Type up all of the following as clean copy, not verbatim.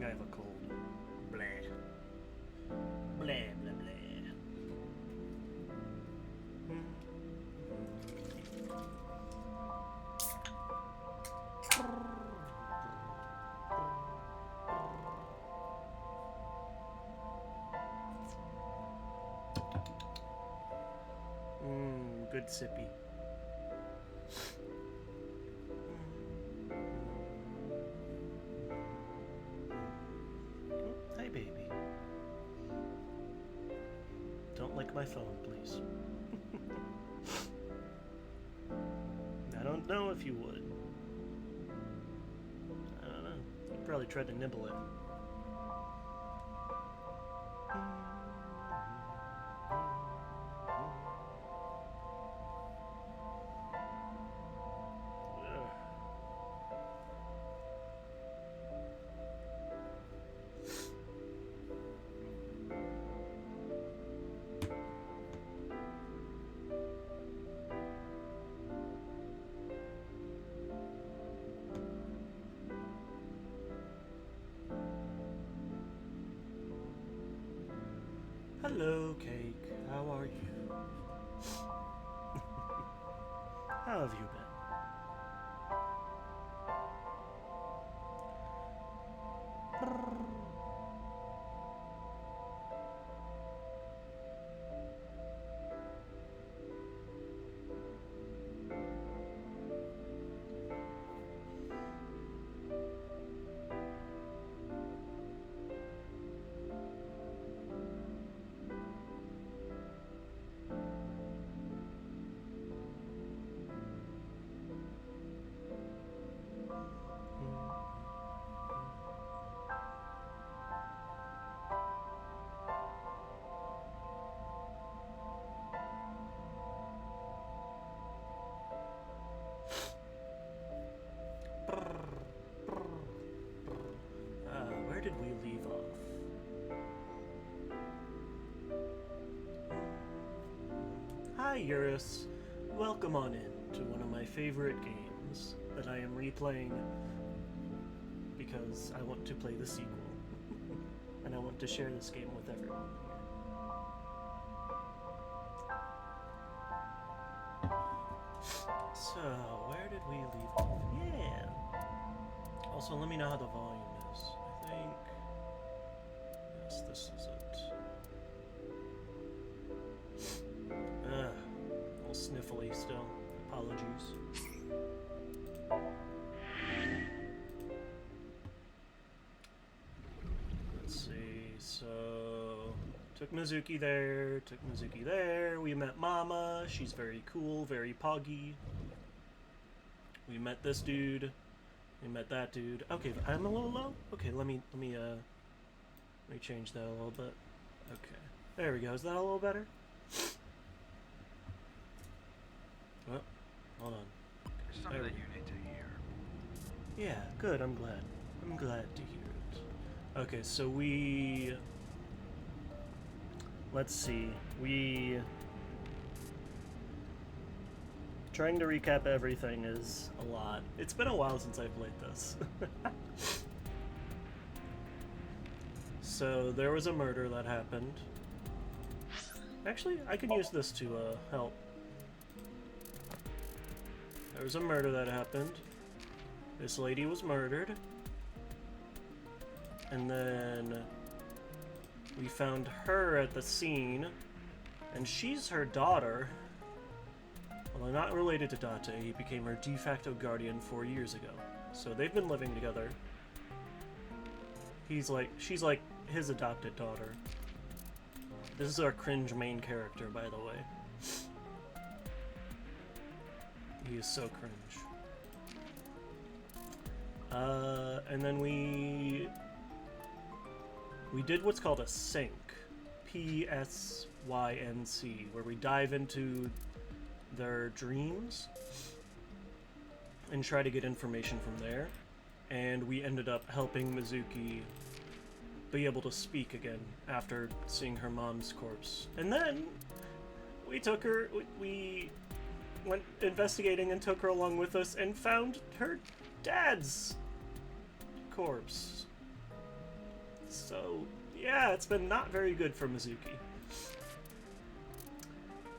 I have a cold. Blah. Blah, blah, blah. Good sippy. Oh, hi, baby. Don't lick my phone, please. I don't know if you would. I don't know. You probably tried to nibble it. Hello, Cake. How are you? How have you been? Where did we leave off? Hi, Eurus. Welcome on in to one of my favorite games that I am replaying because I want to play the sequel. And I want to share this game with everyone here. So, where did we leave off? Yeah. Also, let me know how the volume is. I think... Yes, this is it. A little sniffly still. Apologies. Let's see, so... Took Mizuki there, took Mizuki there. We met Mama. She's very cool, very poggy. We met this dude. We met that dude. Okay, I'm a little low. Okay, let me change that a little bit. Okay, there we go. Is that a little better? Well, hold on. It's something that you need to hear. Yeah, good. I'm glad. I'm glad to hear it. Okay, so we... Let's see. We... Trying to recap everything is a lot. It's been a while since I played this. So, there was a murder that happened. Actually, I could use this to help. There was a murder that happened. This lady was murdered. And then we found her at the scene. And she's her daughter. Although not related to Date, he became her de facto guardian 4 years ago. So they've been living together. She's like his adopted daughter. This is our cringe main character, by the way. He is so cringe. And then we did what's called a sync. P-S-Y-N-C, where we dive into their dreams and try to get information from there. And we ended up helping Mizuki be able to speak again after seeing her mom's corpse. And then we took her, we went investigating and took her along with us and found her dad's corpse. So, yeah, it's been not very good for Mizuki.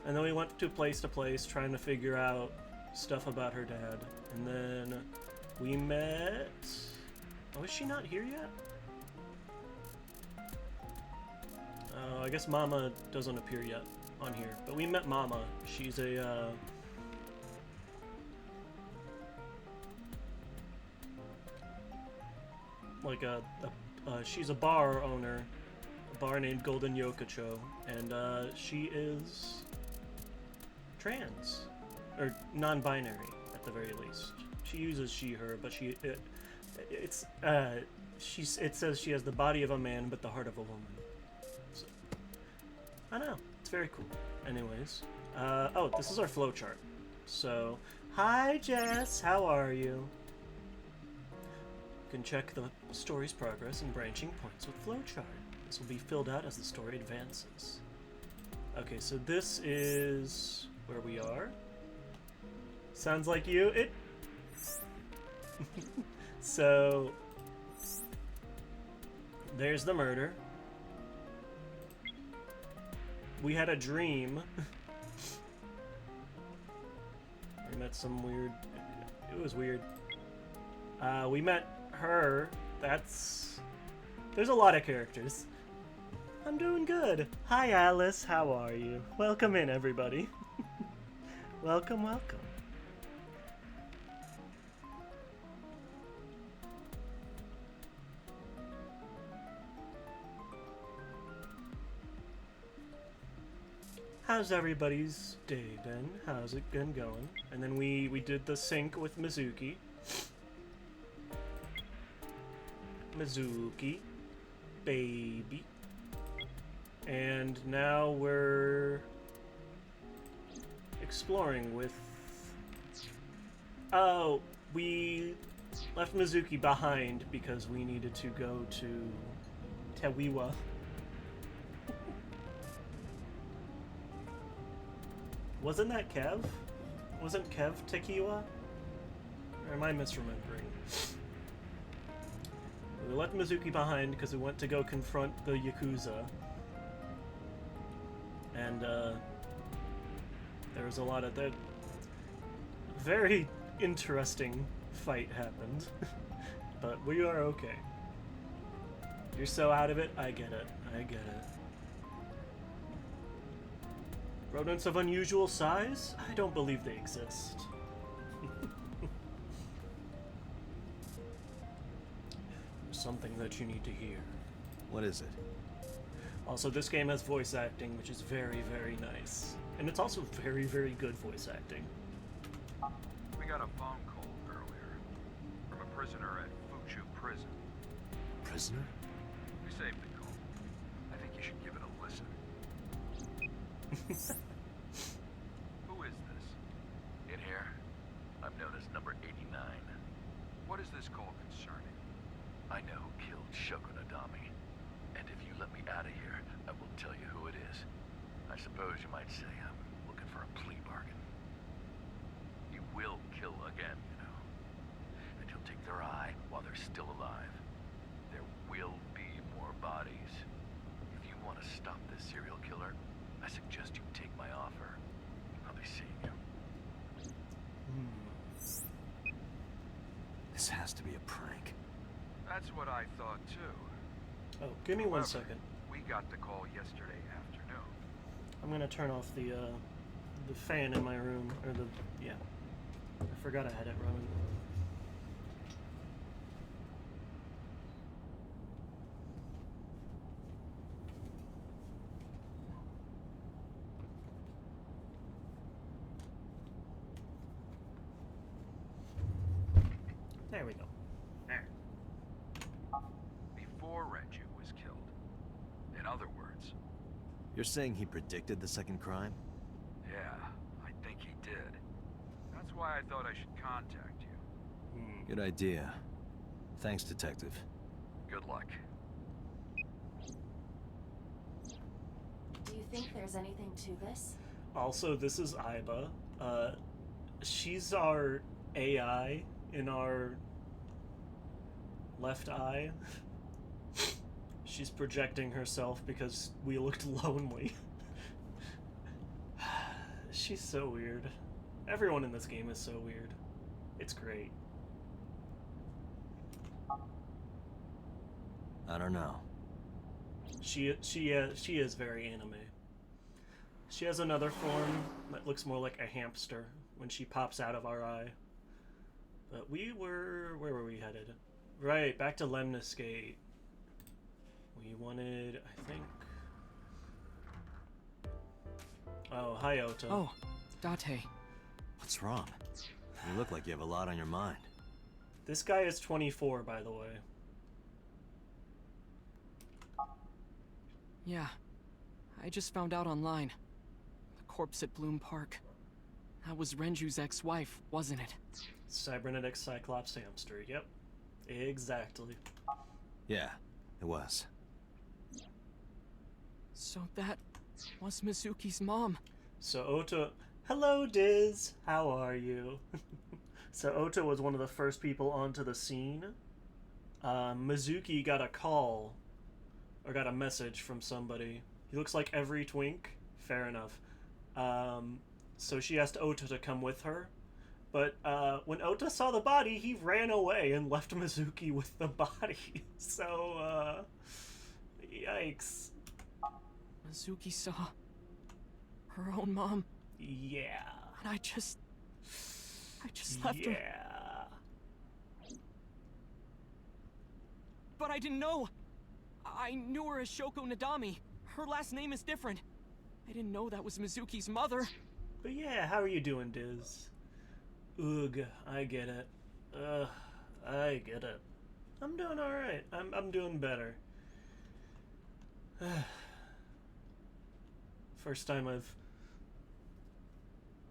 And then we went to place, trying to figure out stuff about her dad. And then we met... Oh, is she not here yet? I guess Mama doesn't appear yet on here. But we met Mama. She's a, like she's a bar owner. A bar named Golden Yokocho. And, she is... trans. Or non-binary, at the very least. She uses she, her, but it says she has the body of a man, but the heart of a woman. So, I know, it's very cool. Anyways, oh, this is our flowchart. So, hi Jess, how are you? You can check the story's progress and branching points with flowchart. This will be filled out as the story advances. Okay, so this is where we are. Sounds like you. So, there's the murder. We had a dream. We met some weird... It was weird. We met her. There's a lot of characters. I'm doing good. Hi, Alice. How are you? Welcome in, everybody. Welcome, welcome. How's everybody's day been? How's it been going? And then we did the sync with Mizuki. Mizuki. Baby. And now we're exploring with... Oh, we left Mizuki behind because we needed to go to Tewiwa. Wasn't that Kev? Wasn't Kev Tekiwa? Or am I misremembering? We left Mizuki behind because we went to go confront the Yakuza. And, there was a lot of... The very interesting fight happened. But we are okay. You're so out of it, I get it. I get it. Rodents of unusual size? I don't believe they exist. Something that you need to hear. What is it? Also, this game has voice acting, which is very, very nice. And it's also very, very good voice acting. We got a phone call earlier from a prisoner at Fuchu Prison. Prisoner? We saved the call. I think you should give it a listen. Who is this? In here, I'm known as number 89. What is this call concerning? I know who killed Shoko Nadami. And if you let me out of here, I will tell you who it is. I suppose you might say I'm looking for a plea bargain. You will kill again, you know. And you'll take their eye while they're still alive. There will be more bodies. If you want to stop this serial killer, I suggest you take my offer. I'll be seeing you. This has to be a prank. That's what I thought too. Oh, give me one However, second. We got the call yesterday afternoon. I'm gonna turn off the fan in my room, or yeah. I forgot I had it running. There we go. There. Before Renju was killed. In other words, You're saying he predicted the second crime? yeah, I think he did. That's why I thought I should contact you. Good idea. Thanks, Detective. Good luck. Do you think there's anything to this? Also, this is Aiba. She's our AI in our left eye. She's projecting herself because we looked lonely. She's so weird. Everyone in this game is so weird. It's great. I don't know. She is very anime. She has another form that looks more like a hamster when she pops out of our eye. But where were we headed? Right, back to Lemniscate. We wanted, I think... Oh, hi, Ota. Oh, Date. What's wrong? You look like you have a lot on your mind. This guy is 24, by the way. Yeah. I just found out online. The corpse at Bloom Park. That was Renju's ex-wife, wasn't it? Cybernetic Cyclops hamster, yep. Exactly. Yeah, it was. So that was Mizuki's mom. So Ota... Hello, Diz! How are you? So Ota was one of the first people onto the scene. Mizuki got a call, or got a message from somebody. He looks like every twink. Fair enough. So she asked Ota to come with her. But when Ota saw the body, he ran away and left Mizuki with the body. So, yikes. Mizuki saw her own mom, Yeah. and I just left her. Yeah. But I didn't know. I knew her as Shoko Nadami. Her last name is different. I didn't know that was Mizuki's mother. But yeah, how are you doing, Diz? Ugh, I get it. I get it. I'm doing alright. I'm doing better. First time I've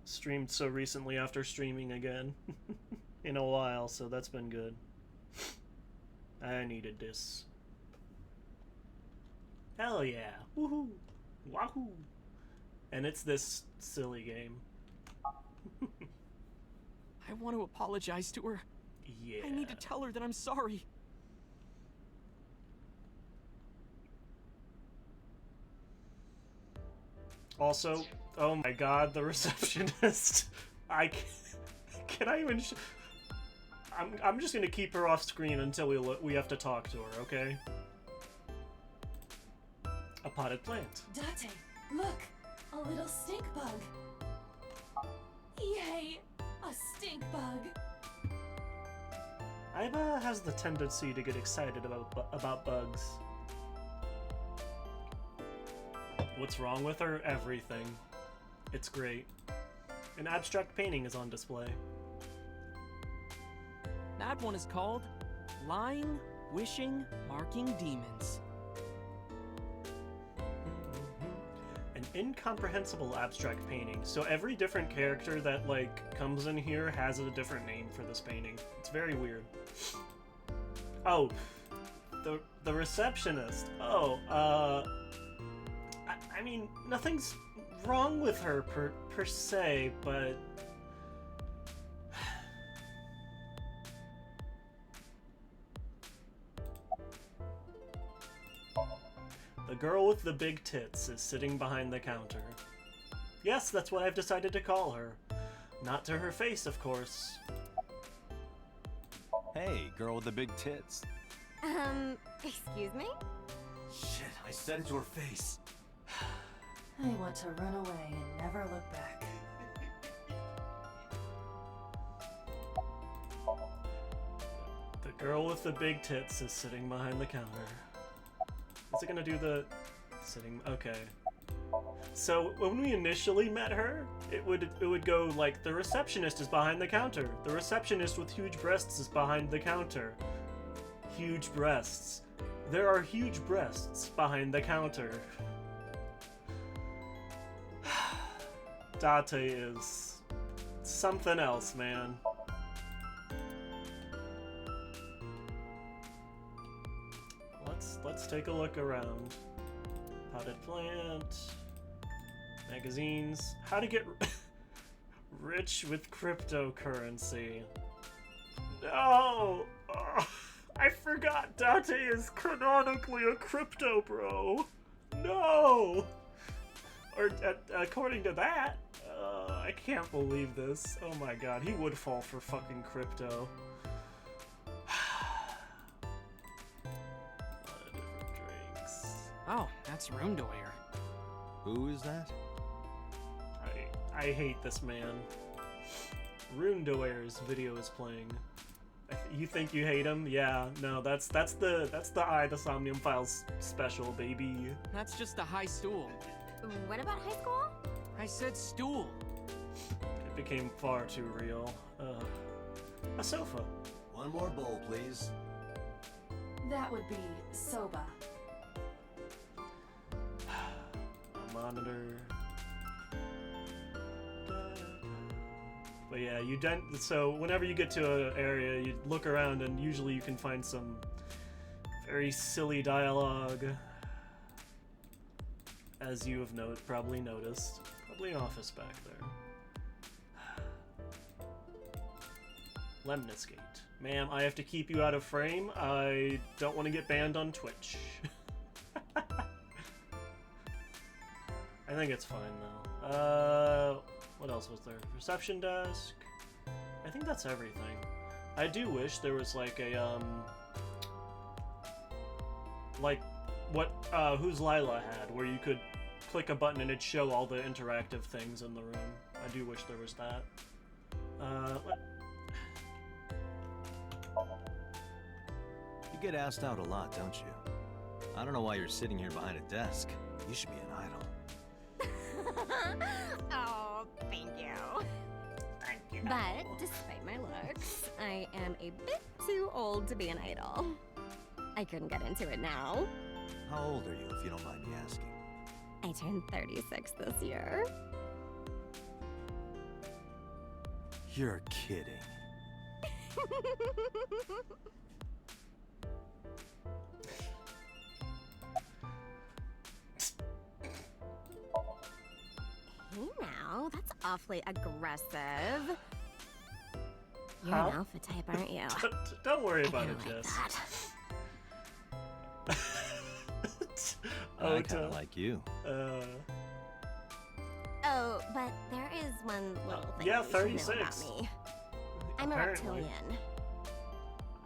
streamed so recently after streaming again in a while, so that's been good. I needed this. Hell yeah. Woohoo! Wahoo! And it's this silly game. I want to apologize to her. Yeah. I need to tell her that I'm sorry. Also, oh my god, the receptionist. Can I even I'm just gonna keep her off screen until we have to talk to her, okay? A potted plant. Date, look! A little stink bug. Yay! A stink bug. Aiba has the tendency to get excited about bugs. What's wrong with her? Everything. It's great. An abstract painting is on display. That one is called Lying, Wishing, Marking Demons. An incomprehensible abstract painting. So every different character that, like, comes in here has a different name for this painting. It's very weird. Oh, the receptionist. Oh, I mean, nothing's wrong with her per se, but... The girl with the big tits is sitting behind the counter. Yes, that's what I've decided to call her. Not to her face, of course. Hey, girl with the big tits. Excuse me? Shit, I said it to her face. I want to run away and never look back. The girl with the big tits is sitting behind the counter. Is it gonna do the sitting? Okay. So when we initially met her, it would go like, the receptionist is behind the counter. The receptionist with huge breasts is behind the counter. Huge breasts. There are huge breasts behind the counter. Date is something else, man. Let's take a look around. Potted plant, magazines, how to get rich with cryptocurrency. No! Ugh. I forgot Date is canonically a crypto bro. No! Or according to that, I can't believe this. Oh my god, he would fall for fucking crypto. Different drinks. Oh, that's Rundoyer. Who is that? I hate this man. Runedoer's video is playing. You think you hate him? Yeah, no, that's the Eye the Somnium Files special, baby. That's just a high stool. What about high school? I said stool. It became far too real. A sofa. One more bowl, please. That would be soba. A monitor. But yeah, so whenever you get to an area, you look around and usually you can find some very silly dialogue. As you have probably noticed. Probably an office back there. Lemniscate. Ma'am, I have to keep you out of frame. I don't want to get banned on Twitch. I think it's fine though. What else was there? Reception desk. I think that's everything. I do wish there was like a like what Who's Lila had, where you could click a button and it'd show all the interactive things in the room. I do wish there was that. You get asked out a lot, don't you? I don't know why you're sitting here behind a desk. You should be an idol. Oh, thank you. But despite my looks, I am a bit too old to be an idol. I couldn't get into it now. How old are you, if you don't mind me asking? I turned 36 this year. You're kidding. Hey now, that's awfully aggressive. You're Huh? an alpha type, aren't you? Don't worry I about it, kinda like Jess. that. I kind of like you. Oh, but there is one little thing yeah, you should know 36. about me. I'm a Apparently. reptilian.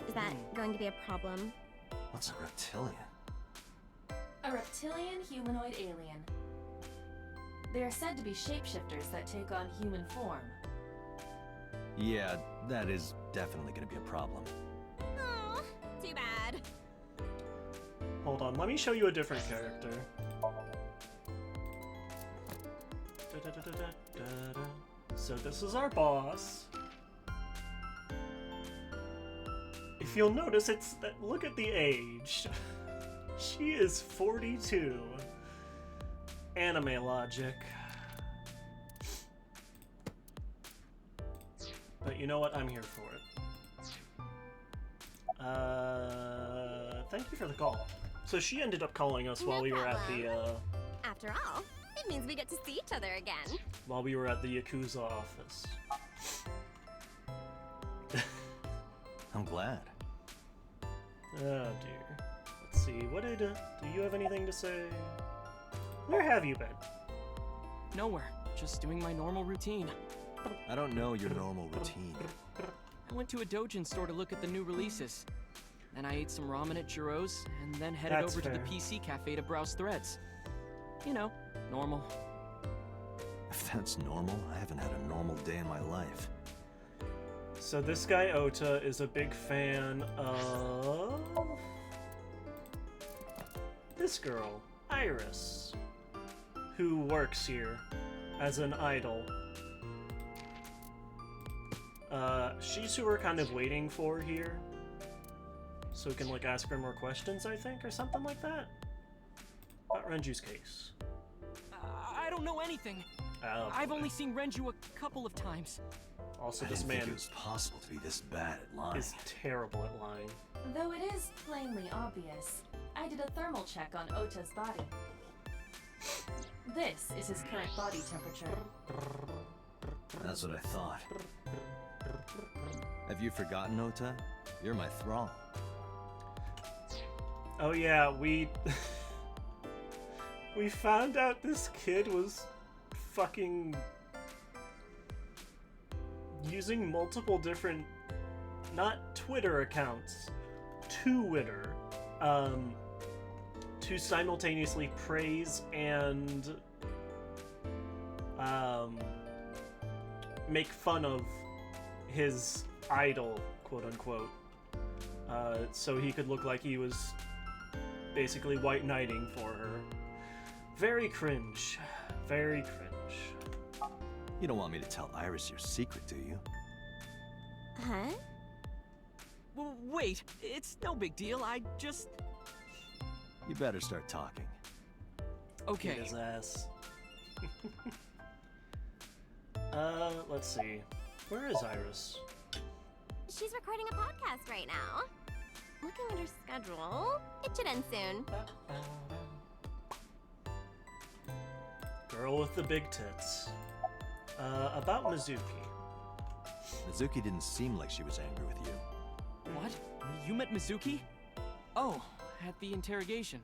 Is that going to be a problem? What's a reptilian? A reptilian humanoid alien. They are said to be shapeshifters that take on human form. Yeah, that is definitely going to be a problem. Oh, too bad. Hold on, let me show you a different character. So this is our boss. If you'll notice, it's that. Look at the age. She is 42. Anime logic. But you know what? I'm here for it. Thank you for the call. So she ended up calling us while No we were at problem. the After all, it means we get to see each other again. while we were at the Yakuza office. I'm glad. Oh dear. Let's see. What did? Do you have anything to say? Where have you been? Nowhere. Just doing my normal routine. I don't know your normal routine. I went to a Dojin store to look at the new releases. Then I ate some ramen at Jiro's, and then headed That's over to the fair. PC cafe to browse threads. You know, normal. If that's normal, I haven't had a normal day in my life. So this guy Ota is a big fan of this girl, Iris, who works here as an idol. She's who we're kind of waiting for here, so we can like ask her more questions, I think, or something like that. About Renju's case. I don't know anything. Oh, I've boy. only seen Renju a couple of times. Also, I this didn't think man it was possible to be this bad at lying. is terrible at lying. Though it is plainly obvious, I did a thermal check on Ota's body. This is his current body temperature. That's what I thought. Have you forgotten, Ota? You're my thrall. Oh yeah, we we found out this kid was fucking using multiple different, not Twitter accounts, Twitter, to simultaneously praise and make fun of his idol, quote unquote, so he could look like he was basically white knighting for her. Very cringe. Very cringe. You don't want me to tell Iris your secret, do you? Huh? Wait, it's no big deal. I just... You better start talking. Okay. Beat his ass. Let's see. Where is Iris? She's recording a podcast right now. Looking at her schedule, it should end soon. Girl with the big tits. About Mizuki. Mizuki didn't seem like she was angry with you. What? You met Mizuki? Oh, at the interrogation.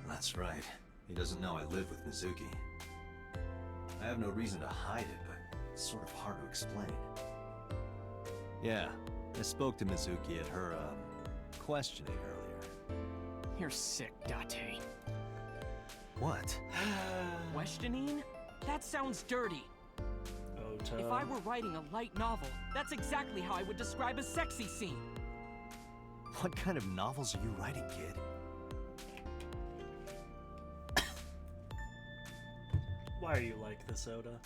That's right. He doesn't know I live with Mizuki. I have no reason to hide it, but it's sort of hard to explain. Yeah, I spoke to Mizuki at her, questioning earlier. You're sick, Date. What? Questioning? That sounds dirty. Ota. If I were writing a light novel, that's exactly how I would describe a sexy scene. What kind of novels are you writing, kid? Why are you like this, Oda?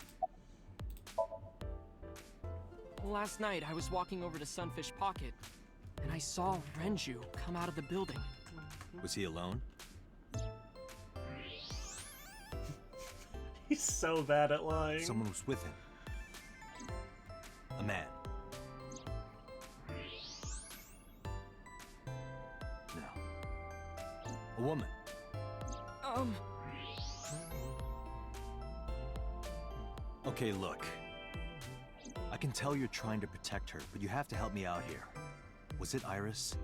Last night, I was walking over to Sunfish Pocket, and I saw Renju come out of the building. Was he alone? He's so bad at lying. Someone was with him. A man. No. A woman. Okay, look. I can tell you're trying to protect her, but you have to help me out here. Was it Iris?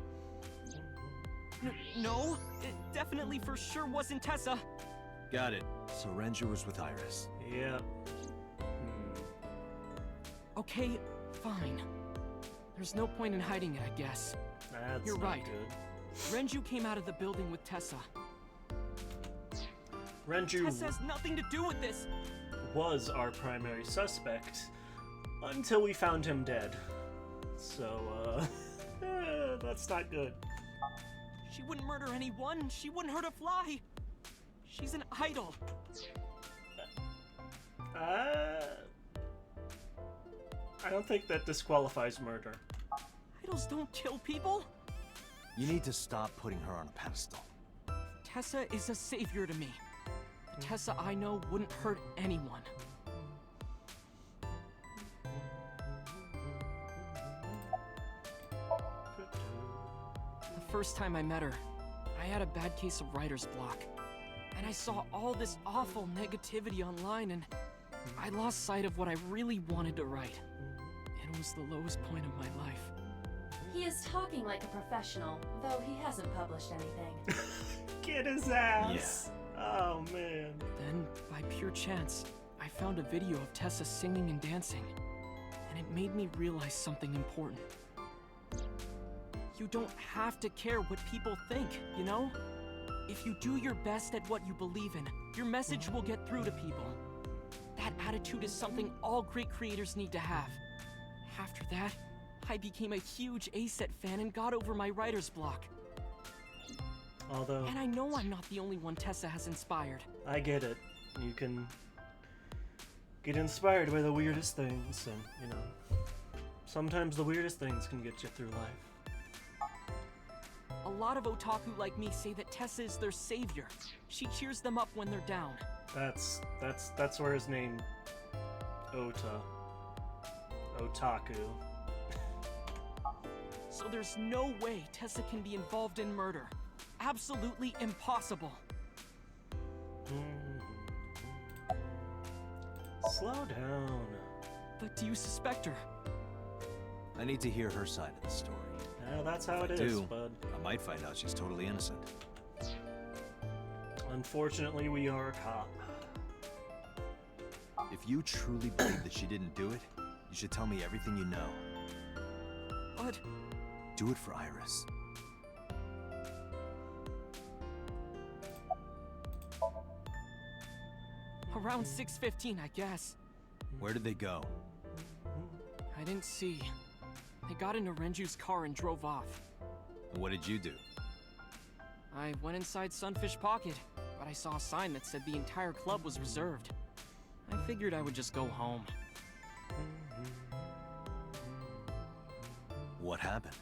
No, it definitely for sure wasn't Tessa. Got it. So Renju was with Iris. Yep. Okay, fine. There's no point in hiding it, I guess. That's You're not right. good. Renju came out of the building with Tessa. Renju Tessa has nothing to do with this. was our primary suspect until we found him dead. So, that's not good. She wouldn't murder anyone. She wouldn't hurt a fly. She's an idol. I don't think that disqualifies murder. Idols don't kill people. You need to stop putting her on a pedestal. Tessa is a savior to me. The Tessa I know wouldn't hurt anyone. The first time I met her, I had a bad case of writer's block. And I saw all this awful negativity online, and I lost sight of what I really wanted to write. It was the lowest point of my life. He is talking like a professional, though he hasn't published anything. Get his ass! Oh, man. Then, by pure chance, I found a video of Tessa singing and dancing, and it made me realize something important. You don't have to care what people think, you know? If you do your best at what you believe in, your message will get through to people. That attitude is something all great creators need to have. After that, I became a huge ACET fan and got over my writer's block. Although, And I know I'm not the only one Tessa has inspired. I get it. You can get inspired by the weirdest things, and, you know, sometimes the weirdest things can get you through life. A lot of otaku like me say that Tessa is their savior. She cheers them up when they're down. That's where his name, Otaku. So there's no way Tessa can be involved in murder. Absolutely impossible. Slow down. But do you suspect her? I need to hear her side of the story. Well, that's how If it I is, do, bud. I might find out she's totally innocent. Unfortunately, we are a cop. If you truly believe that she didn't do it, you should tell me everything you know. But Do it for Iris. around 6:15, I guess. Where did they go? I didn't see. They got into Renju's car and drove off. And what did you do? I went inside Sunfish Pocket, but I saw a sign that said the entire club was reserved. I figured I would just go home. What happened?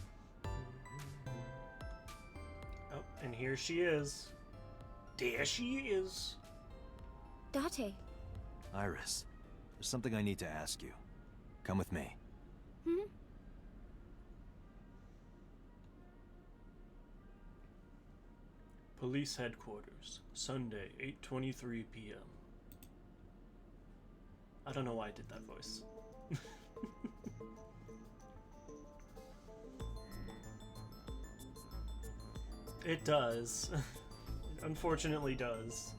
Oh, and here she is. There she is. Date. Iris, there's something I need to ask you. Come with me. Hmm? Police headquarters, Sunday, 8:23 p.m. I don't know why I did that voice. It does. It unfortunately does.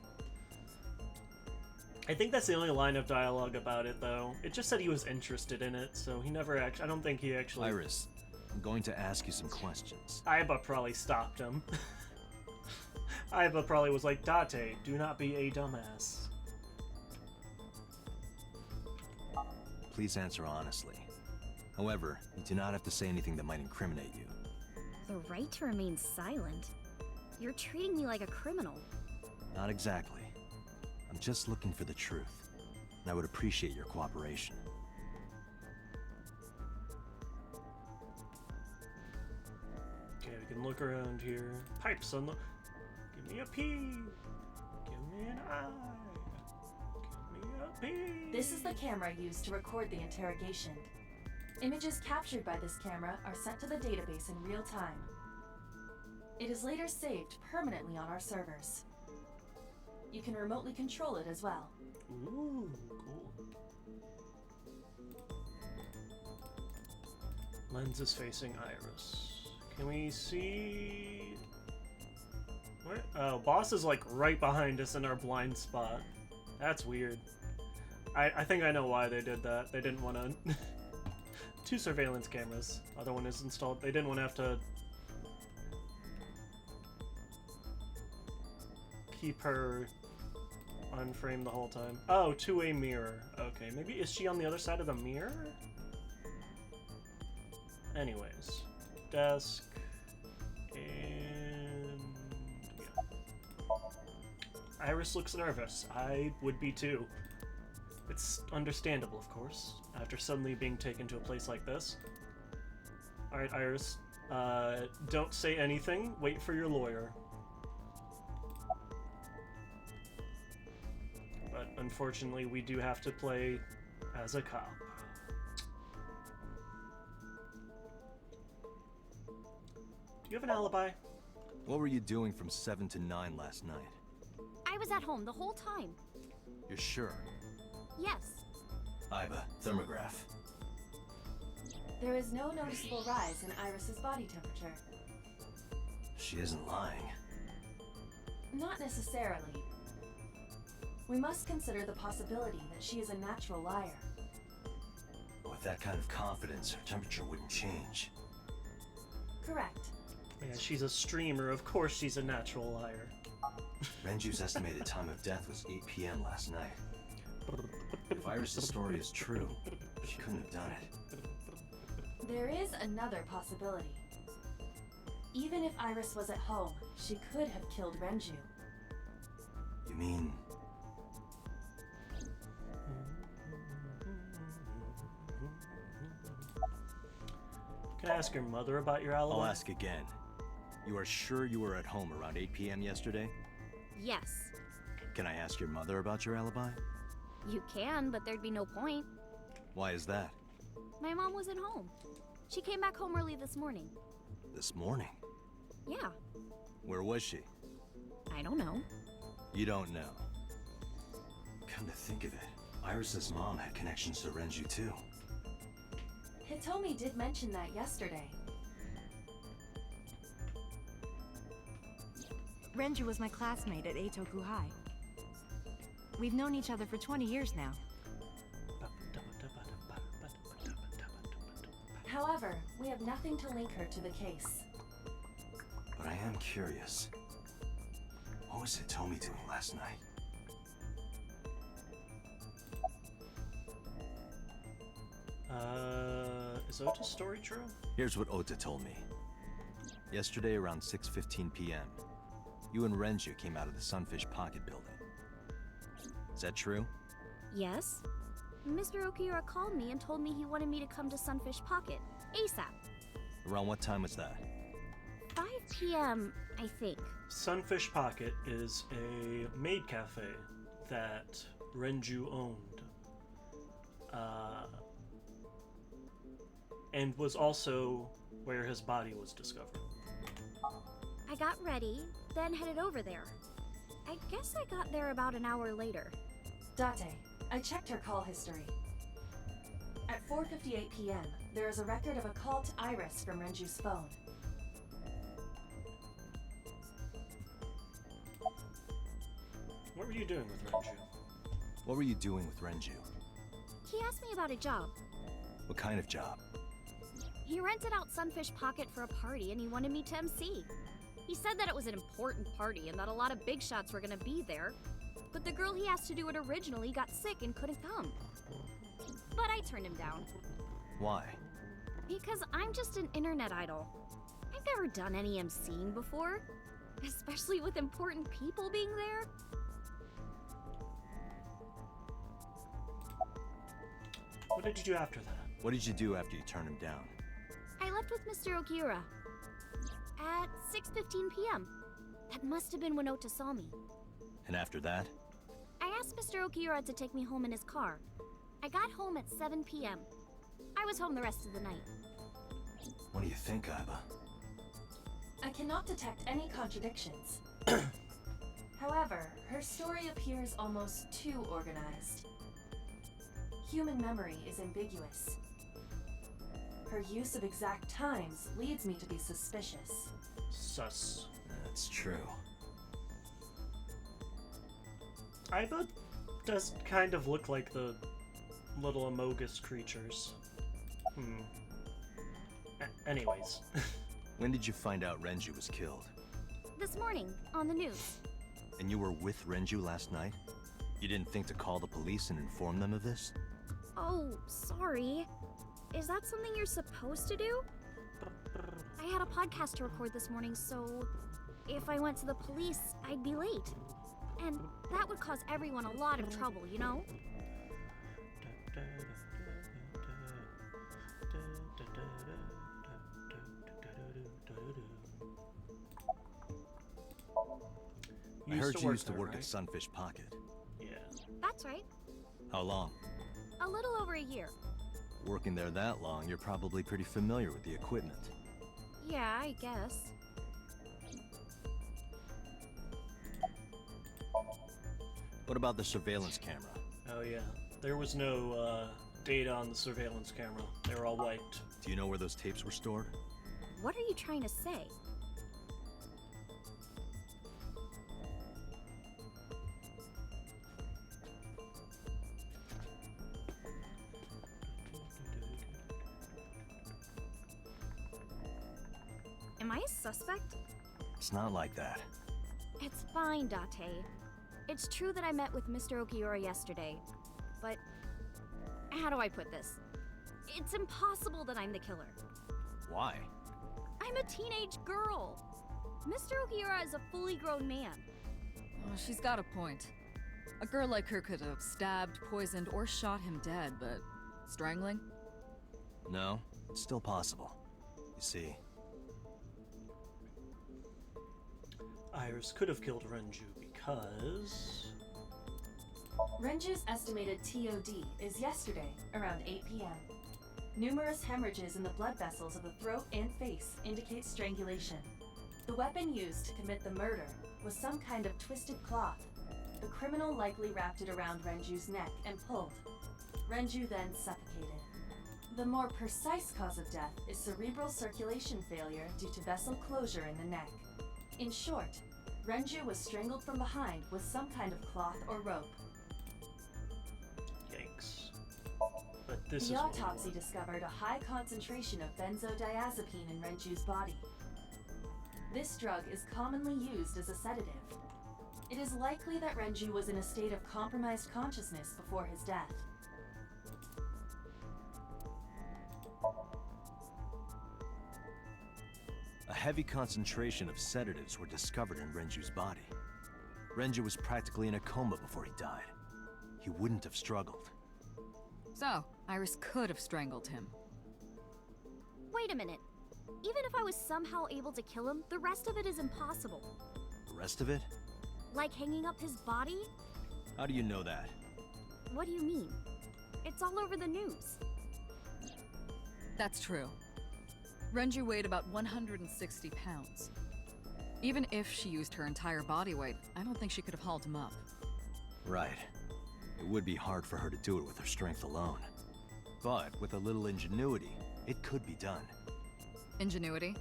I think that's the only line of dialogue about it, though. It just said he was interested in it, so he never actually... I don't think he actually... Iris, I'm going to ask you some questions. Aiba probably stopped him. Aiba probably was like, Date, do not be a dumbass. Please answer honestly. However, you do not have to say anything that might incriminate you. The right to remain silent. You're treating me like a criminal. Not exactly. I'm just looking for the truth, and I would appreciate your cooperation. Okay, we can look around here. Pipes on the... Give me a P! Give me an I! Give me a P! This is the camera used to record the interrogation. Images captured by this camera are sent to the database in real time. It is later saved permanently on our servers. You can remotely control it as well. Ooh, cool. Lens is facing Iris. Can we see... Where? Oh, boss is like right behind us in our blind spot. That's weird. I think I know why they did that. They didn't want to... 2 surveillance cameras. Other one is installed. They didn't want to have to... keep her on frame the whole time. Oh, to a mirror. Okay, maybe is she on the other side of the mirror? Anyways, desk and yeah. Iris looks nervous. I would be too. It's understandable, of course, after suddenly being taken to a place like this. Alright, Iris. Don't say anything. Wait for your lawyer. But unfortunately, we do have to play as a cop. Do you have an alibi? What were you doing from 7 to 9 last night? I was at home the whole time. You're sure? Yes. Aiba, thermograph. There is no noticeable rise in Iris's body temperature. She isn't lying. Not necessarily. We must consider the possibility that she is a natural liar. With that kind of confidence, her temperature wouldn't change. Correct. Yeah, she's a streamer. Of course she's a natural liar. Renju's estimated time of death was 8 p.m. last night. If Iris' story is true, she couldn't have done it. There is another possibility. Even if Iris was at home, she could have killed Renju. You mean... Can I ask your mother about your alibi? I'll ask again. You are sure you were at home around 8 p.m. yesterday? Yes. Can I ask your mother about your alibi? You can, but there'd be no point. Why is that? My mom wasn't home. She came back home early this morning. This morning? Yeah. Where was she? I don't know. You don't know. Come to think of it, Iris' mom had connections to Renju too. Hitomi did mention that yesterday. Renju was my classmate at Eitoku High. We've known each other for 20 years now. However, we have nothing to link her to the case. But I am curious. What was Hitomi doing last night? Is Ota's story true? Here's what Ota told me. Yesterday around 6:15 p.m., you and Renju came out of the Sunfish Pocket building. Is that true? Yes. Mr. Okiura called me and told me he wanted me to come to Sunfish Pocket, ASAP. Around what time was that? 5 p.m., I think. Sunfish Pocket is a maid cafe that Renju owned. And was also where his body was discovered. I got ready, then headed over there. I guess I got there about an hour later. Date, I checked her call history. At 4:58 p.m., there is a record of a call to Iris from Renju's phone. What were you doing with Renju? What were you doing with Renju? He asked me about a job. What kind of job? He rented out Sunfish Pocket for a party and he wanted me to MC. He said that it was an important party and that a lot of big shots were gonna be there. But the girl he asked to do it originally got sick and couldn't come. But I turned him down. Why? Because I'm just an internet idol. I've never done any MCing before, especially with important people being there. What did you do after that? What did you do after you turned him down? I left with Mr. Okiura at 6:15 p.m. That must have been when Ota saw me. And after that? I asked Mr. Okiura to take me home in his car. I got home at 7 p.m. I was home the rest of the night. What do you think, Aiba? I cannot detect any contradictions. However, her story appears almost too organized. Human memory is ambiguous. Her use of exact times leads me to be suspicious. Sus. That's true. Aiba does kind of look like the little Amogus creatures. Anyways. When did you find out Renju was killed? This morning, on the news. And you were with Renju last night? You didn't think to call the police and inform them of this? Oh, sorry. Is that something you're supposed to do? I had a podcast to record this morning, so if I went to the police, I'd be late. And that would cause everyone a lot of trouble, you know? I heard you used to there, work right? at Sunfish Pocket. Yeah. That's right. How long? A little over a year. Working there that long, you're probably pretty familiar with the equipment. Yeah, I guess. What about the surveillance camera? Oh yeah. There was no data on the surveillance camera. They were all wiped. Do you know where those tapes were stored? What are you trying to say? Am I a suspect? It's not like that. It's fine, Date. It's true that I met with Mr. Okiura yesterday, but how do I put this? It's impossible that I'm the killer. Why? I'm a teenage girl. Mr. Okiura is a fully grown man. Well, she's got a point. A girl like her could have stabbed, poisoned, or shot him dead, but strangling? No, it's still possible. You see, Iris could have killed Renju because... Renju's estimated TOD is yesterday, around 8 p.m. Numerous hemorrhages in the blood vessels of the throat and face indicate strangulation. The weapon used to commit the murder was some kind of twisted cloth. The criminal likely wrapped it around Renju's neck and pulled. Renju then suffocated. The more precise cause of death is cerebral circulation failure due to vessel closure in the neck. In short, Renju was strangled from behind with some kind of cloth or rope. Yikes. But this The is autopsy discovered a high concentration of benzodiazepine in Renju's body. This drug is commonly used as a sedative. It is likely that Renju was in a state of compromised consciousness before his death. A heavy concentration of sedatives were discovered in Renju's body. Renju was practically in a coma before he died. He wouldn't have struggled. So, Iris could have strangled him. Wait a minute. Even if I was somehow able to kill him, the rest of it is impossible. The rest of it? Like hanging up his body? How do you know that? What do you mean? It's all over the news. That's true. Renju weighed about 160 pounds. Even if she used her entire body weight, I don't think she could have hauled him up. Right. It would be hard for her to do it with her strength alone. But with a little ingenuity, it could be done. Ingenuity?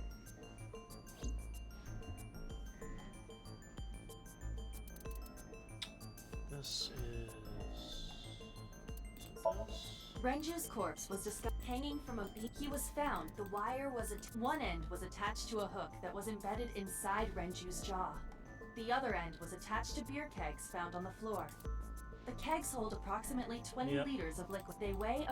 This is this? Renju's corpse was discovered hanging from a beam. He was found. The wire was one end was attached to a hook that was embedded inside Renju's jaw. The other end was attached to beer kegs found on the floor. The kegs hold approximately 20 liters of liquid. They weigh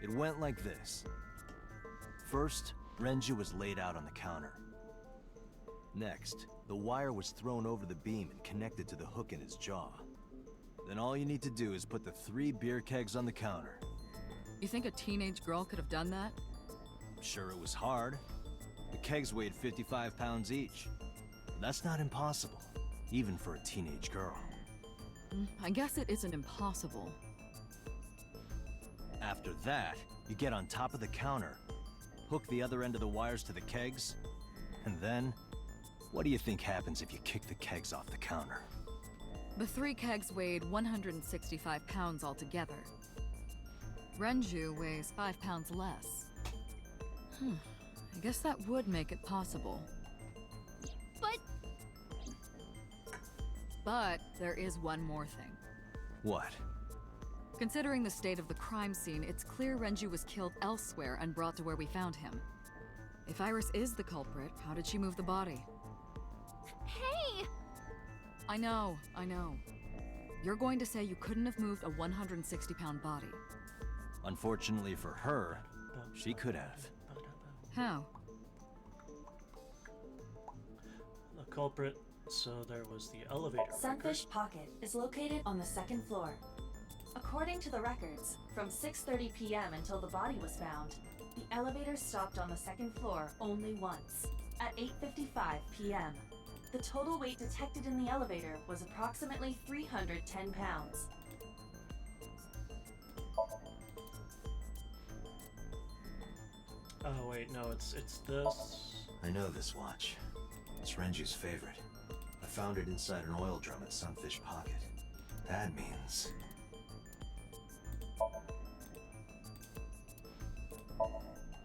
It went like this. First, Renju was laid out on the counter. Next, the wire was thrown over the beam and connected to the hook in his jaw. Then all you need to do is put the 3 beer kegs on the counter. You think a teenage girl could have done that? I'm sure it was hard. The kegs weighed 55 pounds each. That's not impossible, even for a teenage girl. I guess it isn't impossible. After that, you get on top of the counter, hook the other end of the wires to the kegs, and then, what do you think happens if you kick the kegs off the counter? The 3 kegs weighed 165 pounds altogether. Renju weighs 5 pounds less. I guess that would make it possible. But there is one more thing. What? Considering the state of the crime scene, it's clear Renju was killed elsewhere and brought to where we found him. If Iris is the culprit, how did she move the body? Hey! I know. You're going to say you couldn't have moved a 160-pound body. Unfortunately for her, she could have. How? The culprit, so there was the elevator. Sunfish Pocket is located on the 2nd floor. According to the records, from 6:30 p.m. until the body was found, the elevator stopped on the 2nd floor only once, at 8:55 p.m. The total weight detected in the elevator was approximately 310 pounds. Oh wait, no, it's this. I know this watch. It's Renju's favorite. I found it inside an oil drum at Sunfish Pocket. That means...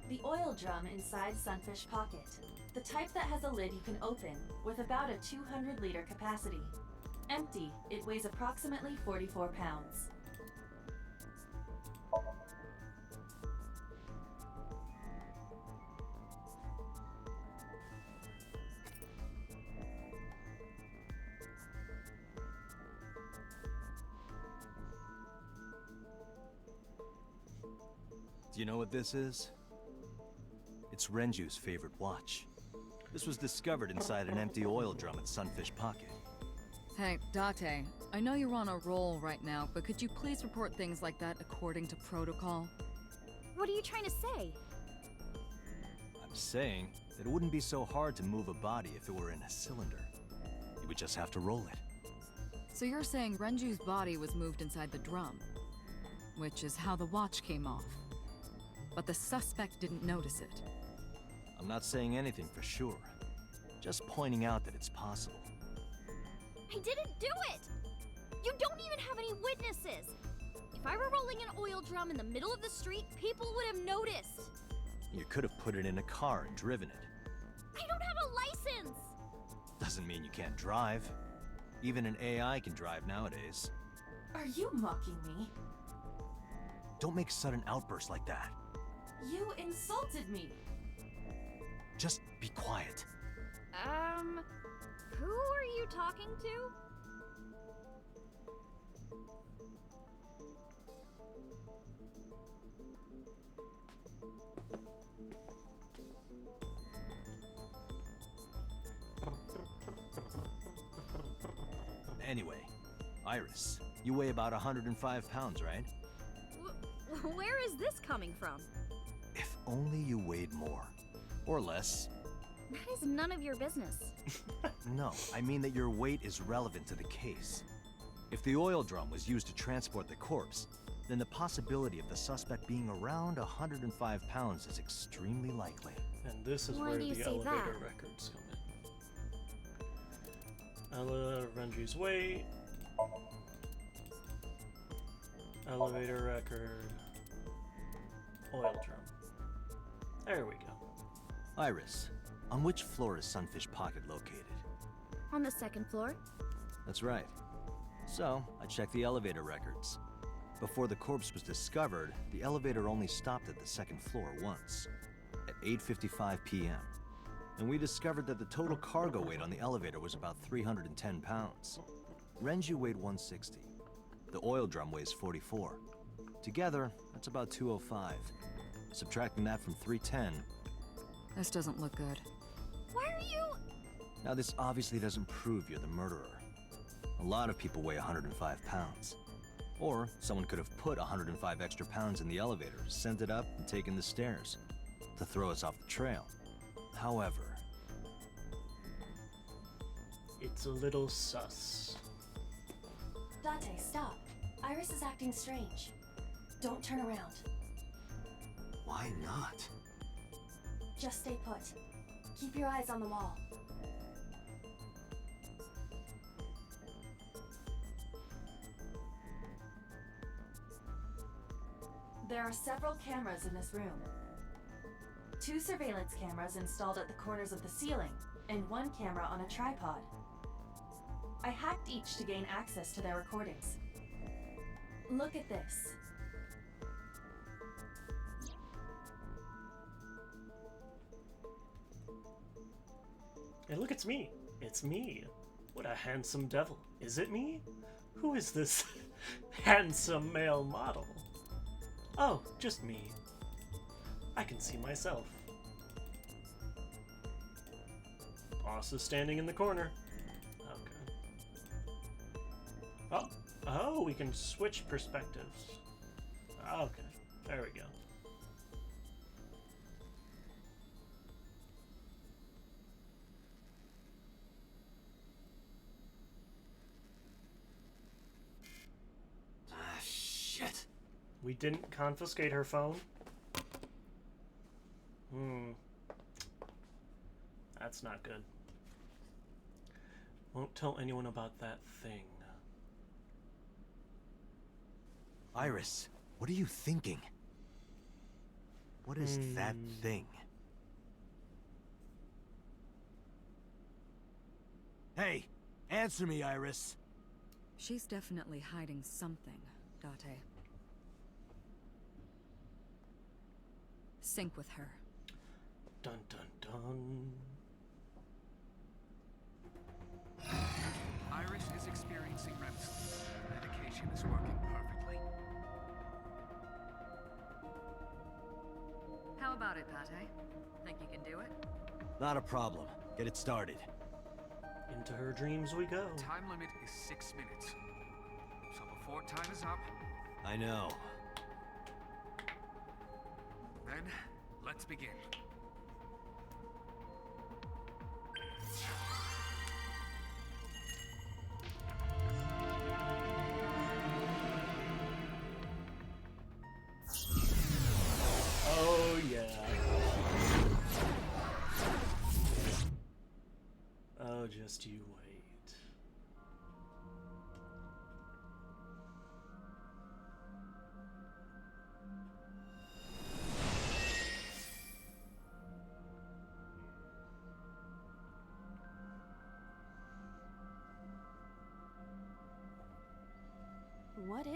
The oil drum inside Sunfish Pocket. The type that has a lid you can open, with about a 200-liter capacity. Empty, it weighs approximately 44 pounds. Do you know what this is? It's Renju's favorite watch. This was discovered inside an empty oil drum at Sunfish Pocket. Hey, Date, I know you're on a roll right now, but could you please report things like that according to protocol? What are you trying to say? I'm saying that it wouldn't be so hard to move a body if it were in a cylinder. You would just have to roll it. So you're saying Renju's body was moved inside the drum, which is how the watch came off. But the suspect didn't notice it. I'm not saying anything for sure. Just pointing out that it's possible. I didn't do it! You don't even have any witnesses! If I were rolling an oil drum in the middle of the street, people would have noticed! You could have put it in a car and driven it. I don't have a license! Doesn't mean you can't drive. Even an AI can drive nowadays. Are you mocking me? Don't make sudden outbursts like that. You insulted me! Just be quiet. Who are you talking to? Anyway, Iris, you weigh about 105 pounds, right? Where is this coming from? If only you weighed more. Or less. That is none of your business. No, I mean that your weight is relevant to the case. If the oil drum was used to transport the corpse, then the possibility of the suspect being around 105 pounds is extremely likely. And this is Why where do you the say elevator that? records come in. Renju's weight. Elevator record. Oil drum. There we go. Iris, on which floor is Sunfish Pocket located? On the second floor? That's right. So, I checked the elevator records. Before the corpse was discovered, the elevator only stopped at the second floor once, at 8:55 p.m. And we discovered that the total cargo weight on the elevator was about 310 pounds. Renju weighed 160. The oil drum weighs 44. Together, that's about 205. Subtracting that from 310. This doesn't look good. Why are you... Now, this obviously doesn't prove you're the murderer. A lot of people weigh 105 pounds. Or someone could have put 105 extra pounds in the elevator, sent it up, and taken the stairs to throw us off the trail. However... It's a little sus. Date, stop. Iris is acting strange. Don't turn around. Why not? Just stay put. Keep your eyes on the wall. There are several cameras in this room. 2 surveillance cameras installed at the corners of the ceiling, and 1 camera on a tripod. I hacked each to gain access to their recordings. Look at this. Hey, look, it's me. It's me. What a handsome devil. Is it me? Who is this handsome male model? Oh, just me. I can see myself. Boss is standing in the corner. Okay. Oh, we can switch perspectives. Okay, there we go. Shit. We didn't confiscate her phone? That's not good. Won't tell anyone about that thing. Iris, what are you thinking? What is that thing? Hey, answer me, Iris. She's definitely hiding something, Date. Sync with her. Dun dun dun. Iris is experiencing REM sleep. Medication is working perfectly. How about it, Pate? Think you can do it? Not a problem. Get it started. Into her dreams we go. Time limit is 6 minutes. So before time is up, I know. then let's begin. Oh yeah. Oh, just you wait.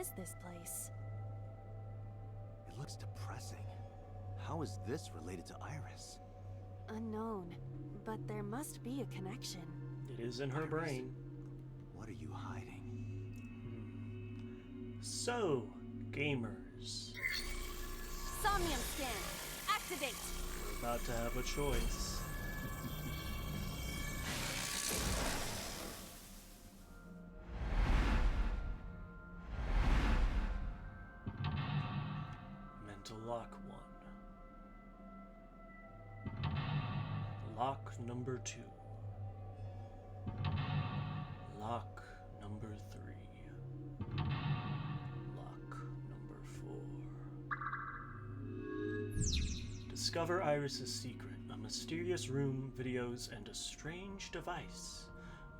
is this place? It looks depressing. How is this related to Iris? Unknown, but there must be a connection. It is in her brain. What are you hiding? So, gamers, Somnium scan, activate. we're about to have a choice. Mental lock 1. Lock number 2. Lock number 3. Lock number 4. Discover Iris's secret, a mysterious room, videos, and a strange device.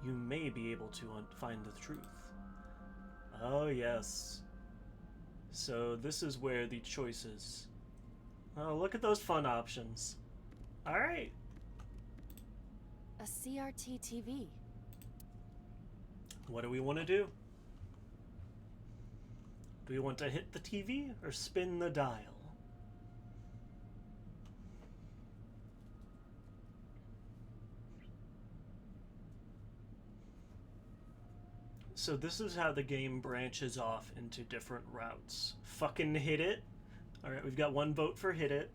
You may be able to find the truth. Oh yes. So this is where the choices. Oh, look at those fun options. Alright. A CRT TV. What do we want to do? Do we want to hit the TV or spin the dial? So this is how the game branches off into different routes. Fucking hit it. Alright, we've got 1 vote for hit it.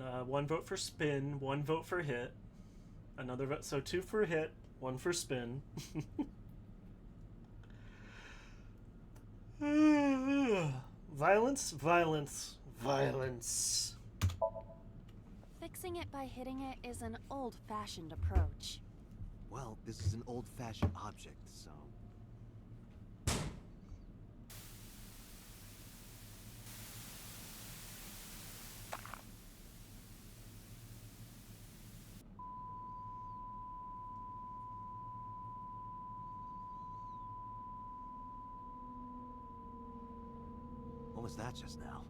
And 1 vote for spin, 1 vote for hit. Another vote, so 2 for hit, 1 for spin. Violence, violence, violence. Fixing it by hitting it is an old-fashioned approach. Well, this is an old-fashioned object, so... What was that just now?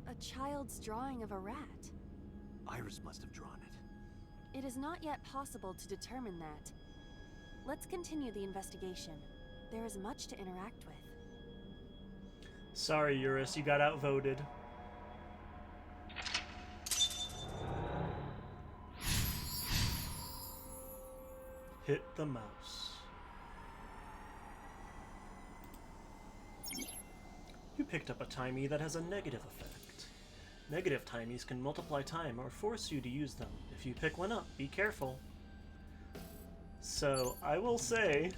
A child's drawing of a rat. Iris must have drawn it. It is not yet possible to determine that. Let's continue the investigation. There is much to interact with. Sorry, Eurus, you got outvoted. Hit the mouse. You picked up a timie that has a negative effect. Negative timies can multiply time or force you to use them. If you pick one up, be careful. So, I will say,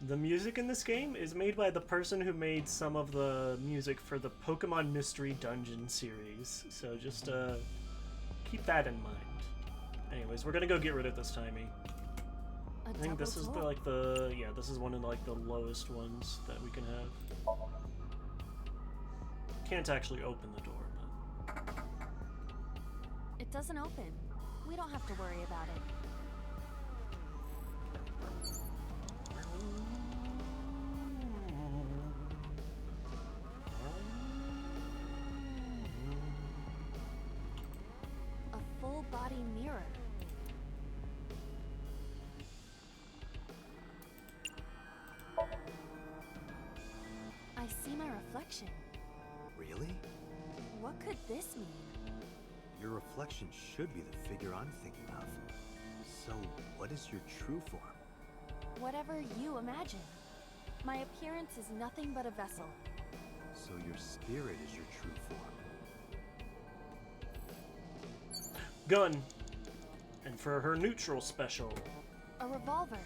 the music in this game is made by the person who made some of the music for the Pokemon Mystery Dungeon series. So just keep that in mind. Anyways, we're gonna go get rid of this timie. I think this is this is one of like the lowest ones that we can have. Can't actually open the door, but it doesn't open. We don't have to worry about it. A full body mirror. I see my reflection. Really? What could this mean? Your reflection should be the figure I'm thinking of. So, what is your true form? Whatever you imagine. My appearance is nothing but a vessel. So your spirit is your true form. gun. And for her neutral special, A revolver.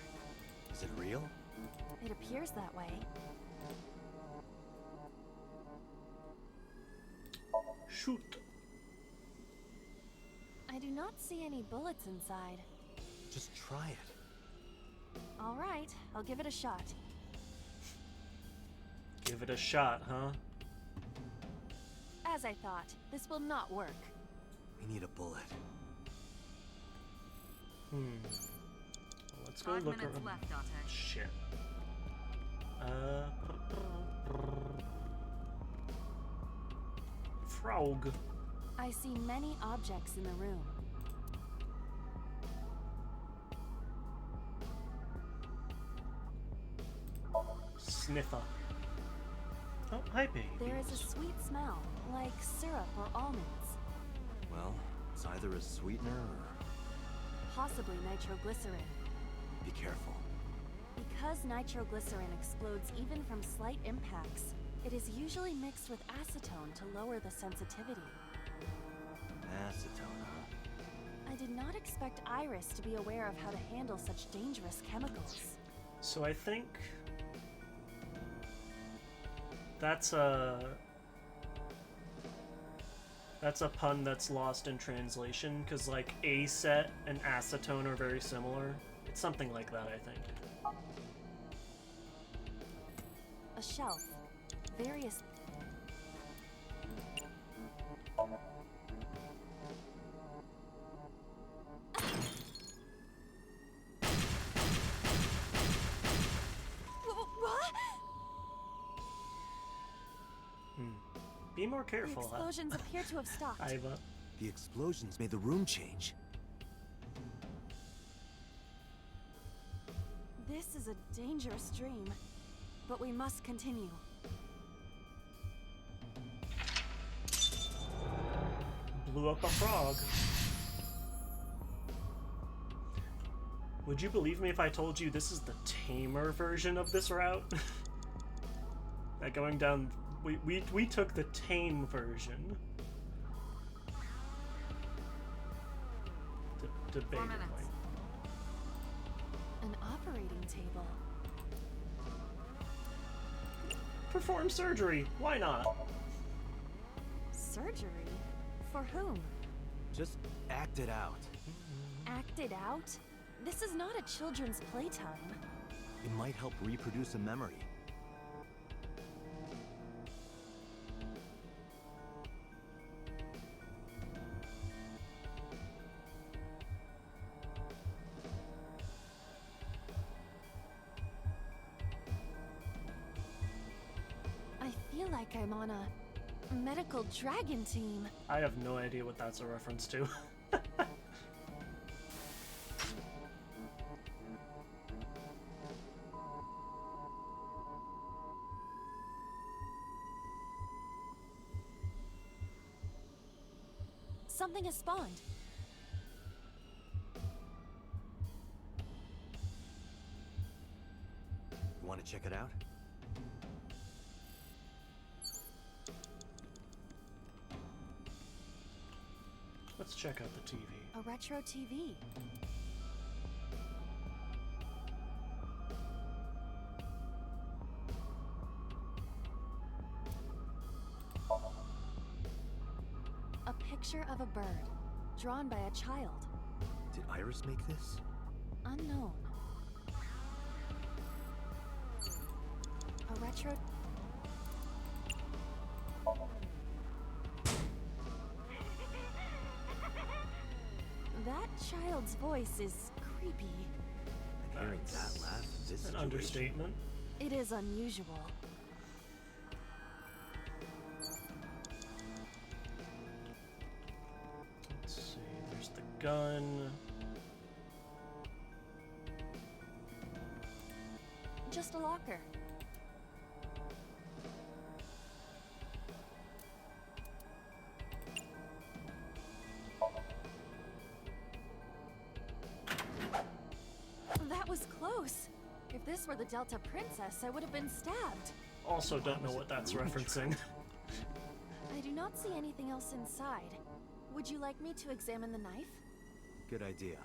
Is it real? It appears that way. shoot. I do not see any bullets inside. Just try it. All right, I'll give it a shot. Give it a shot, huh? As I thought, this will not work. We need a bullet. Let's go 5 look minutes around. left, Dante. Shit. frog. I see many objects in the room. Sniffer. Oh, hi, baby. There is a sweet smell, like syrup or almonds. Well, it's either a sweetener or... Possibly nitroglycerin. Be careful. Because nitroglycerin explodes even from slight impacts, it is usually mixed with acetone to lower the sensitivity. Acetone, huh? I did not expect Iris to be aware of how to handle such dangerous chemicals. So I think that's a pun that's lost in translation, because like acet and acetone are very similar. It's something like that, I think. A shelf. Various... What? Be more careful, The explosions appear to have stopped. Iva. The explosions made the room change. This is a dangerous dream, but we must continue. Blew up a frog. Would you believe me if I told you this is the tamer version of this route? That going down... We took the tame version. Debatably. An operating table. Perform surgery. Why not? Surgery? For whom? Just act it out. Act it out? This is not a children's playtime. It might help reproduce a memory. I feel like I'm on a medical dragon team. I have no idea what that's a reference to. Something has spawned. You want to check it out? Let's check out the TV. A retro TV. A picture of a bird, drawn by a child. Did Iris make this? Unknown. A retro... That child's voice is creepy. And hearing that laugh in this An situation, understatement. It is unusual. Let's see, there's the gun. Just a locker. That was close. If this were the Delta Princess, I would have been stabbed. Also don't know what that's referencing. I do not see anything else inside. Would you like me to examine the knife? good idea.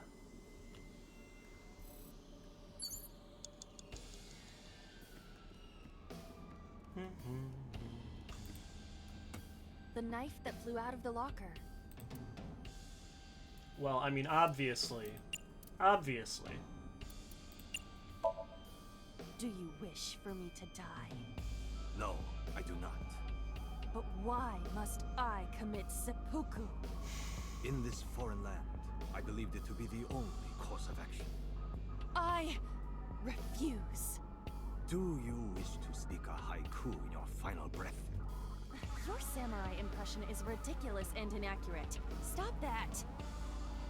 The knife that flew out of the locker. Well, I mean, obviously. Obviously. Do you wish for me to die? No, I do not. But why must I commit seppuku? In this foreign land, I believed it to be the only course of action. I refuse. Do you wish to speak a haiku in your final breath? Your samurai impression is ridiculous and inaccurate. Stop that!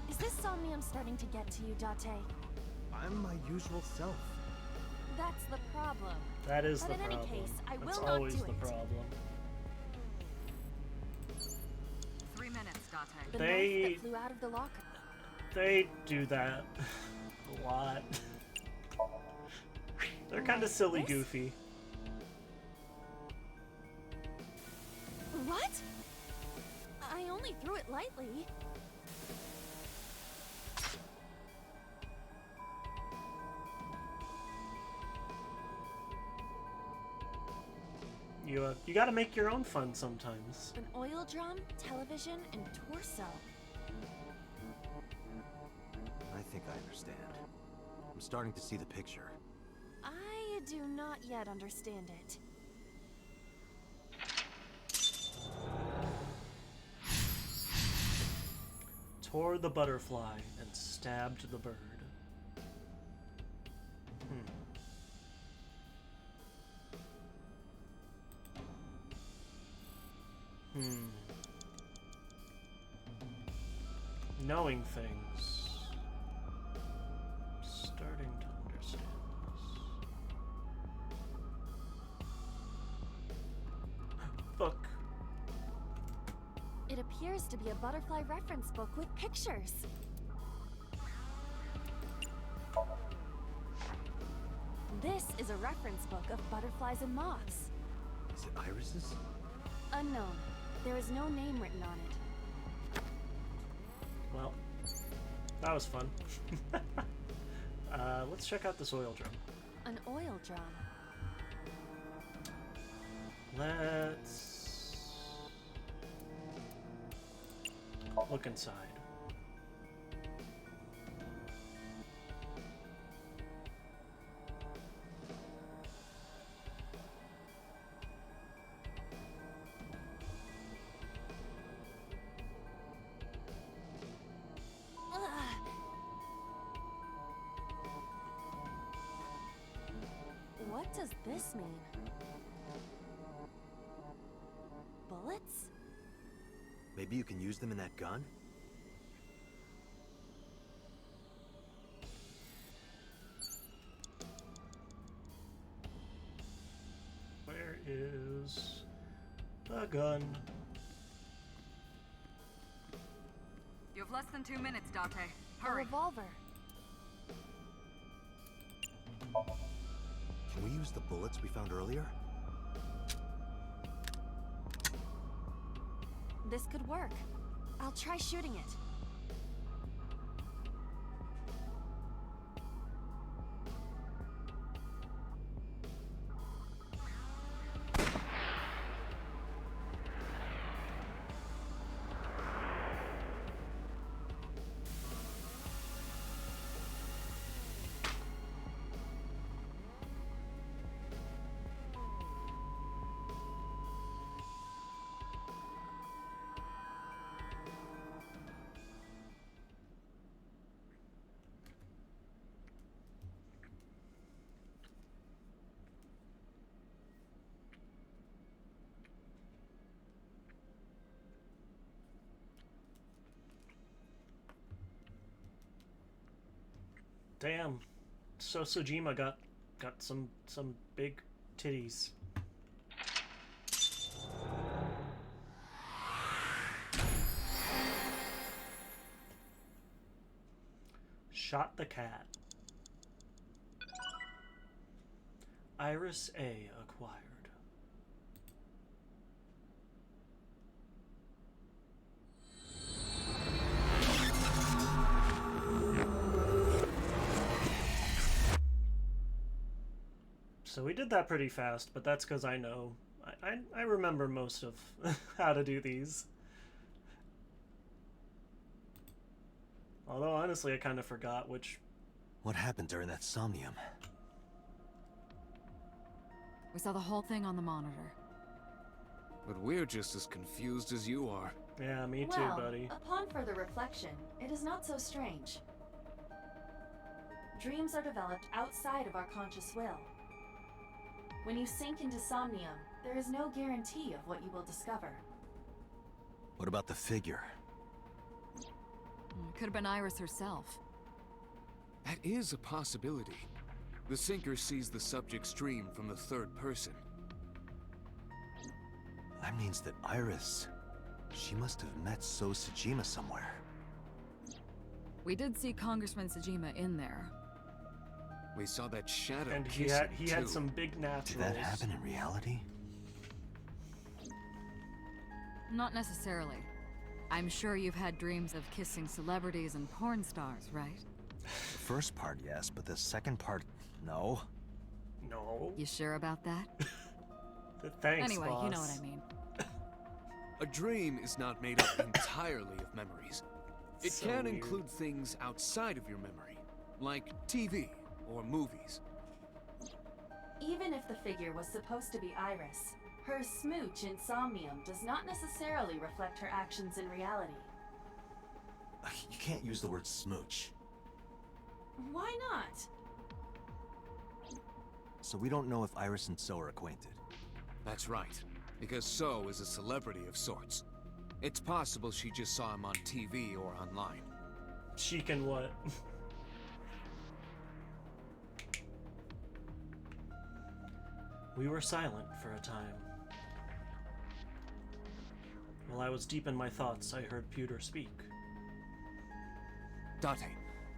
Is this somnium starting to get to you, Date? I'm my usual self. That's the problem. That is but the in problem. any case, I That's will not always do the it. problem. 3 minutes, Date. The They- knife that flew out of the locker. They do that a lot. They're kind of silly, This? goofy. What? I only threw it lightly. You gotta make your own fun sometimes. An oil drum, television, and torso. I think I understand. I'm starting to see the picture. I do not yet understand it. Tore the butterfly and stabbed the bird. Knowing things. Starting to understand this. Book. It appears to be a butterfly reference book with pictures. This is a reference book of butterflies and moths. Is it irises? Unknown. There is no name written on it. Well, that was fun. Let's check out this oil drum. An oil drum. Let's look inside. What does this mean? Bullets? Maybe you can use them in that gun? Where is the gun? You have less than 2 minutes, Date. A Hurry. revolver. Can we use the bullets we found earlier? This could work. I'll try shooting it. Damn. So Sojima got some big titties. Shot the cat. Iris A acquired. So we did that pretty fast, but that's because I know. I remember most of how to do these. Although, honestly, I kind of forgot which... What happened during that somnium? We saw the whole thing on the monitor. But we're just as confused as you are. Yeah, me too, Well, buddy. upon further reflection, it is not so strange. Dreams are developed outside of our conscious will. When you sink into somnium, there is no guarantee of what you will discover. What about the figure? Could have been Iris herself. That is a possibility. The sinker sees the subject's dream from the third person. That means that Iris... She must have met So Sejima somewhere. We did see Congressman Sejima in there. We saw that shadow And he kissing, had too. some big naturals. Did that happen in reality? Not necessarily. I'm sure you've had dreams of kissing celebrities and porn stars, right? The first part, yes, but the second part, no. No. You sure about that? Thanks, Anyway, boss. you know what I mean. A dream is not made up entirely of memories. It So can weird. include things outside of your memory, like TV or movies. Even if the figure was supposed to be Iris, her smooch in Somnium does not necessarily reflect her actions in reality. You can't use the word smooch. Why not? So we don't know if Iris and So are acquainted. That's right, because So is a celebrity of sorts. It's possible she just saw him on TV or online. She can what? We were silent for a time. While I was deep in my thoughts, I heard Pewter speak. Date,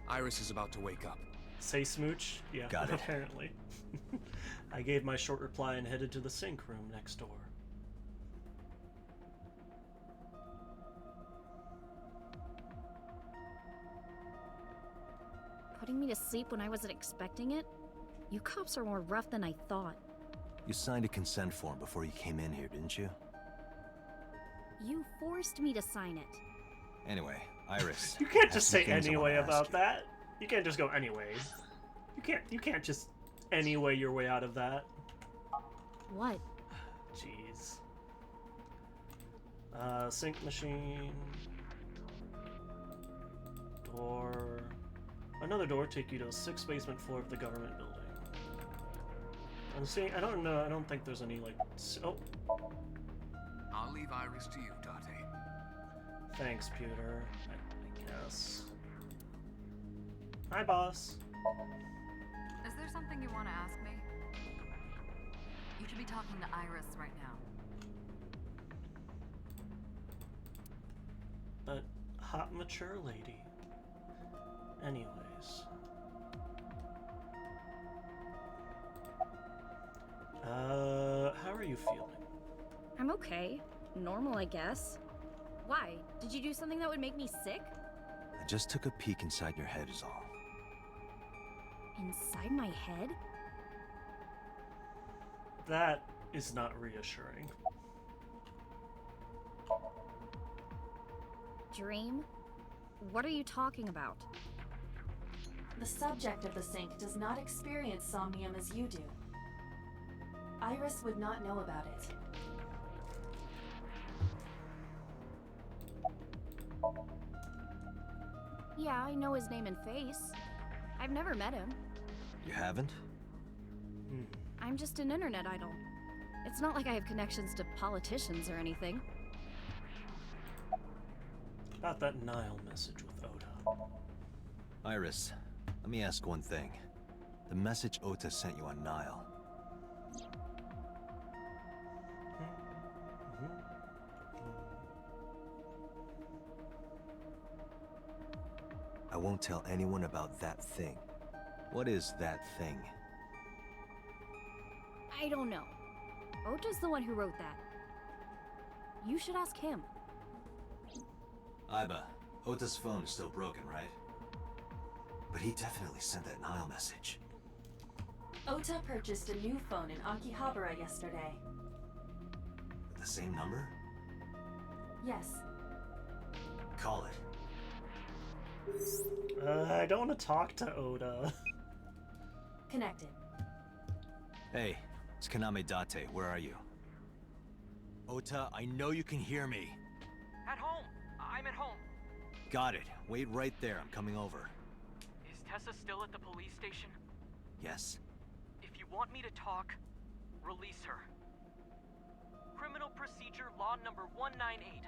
Iris is about to wake up. Say smooch? Yeah, Got it. apparently. I gave my short reply and headed to the sync room next door. Putting me to sleep when I wasn't expecting it? You cops are more rough than I thought. You signed a consent form before you came in here, didn't you? You forced me to sign it. Anyway, Iris. You can't I have just some say things I anyway wanna ask about you. that. You can't just go anyway. You can't just anyway your way out of that. What? Jeez. Sync machine. Door. Another door take you to the 6th basement floor of the government building. I'm seeing. I don't know. I don't think there's any like. Oh, I'll leave Iris to you, Date. thanks, Pewter. I guess. Hi, boss. Is there something you want to ask me? You should be talking to Iris right now. But hot, mature lady. Anyways. How are you feeling? I'm okay. Normal, I guess. Why? Did you do something that would make me sick? I just took a peek inside your head is all. Inside my head? That is not reassuring. Dream? What are you talking about? The subject of the sync does not experience somnium as you do. Iris would not know about it. Yeah, I know his name and face. I've never met him. You haven't? I'm just an internet idol. It's not like I have connections to politicians or anything. About that Nile message with Oda. Iris, let me ask one thing. The message Ota sent you on Nile. I won't tell anyone about that thing. What is that thing? I don't know. Ota's the one who wrote that. You should ask him. Aiba, Ota's phone is still broken, right? But he definitely sent that Nile message. Ota purchased a new phone in Akihabara yesterday. With the same number? Yes. Call it. I don't want to talk to Oda. Connected. Hey, it's Kaname Date. Where are you? Ota, I know you can hear me. At home. I'm at home. Got it. Wait right there. I'm coming over. Is Tessa still at the police station? Yes? If you want me to talk, release her. Criminal Procedure Law number 198.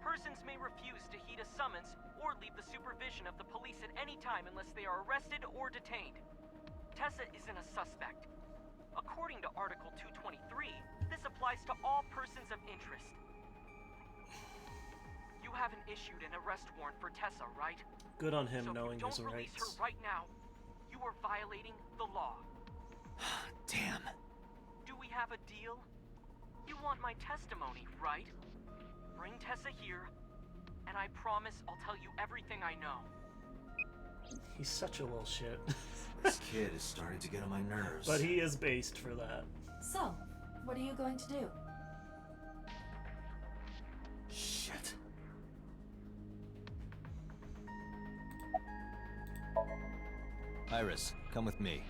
Persons may refuse to heed a summons or leave the supervision of the police at any time unless they are arrested or detained. Tessa isn't a suspect. According to Article 223, this applies to all persons of interest. You haven't issued an arrest warrant for Tessa, right? Good on him So knowing if you his don't release rights. her right now, you are violating the law. Damn. Do we have a deal? You want my testimony, right? Bring Tessa here, and I promise I'll tell you everything I know. He's such a little shit. This kid is starting to get on my nerves. But he is based for that. So, what are you going to do? Shit. Iris, come with me.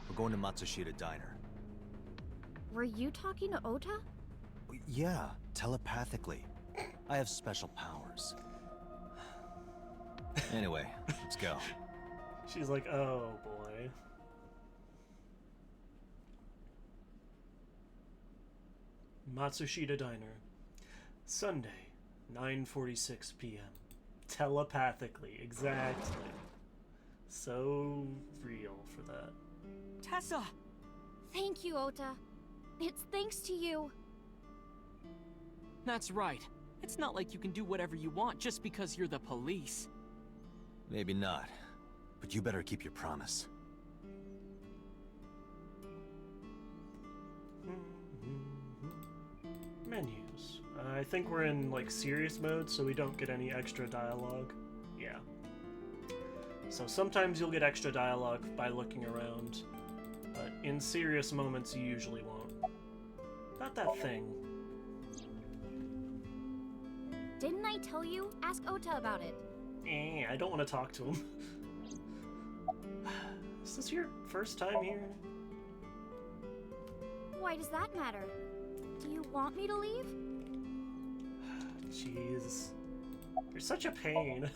We're going to Matsushita Diner. Were you talking to Ota? Yeah, telepathically. I have special powers. Anyway, let's go. She's like, oh boy. Matsushita Diner. Sunday, 9:46 p.m. Telepathically, exactly. So real for that. Tessa! Thank you, Ota. It's thanks to you. That's right. It's not like you can do whatever you want just because you're the police. Maybe not, but you better keep your promise. Menus. I think we're in like serious mode, so we don't get any extra dialogue. Yeah. So sometimes you'll get extra dialogue by looking around, but in serious moments you usually won't. Not that thing. Didn't I tell you? Ask Ota about it. I don't want to talk to him. Is this your first time here? Why does that matter? Do you want me to leave? Jeez. You're such a pain.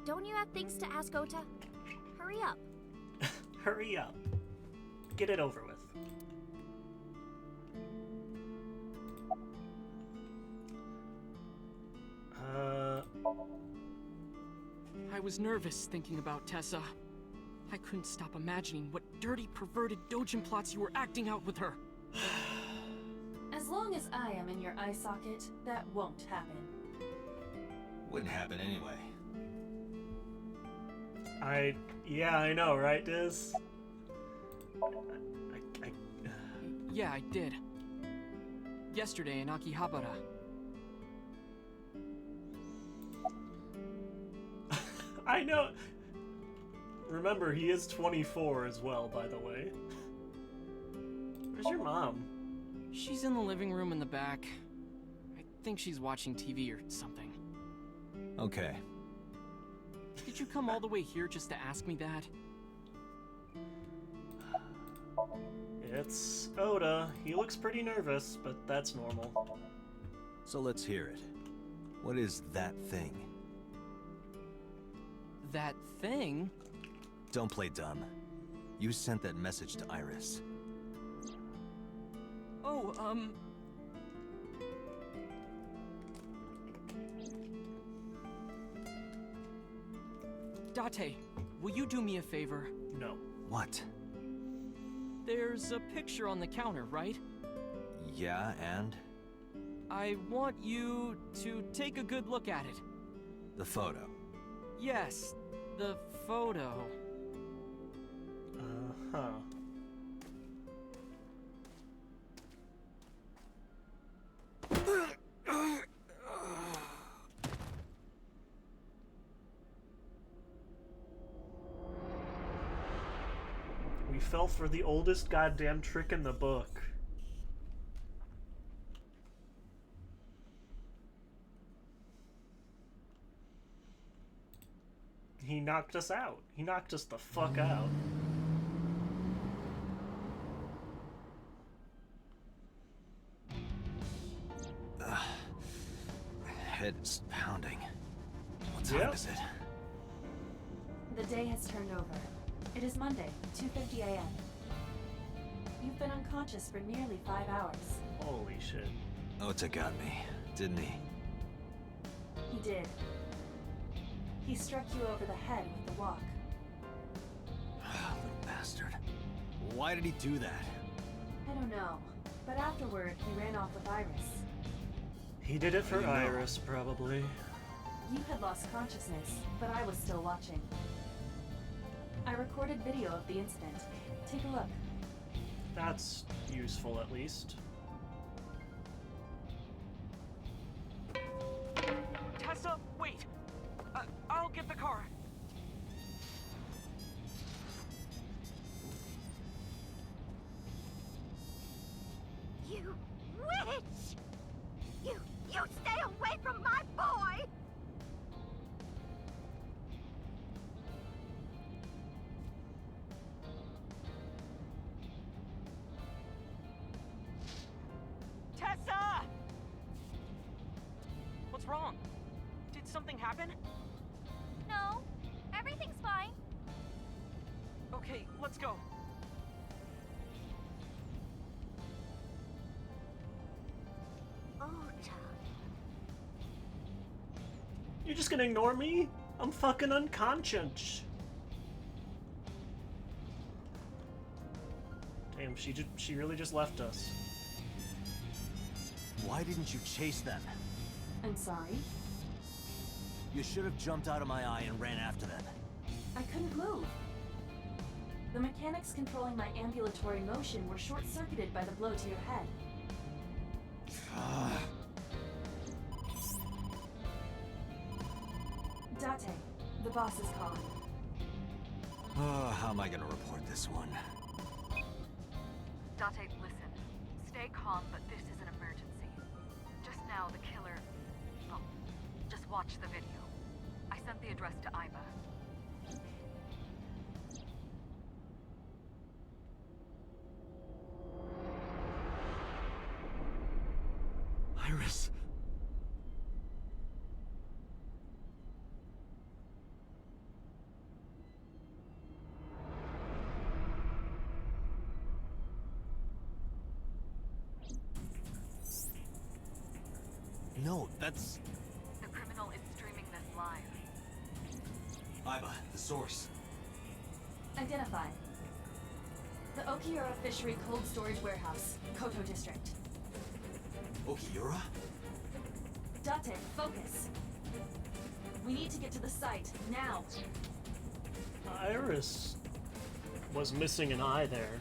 Don't you have things to ask Ota? Hurry up. Hurry up. Get it over with. I was nervous thinking about Tessa. I couldn't stop imagining what dirty, perverted Dojin plots you were acting out with her. As long as I am in your eye socket, that won't happen. Wouldn't happen anyway. Yeah, I know, right, Diz? Yeah, I did. Yesterday in Akihabara. I know. Remember, he is 24 as well, by the way. Where's your mom? She's in the living room in the back. I think she's watching TV or something. Okay. Did you come all the way here just to ask me that? It's Ota. He looks pretty nervous, but that's normal. So let's hear it. What is that thing? That thing? Don't play dumb. You sent that message to Iris. Oh, Date, will you do me a favor? No. What? There's a picture on the counter, right? Yeah, and? I want you to take a good look at it. The photo. Yes, the photo. Uh-huh. We fell for the oldest goddamn trick in the book. He knocked us out. He knocked us the fuck out. Head is pounding. What time is it? The day has turned over. It is Monday, 2:50 a.m. you've been unconscious for nearly 5 hours. Holy shit. Ota got me, didn't he? He did. He struck you over the head with the walk. Little bastard. Why did he do that? I don't know, but afterward, he ran off with Iris. He did it for I know. Iris, probably. You had lost consciousness, but I was still watching. I recorded video of the incident. Take a look. That's useful, at least. Tessa, wait! I'll get the car. You witch! You stay away from my boy! Tessa! What's wrong? Did something happen? No, everything's fine. Okay, let's go. Ota. You're just gonna ignore me? I'm fucking unconscious. Damn, she really just left us. Why didn't you chase them? I'm sorry. You should have jumped out of my eye and ran after them. I couldn't move. The mechanics controlling my ambulatory motion were short-circuited by the blow to your head. Date, the boss is calling. Oh, how am I gonna report this one? Date, listen. Stay calm, but this is an emergency. Just now, the killer... Well, just watch the video. I sent the address to Iba. Iris! No, that's... The criminal is streaming this live. Iba, the source. Identified. The Okiura Fishery Cold Storage Warehouse, Koto District. Okiura? Date, focus. We need to get to the site, now. Iris was missing an eye there.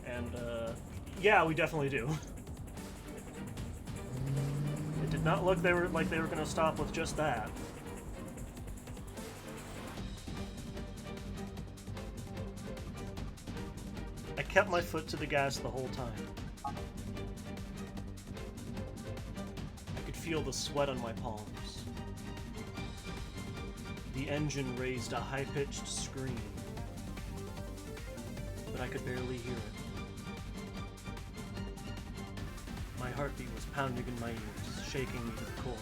And, yeah, we definitely do. It did not look like they were gonna stop with just that. I kept my foot to the gas the whole time. I could feel the sweat on my palms. The engine raised a high-pitched scream, but I could barely hear it. My heartbeat was pounding in my ears, shaking me to the core.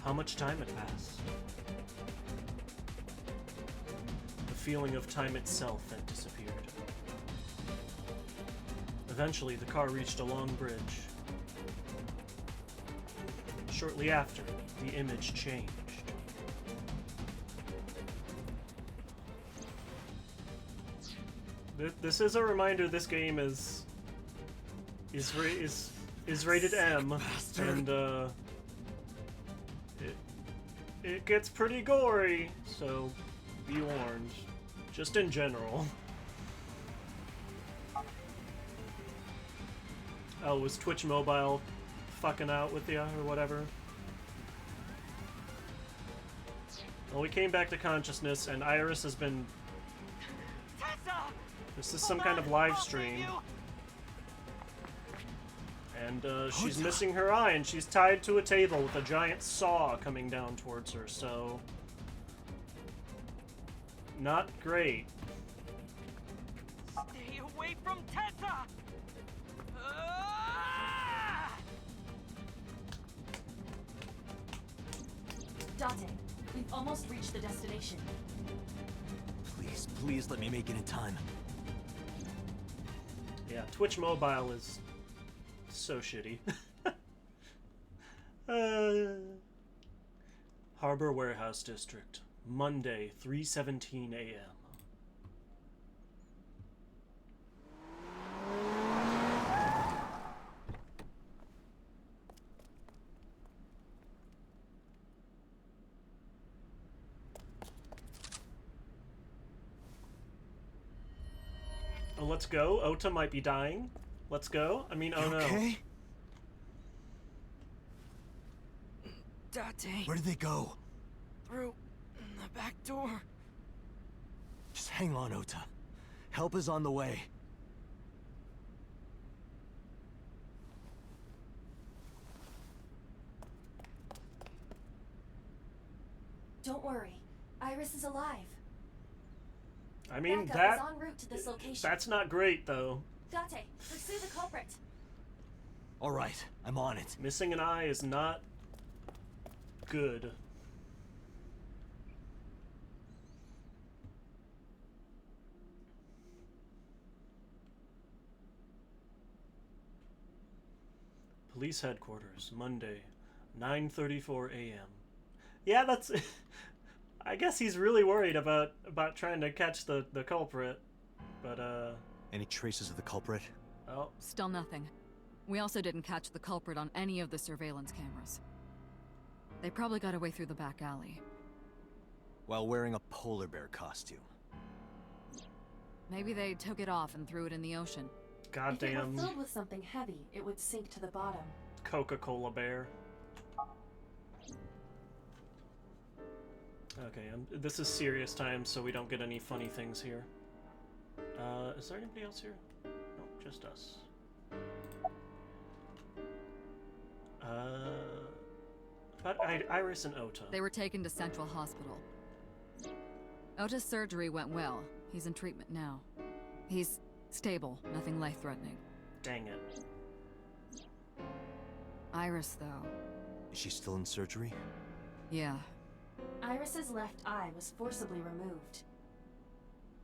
How much time had passed? The feeling of time itself had disappeared. Eventually, the car reached a long bridge. Shortly after, the image changed. This is a reminder. This game is rated M, and it gets pretty gory. So be warned. Just in general. Oh, was Twitch Mobile fucking out with you or whatever? Well, we came back to consciousness, and Iris has been... Tessa! This is some kind of live stream. And she's missing her eye, and she's tied to a table with a giant saw coming down towards her, so... Not great. Stay away from Tessa! Date, We've almost reached the destination. Please, please let me make it in time. Yeah, Twitch Mobile is so shitty. Harbor Warehouse District, Monday, 3:17 a.m. Oh, let's go. Ota might be dying. Let's go. I mean, oh no. Okay? Date. Where did they go? Through the back door. Just hang on, Ota. Help is on the way. Don't worry. Iris is alive. I mean, Backup is en route to this location. that's not great, though. Date, pursue the culprit. All right, I'm on it. Missing an eye is not good. Police headquarters, Monday, 9:34 a.m. Yeah, that's... I guess he's really worried about trying to catch the culprit, but Any traces of the culprit? oh, Still nothing. We also didn't catch the culprit on any of the surveillance cameras. They probably got away through the back alley. While wearing a polar bear costume. Maybe they took it off and threw it in the ocean. If it goddamn were filled with something heavy, it would sink to the bottom. Coca-Cola bear. Okay, this is serious time, so we don't get any funny things here. Is there anybody else here? No, just us. About Iris and Ota. They were taken to Central Hospital. Ota's surgery went well. He's in treatment now. He's stable, nothing life-threatening. Dang it. Iris, though. Is she still in surgery? Yeah. Iris's left eye was forcibly removed.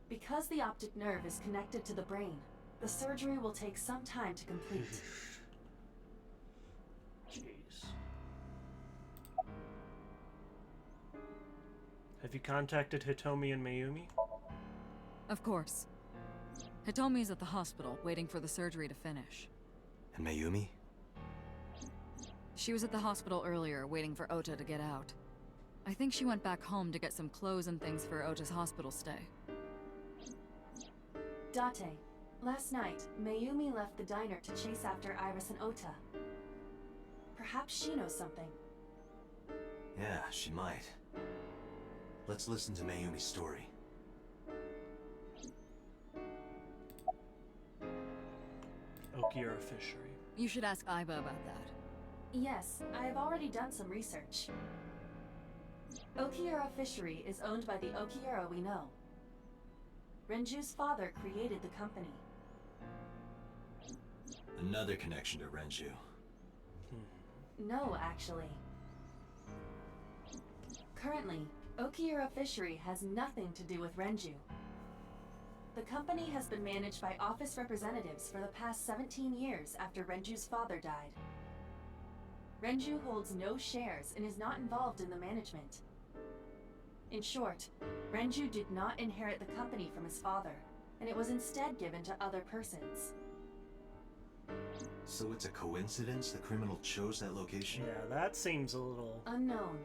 Because the optic nerve is connected to the brain, the surgery will take some time to complete. Jeez. Have you contacted Hitomi and Mayumi? Of course. Hitomi's at the hospital, waiting for the surgery to finish. And Mayumi? She was at the hospital earlier, waiting for Ota to get out. I think she went back home to get some clothes and things for Ota's hospital stay. Date, last night, Mayumi left the diner to chase after Iris and Ota. Perhaps she knows something. Yeah, she might. Let's listen to Mayumi's story. Okiura Fishery. You should ask Aiba about that. Yes, I have already done some research. Okiura Fishery is owned by the Okiura we know. Renju's father created the company. Another connection to Renju. No, actually. Currently, Okiura Fishery has nothing to do with Renju. The company has been managed by office representatives for the past 17 years after Renju's father died. Renju holds no shares and is not involved in the management. In short, Renju did not inherit the company from his father, and it was instead given to other persons. So it's a coincidence the criminal chose that location? Yeah, that seems a little... Unknown.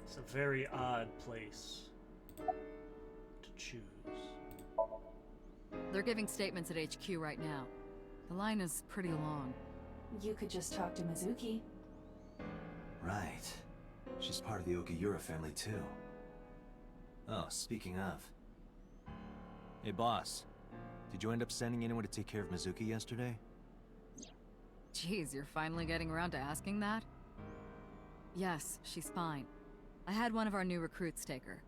It's a very odd place to choose. They're giving statements at HQ right now. The line is pretty long. You could just talk to Mizuki. Right. She's part of the Okiura family too. Oh, speaking of. Hey boss, did you end up sending anyone to take care of Mizuki yesterday? Jeez, you're finally getting around to asking that? Yes, she's fine. I had one of our new recruits take her.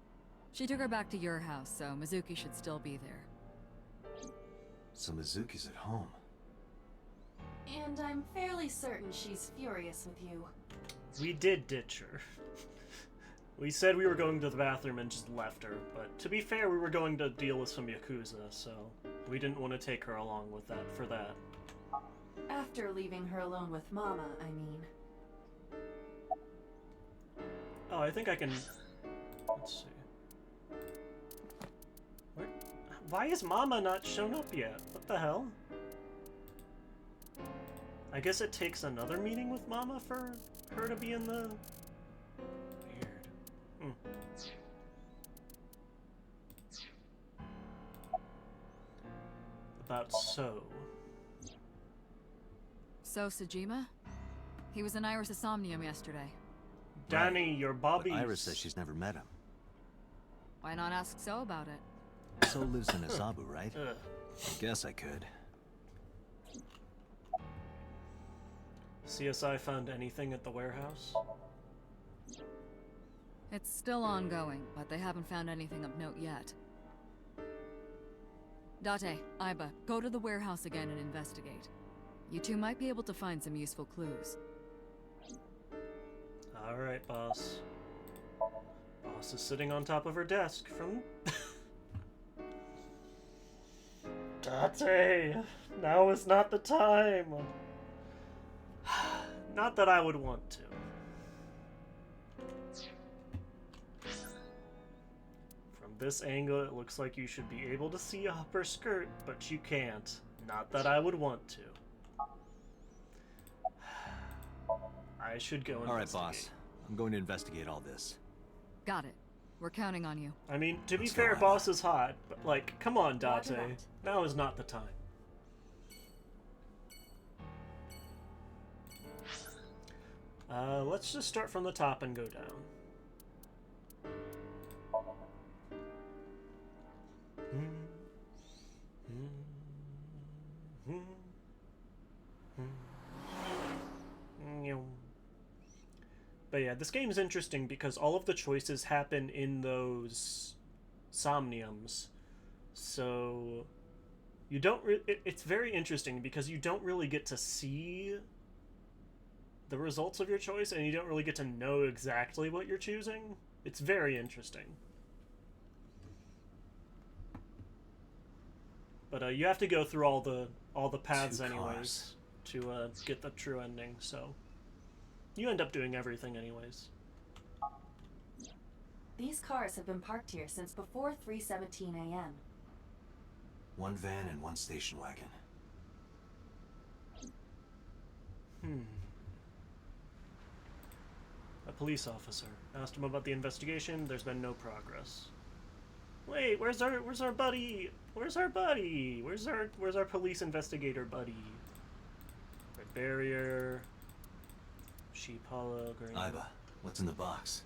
She took her back to your house, so Mizuki should still be there. So Mizuki's at home. And I'm fairly certain she's furious with you. We did ditch her. We said we were going to the bathroom and just left her, but to be fair, we were going to deal with some Yakuza, so we didn't want to take her along with that for that. After leaving her alone with Mama, I mean. Oh, I think I can... Let's see. Where... Why is Mama not shown up yet? What the hell? I guess it takes another meeting with Mama for her to be in the... Weird. About So. So, Sejima? He was in Iris' Somnium yesterday. Danny, your Bobby. Iris says she's never met him. Why not ask So about it? So lives in Azabu, right? I guess I could. CSI found anything at the warehouse? It's still ongoing, but they haven't found anything of note yet. Date, Aiba, go to the warehouse again and investigate. You two might be able to find some useful clues. Alright, boss. Boss is sitting on top of her desk from... Date! Now is not the time! Not that I would want to. From this angle, it looks like you should be able to see up her skirt, but you can't. Not that I would want to. I should go investigate. All right, boss. I'm going to investigate all this. Got it. We're counting on you. I mean, to be Let's go, fair, Aiba. boss is hot, but like, come on, Date. Roger that. Now is not the time. Let's just start from the top and go down. But yeah, this game is interesting because all of the choices happen in those somniums. So you don't it's very interesting because you don't really get to see the results of your choice, and you don't really get to know exactly what you're choosing. It's very interesting. But you have to go through all the paths anyways to get the true ending, so you end up doing everything anyways. These cars have been parked here since before 3:17 a.m. One van and one station wagon. A police officer. Asked him about the investigation. There's been no progress. Wait, where's our buddy? Where's our buddy? Where's our police investigator buddy? Red barrier. Sheep hollow. Green. Aiba, what's in the box?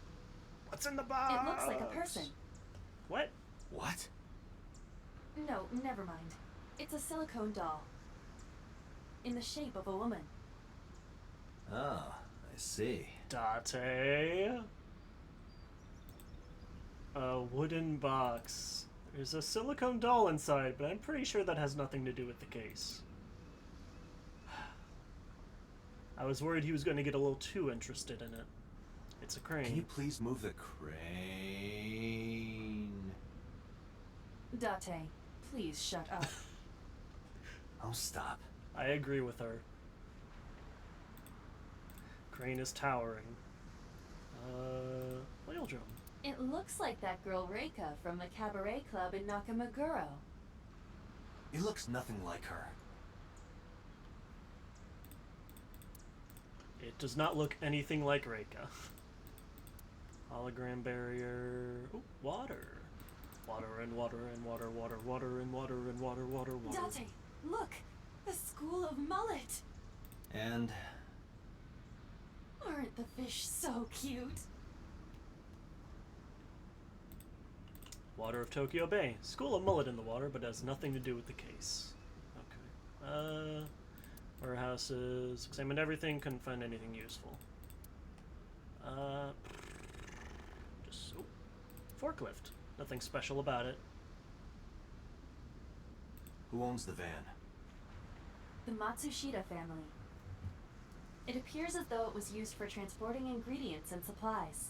What's in the box? It looks like a person. What? What? No, never mind. It's a silicone doll. In the shape of a woman. Oh, I see. Date. A wooden box. There's a silicone doll inside, but I'm pretty sure that has nothing to do with the case. I was worried he was going to get a little too interested in it. It's a crane. Can you please move the crane? Date, please shut up. Oh, stop. I agree with her. Crane is towering. Whale drum. It looks like that girl Reika from the cabaret club in Nakamaguro. It looks nothing like her. It does not look anything like Reika. Hologram barrier. Ooh, water. Water and water and water, water, water and water and water, water, water. Date, look! The School of Mullet! And Aren't the fish so cute? Water of Tokyo Bay. School of Mullet in the water, but has nothing to do with the case. Okay. Warehouses. Examined everything, couldn't find anything useful. Just... Oh, forklift. Nothing special about it. who owns the van? The Matsushita family. It appears as though it was used for transporting ingredients and supplies.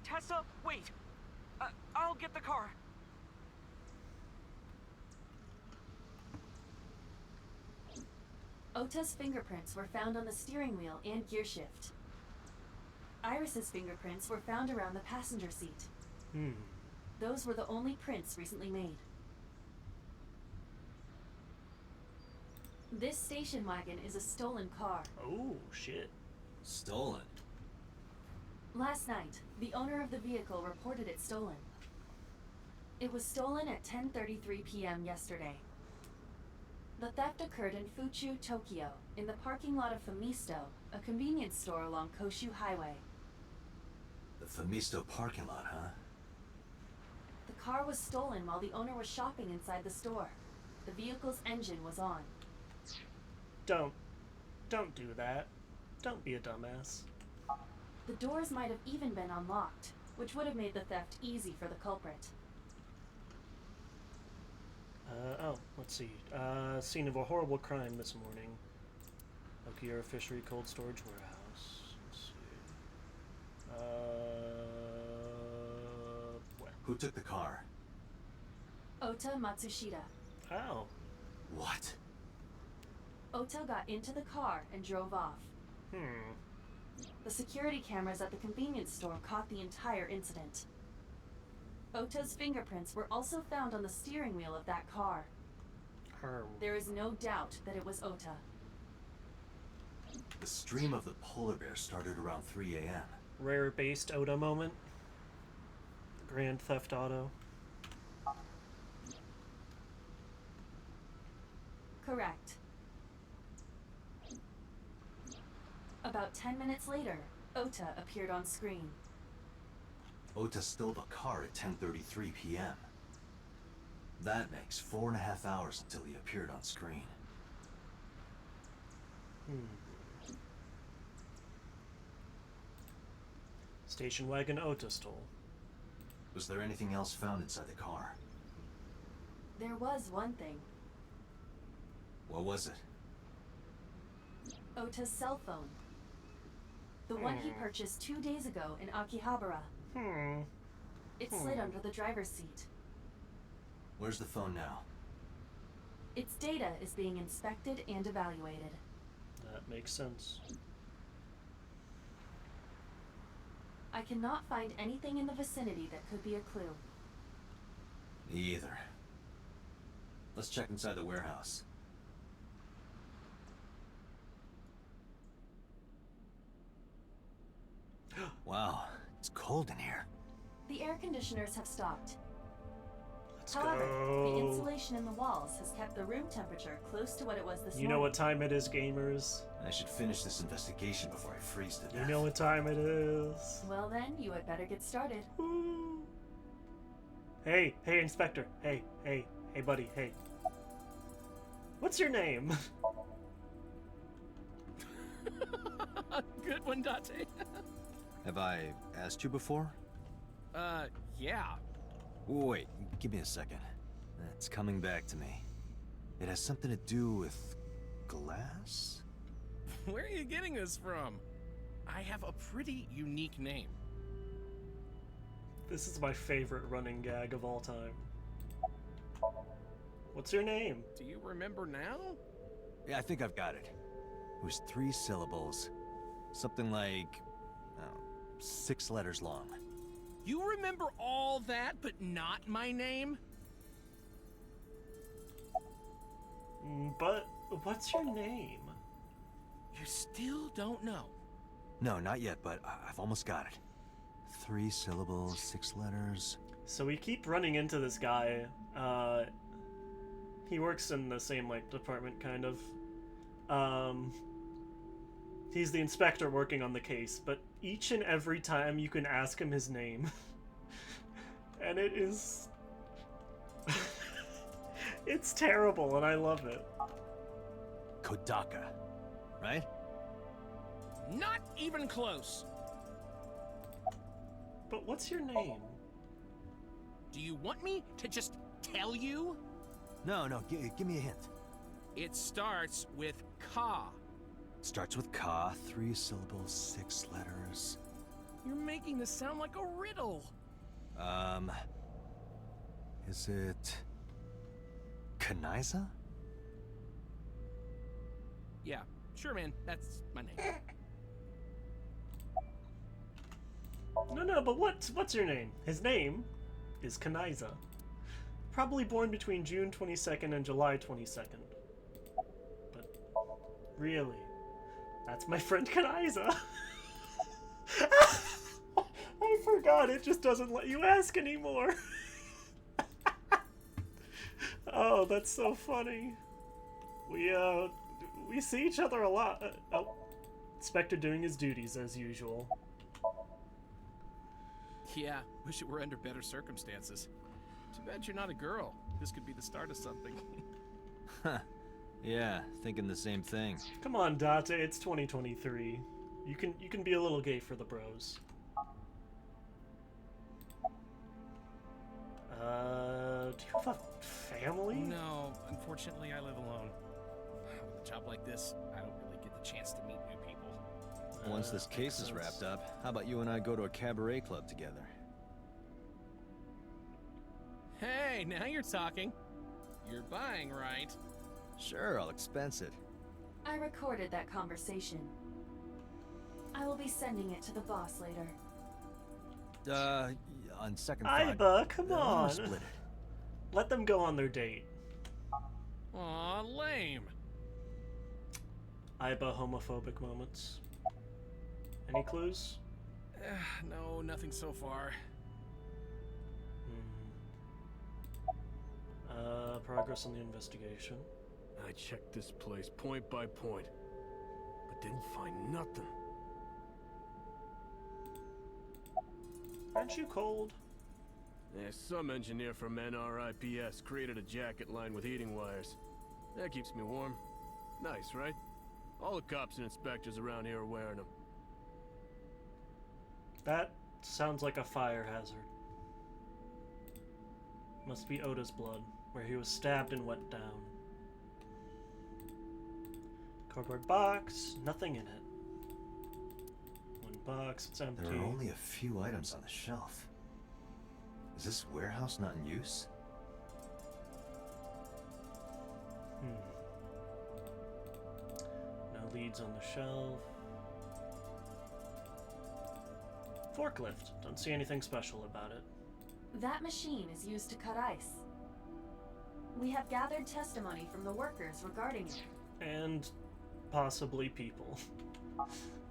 Tessa, wait! I'll get the car. Ota's fingerprints were found on the steering wheel and gearshift. Iris's fingerprints were found around the passenger seat. Those were the only prints recently made. This station wagon is a stolen car. Oh, shit. Stolen? Last night, the owner of the vehicle reported it stolen. It was stolen at 10:33 p.m. yesterday. The theft occurred in Fuchu, Tokyo, in the parking lot of Famisto, a convenience store along Koshu Highway. The Famisto parking lot, huh? The car was stolen while the owner was shopping inside the store. The vehicle's engine was on. Don't do that. Don't be a dumbass. The doors might have even been unlocked, which would have made the theft easy for the culprit. Let's see. Scene of a horrible crime this morning. Okiura Fishery Cold Storage Warehouse. Let's see. What? Who took the car? Ota Matsushita. Oh. What? Ota got into the car and drove off. The security cameras at the convenience store caught the entire incident. Ota's fingerprints were also found on the steering wheel of that car. There is no doubt that it was Ota. The stream of the polar bear started around 3 a.m. Rare-based Ota moment. Grand Theft Auto. Correct. About 10 minutes later, Ota appeared on screen. Ota stole the car at 10:33 p.m. That makes 4.5 hours until he appeared on screen. Station wagon Ota stole. Was there anything else found inside the car? There was one thing. What was it? Ota's cell phone. The one he purchased 2 days ago in Akihabara. It slid under the driver's seat. Where's the phone now? Its data is being inspected and evaluated. That makes sense. I cannot find anything in the vicinity that could be a clue. Me either. Let's check inside the warehouse. Wow, it's cold in here. The air conditioners have stopped. Let's However, go. the insulation in the walls has kept the room temperature close to what it was this morning. You know what time it is, gamers? I should finish this investigation before I freeze to death. You know what time it is. Well then, you had better get started. Woo. Hey, Inspector. Hey, buddy, hey. What's your name? Good one, Date. Have I asked you before? Yeah. Wait, give me a second. It's coming back to me. It has something to do with glass? Where are you getting this from? I have a pretty unique name. This is my favorite running gag of all time. What's your name? Do you remember now? Yeah, I think I've got it. It was 3 syllables. Something like... 6 letters long. You remember all that, but not my name? But what's your name? You still don't know? No, not yet, but I've almost got it. 3 syllables, 6 letters. So we keep running into this guy. He works in the same, department, kind of. He's the inspector working on the case, but each and every time you can ask him his name. And it is... it's terrible, and I love it. Kodaka, right? Not even close. But what's your name? Do you want me to just tell you? No, give me a hint. It starts with Ka. Starts with Ka, 3 syllables, 6 letters. You're making this sound like a riddle. Is it... Kaniza? Yeah, sure, man. That's my name. No, but what's your name? His name is Kaniza. Probably born between June 22nd and July 22nd. But really, that's my friend Kaniza. I forgot, it just doesn't let you ask anymore. Oh, that's so funny. We see each other a lot. Oh, Spectre doing his duties as usual. Yeah, wish it were under better circumstances. Too bad you're not a girl. This could be the start of something. Huh. Yeah, thinking the same thing. Come on, Date, it's 2023. You can be a little gay for the bros. Do you have a family? No, unfortunately I live alone. With a job like this, I don't really get the chance to meet new people. Once this case is wrapped up, how about you and I go to a cabaret club together? Hey, now you're talking. You're buying, right? Sure, I'll expense it. I recorded that conversation. I will be sending it to the boss later. On second thought... Aiba, come on! Split it. Let them go on their date. Aw, lame. Aiba homophobic moments. Any clues? No, nothing so far. Progress on the investigation. I checked this place point by point, but didn't find nothing. Aren't you cold? Yeah, some engineer from NRIPS created a jacket lined with heating wires. That keeps me warm. Nice, right? All the cops and inspectors around here are wearing them. That sounds like a fire hazard. Must be Ota's blood, where he was stabbed and went down. Cardboard box, nothing in it. One box, it's empty. There are only a few items on the shelf. Is this warehouse not in use? No leads on the shelf. Forklift. Don't see anything special about it. That machine is used to cut ice. We have gathered testimony from the workers regarding it. And possibly people.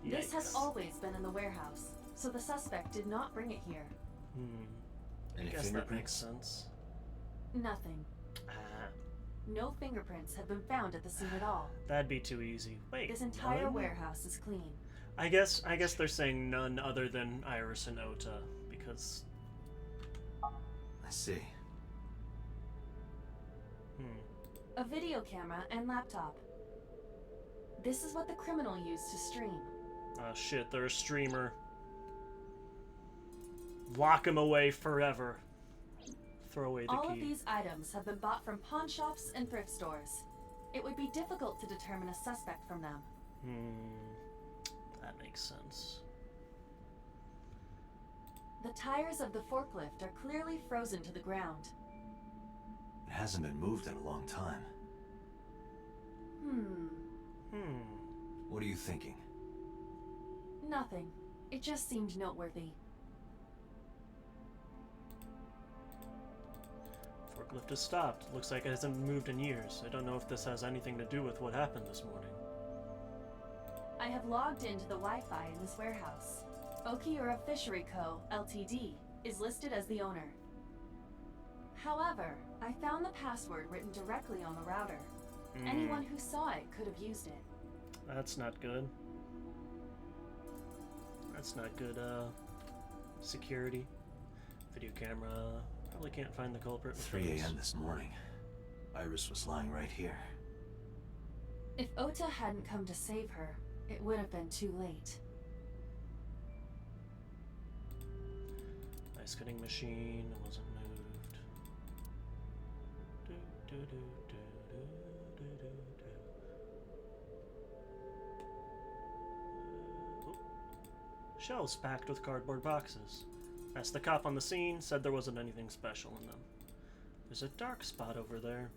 This has Yikes. always been in the warehouse, so the suspect did not bring it here. I Any guess that fingerprints? makes sense. Nothing. No fingerprints have been found at the scene at all. That'd be too easy. Wait, This entire none? warehouse is clean. I guess they're saying none other than Iris and Ota, because... I see. A video camera and laptop. This is what the criminal used to stream. Oh shit, they're a streamer. Lock him away forever. Throw away the All key. of these items have been bought from pawn shops and thrift stores. It would be difficult to determine a suspect from them. That makes sense. The tires of the forklift are clearly frozen to the ground. It hasn't been moved in a long time. What are you thinking? Nothing. It just seemed noteworthy. Forklift has stopped. Looks like it hasn't moved in years. I don't know if this has anything to do with what happened this morning. I have logged into the Wi-Fi in this warehouse. Okiura Fishery Co., Ltd., is listed as the owner. However, I found the password written directly on the router. Anyone who saw it could have used it. That's not good. That's not good, security. Video camera. Probably can't find the culprit with 3 those. a.m. this morning. Iris was lying right here. If Ota hadn't come to save her, it would have been too late. Ice cutting machine wasn't moved. Shelves packed with cardboard boxes. Asked the cop on the scene, said there wasn't anything special in them. There's a dark spot over there.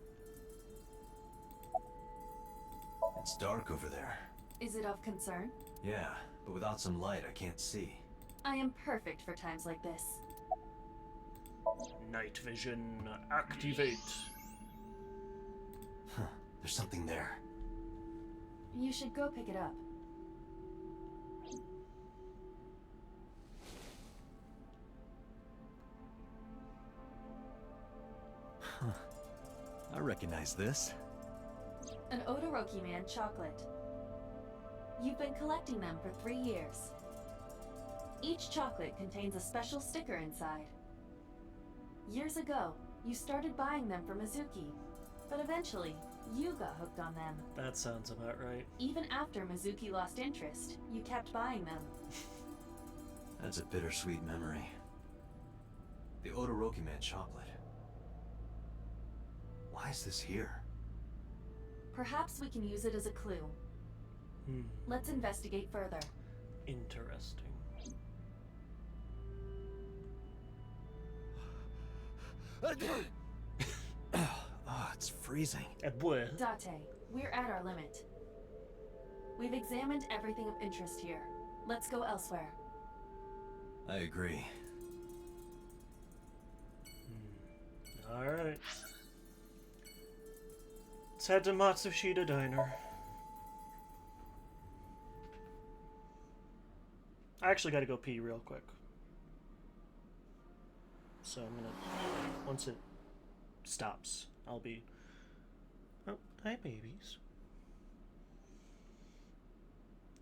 It's dark over there. Is it of concern? Yeah, but without some light, I can't see. I am perfect for times like this. Night vision activate. Huh, there's something there. You should go pick it up. Huh. I recognize this. An Odoroki Man chocolate. You've been collecting them for 3 years. Each chocolate contains a special sticker inside. Years ago, you started buying them for Mizuki, but eventually, you got hooked on them. That sounds about right. Even after Mizuki lost interest, you kept buying them. That's a bittersweet memory. The Odoroki Man chocolate. Why is this here? Perhaps we can use it as a clue. Let's investigate further. Interesting. Oh, it's freezing. Date, we're at our limit. We've examined everything of interest here. Let's go elsewhere. I agree. Alright. Let's head to Matsushita Diner. I actually gotta go pee real quick. So I'm gonna... Once it stops, I'll be... Oh, hi babies.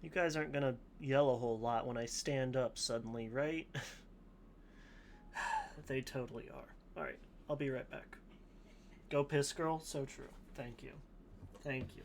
You guys aren't gonna yell a whole lot when I stand up suddenly, right? They totally are. Alright, I'll be right back. Go piss, girl. So true. Thank you. Thank you.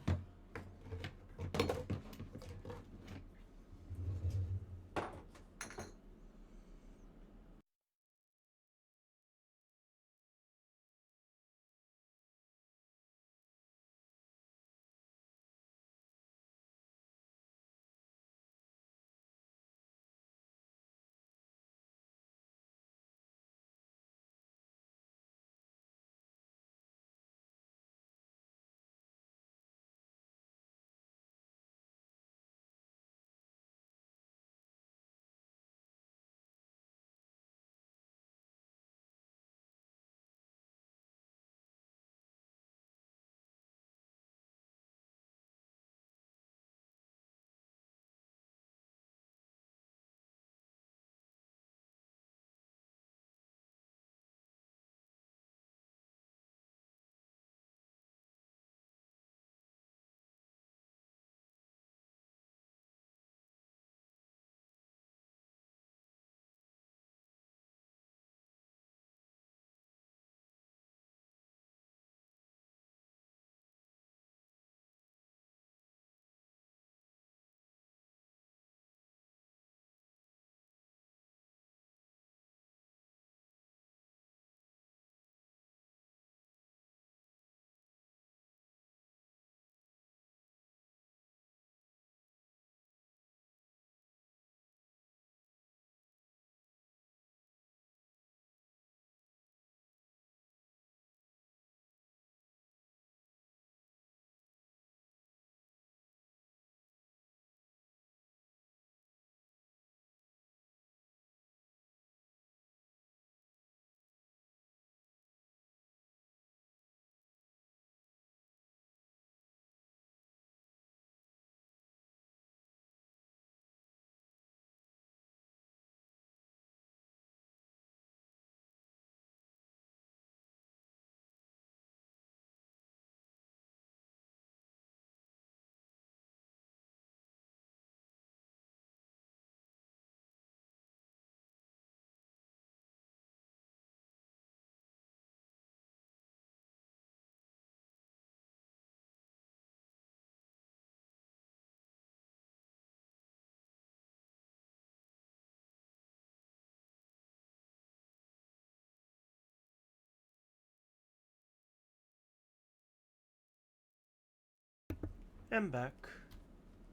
I'm back.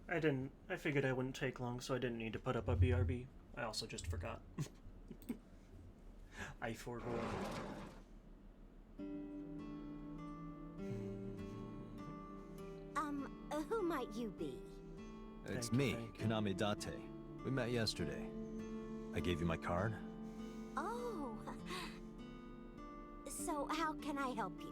I figured I wouldn't take long, so I didn't need to put up a BRB. I also just forgot. I forgot. Who might you be? It's me, Kaname Date. We met yesterday. I gave you my card. Oh. So how can I help you?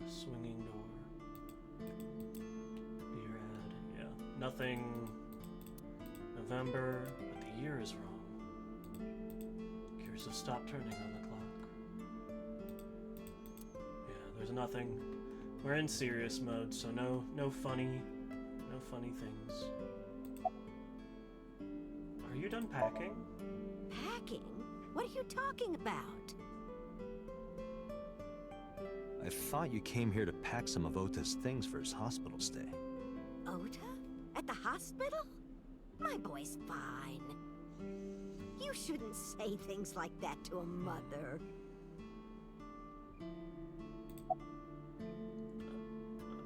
Swinging door. Beer ad. Yeah. Nothing. November, but the year is wrong. Gears have stopped turning on the clock. Yeah, there's nothing. We're in serious mode, so no funny things. Are you done packing? Packing? What are you talking about? I thought you came here to pack some of Ota's things for his hospital stay. Ota? At the hospital? My boy's fine. You shouldn't say things like that to a mother.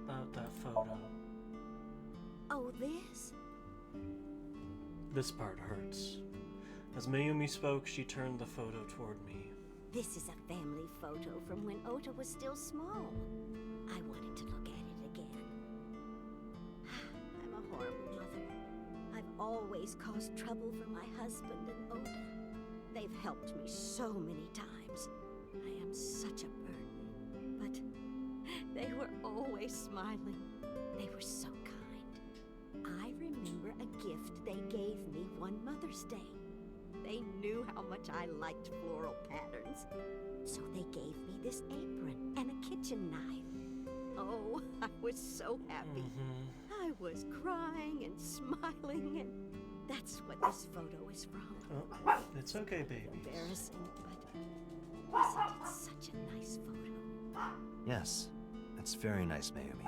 About that photo. Oh, this? This part hurts. As Mayumi spoke, she turned the photo toward me. This is a family photo from when Ota was still small. I wanted to look at it again. I'm a horrible mother. I've always caused trouble for my husband and Ota. They've helped me so many times. I am such a burden. But they were always smiling. They were so kind. I remember a gift they gave me one Mother's Day. They knew how much I liked floral patterns. So they gave me this apron and a kitchen knife. Oh, I was so happy. I was crying and smiling, and that's what this photo is from. Oh, it's okay, baby. Embarrassing, but isn't it such a nice photo? Yes, it's very nice, Mayumi.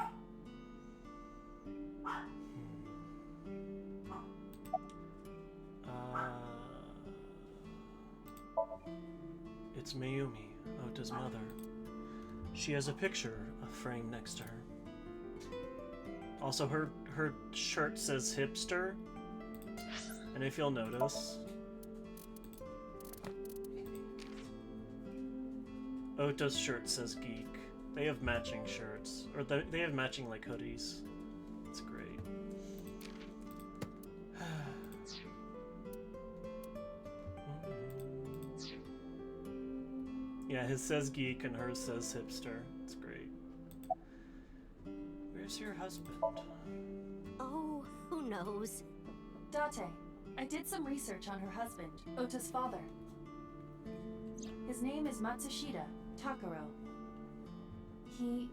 It's Mayumi, Ota's mother. She has a picture framed next to her. Also, her shirt says hipster, and if you'll notice, Ota's shirt says geek. They have matching shirts, or they have matching like hoodies. It's great. Yeah, his says geek and hers says hipster. It's great. Where's your husband? Oh, who knows? Date, I did some research on her husband, Ota's father. His name is Matsushita Takaro. He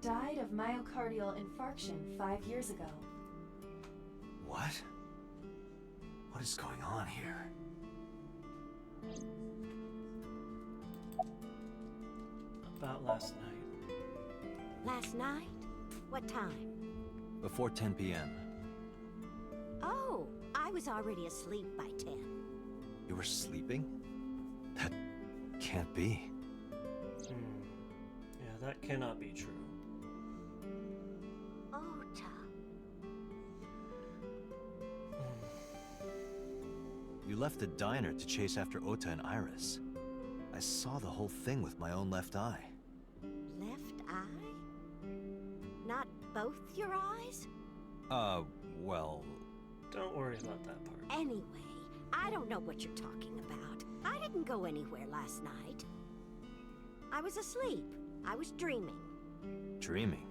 died of myocardial infarction 5 years ago. What? What is going on here? About last night. Last night? What time? Before 10 p.m. Oh, I was already asleep by 10. You were sleeping? That can't be. Yeah, that cannot be true. Ota. You left the diner to chase after Ota and Iris. I saw the whole thing with my own left eye. Left eye? Not both your eyes? Well... Don't worry about that part. Anyway, I don't know what you're talking about. I didn't go anywhere last night. I was asleep. I was dreaming. Dreaming?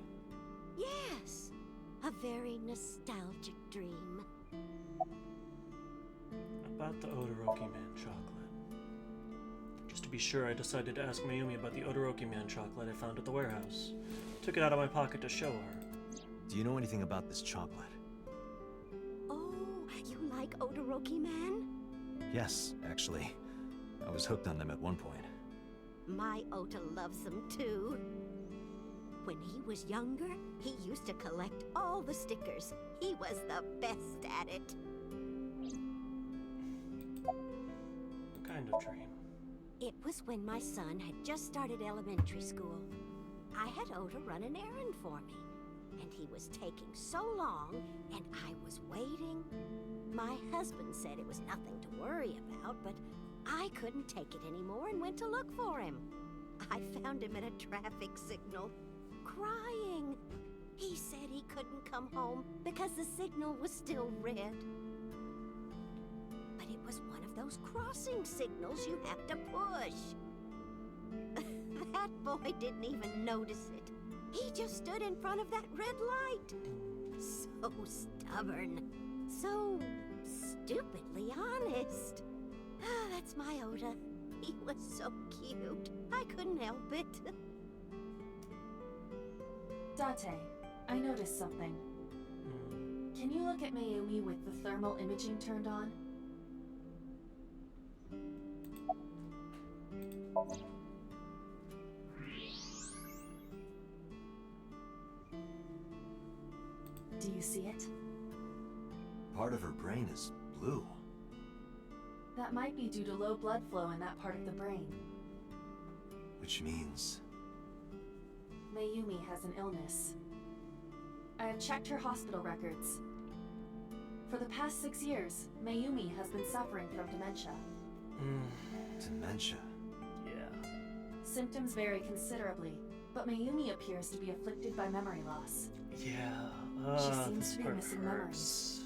Yes. A very nostalgic dream. About the Odoroki Man chocolate. Just to be sure, I decided to ask Mayumi about the Odoroki Man chocolate I found at the warehouse. Took it out of my pocket to show her. Do you know anything about this chocolate? Oh, you like Odoroki Man? Yes, actually. I was hooked on them at one point. My Ota loves them too. When he was younger, he used to collect all the stickers. He was the best at it. What kind of dream? It was when my son had just started elementary school. I had Oda run an errand for me, and he was taking so long, and I was waiting. My husband said it was nothing to worry about, but I couldn't take it anymore and went to look for him. I found him at a traffic signal, crying. He said he couldn't come home because the signal was still red. But it was one of those crossing signals you have to push. That boy didn't even notice it. He just stood in front of that red light. So stubborn. So stupidly honest. That's my Oda. He was so cute. I couldn't help it. Date, I noticed something. Can you look at Mayumi with the thermal imaging turned on? Do you see it? Part of her brain is blue. That might be due to low blood flow in that part of the brain. Which means... Mayumi has an illness. I have checked her hospital records. For the past 6 years, Mayumi has been suffering from dementia. Dementia? Yeah. Symptoms vary considerably, but Mayumi appears to be afflicted by memory loss. Yeah. She seems to be part missing hurts.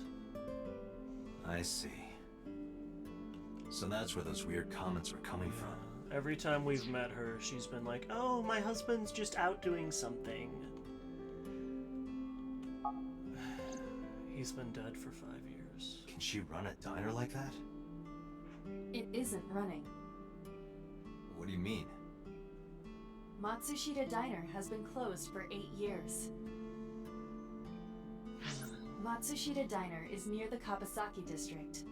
I see. So that's where those weird comments were coming from. Every time we've met her, she's been like, oh, my husband's just out doing something. He's been dead for 5 years. Can she run a diner like that? It isn't running. What do you mean? Matsushita Diner has been closed for 8 years. Matsushita Diner is near the Kabasaki district.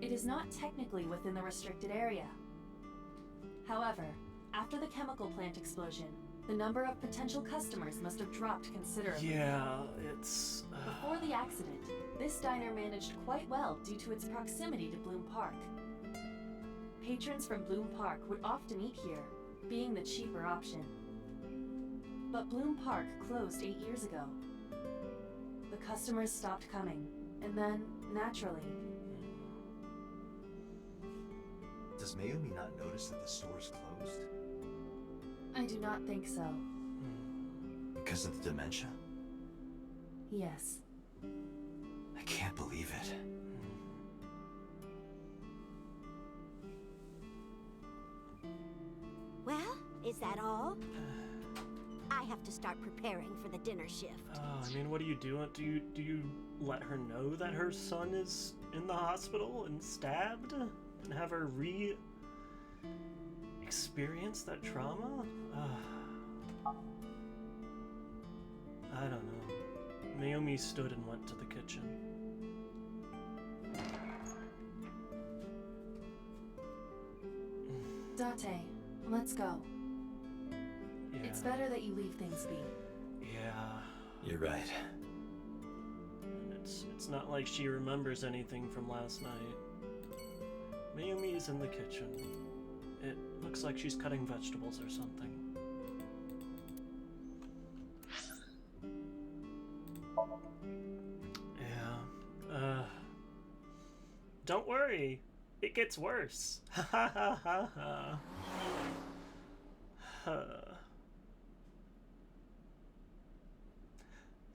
It is not technically within the restricted area. However, after the chemical plant explosion, the number of potential customers must have dropped considerably. Yeah, it's... Before the accident, this diner managed quite well due to its proximity to Bloom Park. Patrons from Bloom Park would often eat here, being the cheaper option. But Bloom Park closed 8 years ago. The customers stopped coming, and then, naturally... Does Mayumi not notice that the store's closed? I do not think so. Because of the dementia? Yes. I can't believe it. Well, is that all? I have to start preparing for the dinner shift. I mean, what do you do? Do you let her know that her son is in the hospital and stabbed? And have her experience that trauma? I don't know. Mayumi stood and went to the kitchen. Date, let's go. Yeah. It's better that you leave things be. Yeah. You're right. And it's not like she remembers anything from last night. Mayumi is in the kitchen. It looks like she's cutting vegetables or something. Yeah. Don't worry. It gets worse. Ha ha ha ha ha.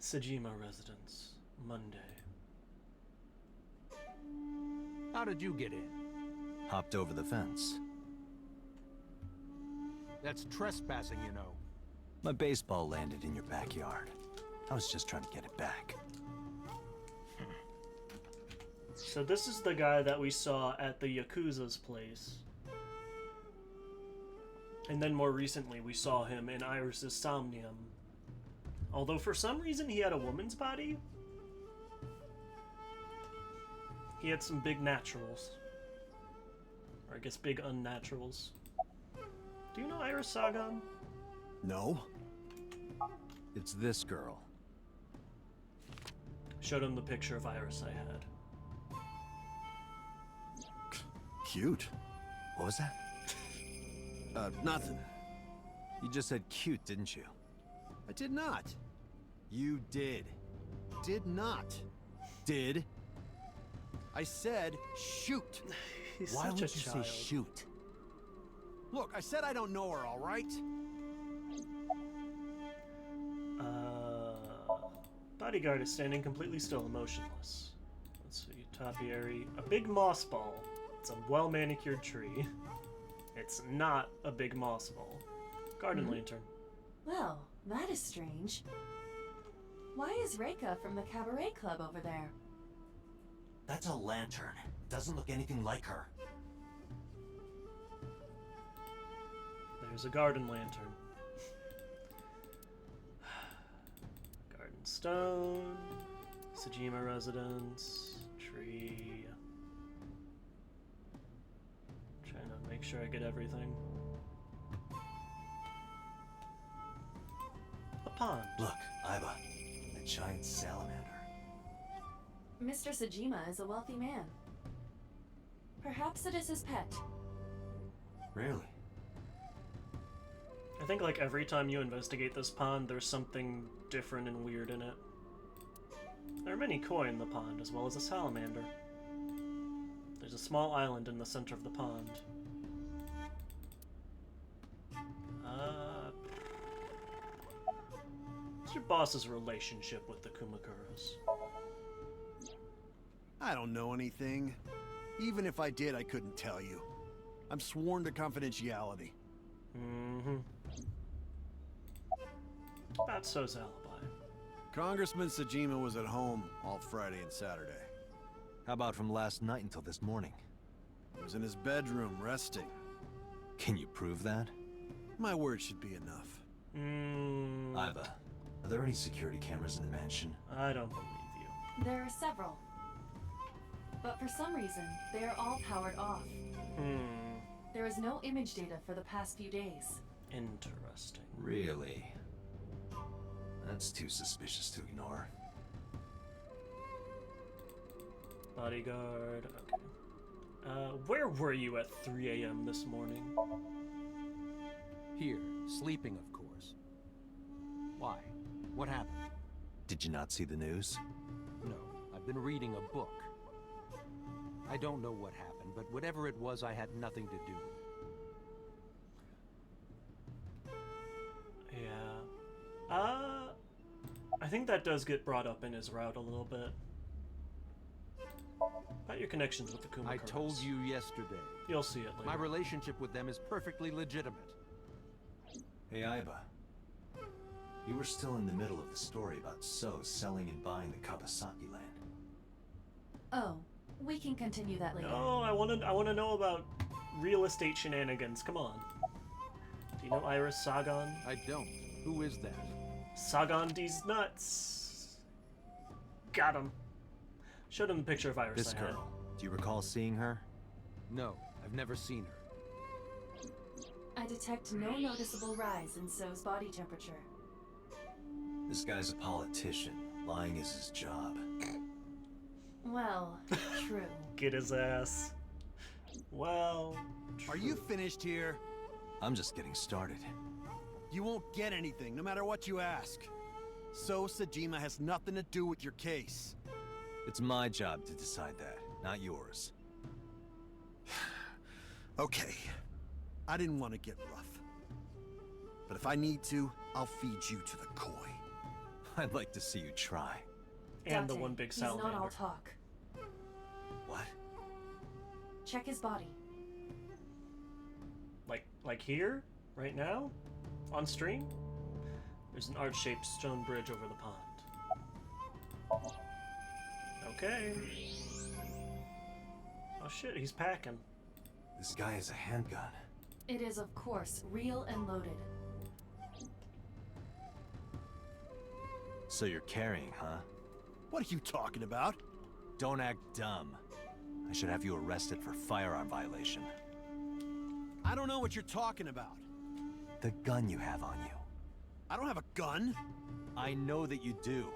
Sejima residence, Monday. How did you get in? Hopped over the fence. That's trespassing, you know. My baseball landed in your backyard. I was just trying to get it back. So this is the guy that we saw at the Yakuza's place. And then more recently we saw him in Iris's Somnium. Although for some reason he had a woman's body. He had some big naturals. Or I guess big unnaturals. Do you know Iris Sagan? No. It's this girl. Showed him the picture of Iris I had. Cute. What was that? Nothing. You just said cute, didn't you? I did not. You did. Did not. Did? I said shoot. He's Why such would a you child. say shoot? Look, I said I don't know her, all right? Bodyguard is standing completely still and motionless. Let's see, topiary. A big moss ball. It's a well-manicured tree. It's not a big moss ball. Garden lantern. Well, that is strange. Why is Reika from the Cabaret Club over there? That's a lantern. Doesn't look anything like her. There's a garden lantern. Garden stone. Sajima residence. Tree. Trying to make sure I get everything. A pond. Look, Aiba. A giant salamander. Mr. Sajima is a wealthy man. Perhaps it is his pet. Really? I think like every time you investigate this pond, there's something different and weird in it. There are many koi in the pond, as well as a salamander. There's a small island in the center of the pond. What's your boss's relationship with the Kumakuras? I don't know anything. Even if I did, I couldn't tell you. I'm sworn to confidentiality. Mm-hmm. That's so's alibi. Congressman Sajima was at home all Friday and Saturday. How about from last night until this morning? He was in his bedroom, resting. Can you prove that? My word should be enough. Aiba, are there any security cameras in the mansion? I don't believe you. There are several. But for some reason, they are all powered off. There is no image data for the past few days. Interesting. Really? That's too suspicious to ignore. Bodyguard, okay. Where were you at 3 a.m. this morning? Here, sleeping, of course. Why? What happened? Did you not see the news? No, I've been reading a book. I don't know what happened, but whatever it was, I had nothing to do with. Yeah. I think that does get brought up in his route a little bit. About your connections with the Kumakuras. I told you yesterday. You'll see it later. My relationship with them is perfectly legitimate. Hey, Aiba. You were still in the middle of the story about So selling and buying the Kabasaki land. Oh, we can continue that later. No, I want to know about real estate shenanigans. Come on. Do you know Iris Sagan? I don't. Who is that? Sagan D's nuts. Got him. Showed him the picture of Iris. This girl. Do you recall seeing her? No, I've never seen her. I detect no noticeable rise in So's body temperature. This guy's a politician. Lying is his job. Well, true. Get his ass. Well, Are you finished here? I'm just getting started. You won't get anything, no matter what you ask. So Sajima has nothing to do with your case. It's my job to decide that, not yours. Okay. I didn't want to get rough. But if I need to, I'll feed you to the koi. I'd like to see you try. And the Dante, one big he's salamander. not all talk. What? Check his body. Like here? Right now? On stream? There's an arch-shaped stone bridge over the pond. Okay. Oh shit, he's packing. This guy has a handgun. It is, of course, real and loaded. So you're carrying, huh? What are you talking about? Don't act dumb. I should have you arrested for firearm violation. I don't know what you're talking about. The gun you have on you. I don't have a gun. I know that you do.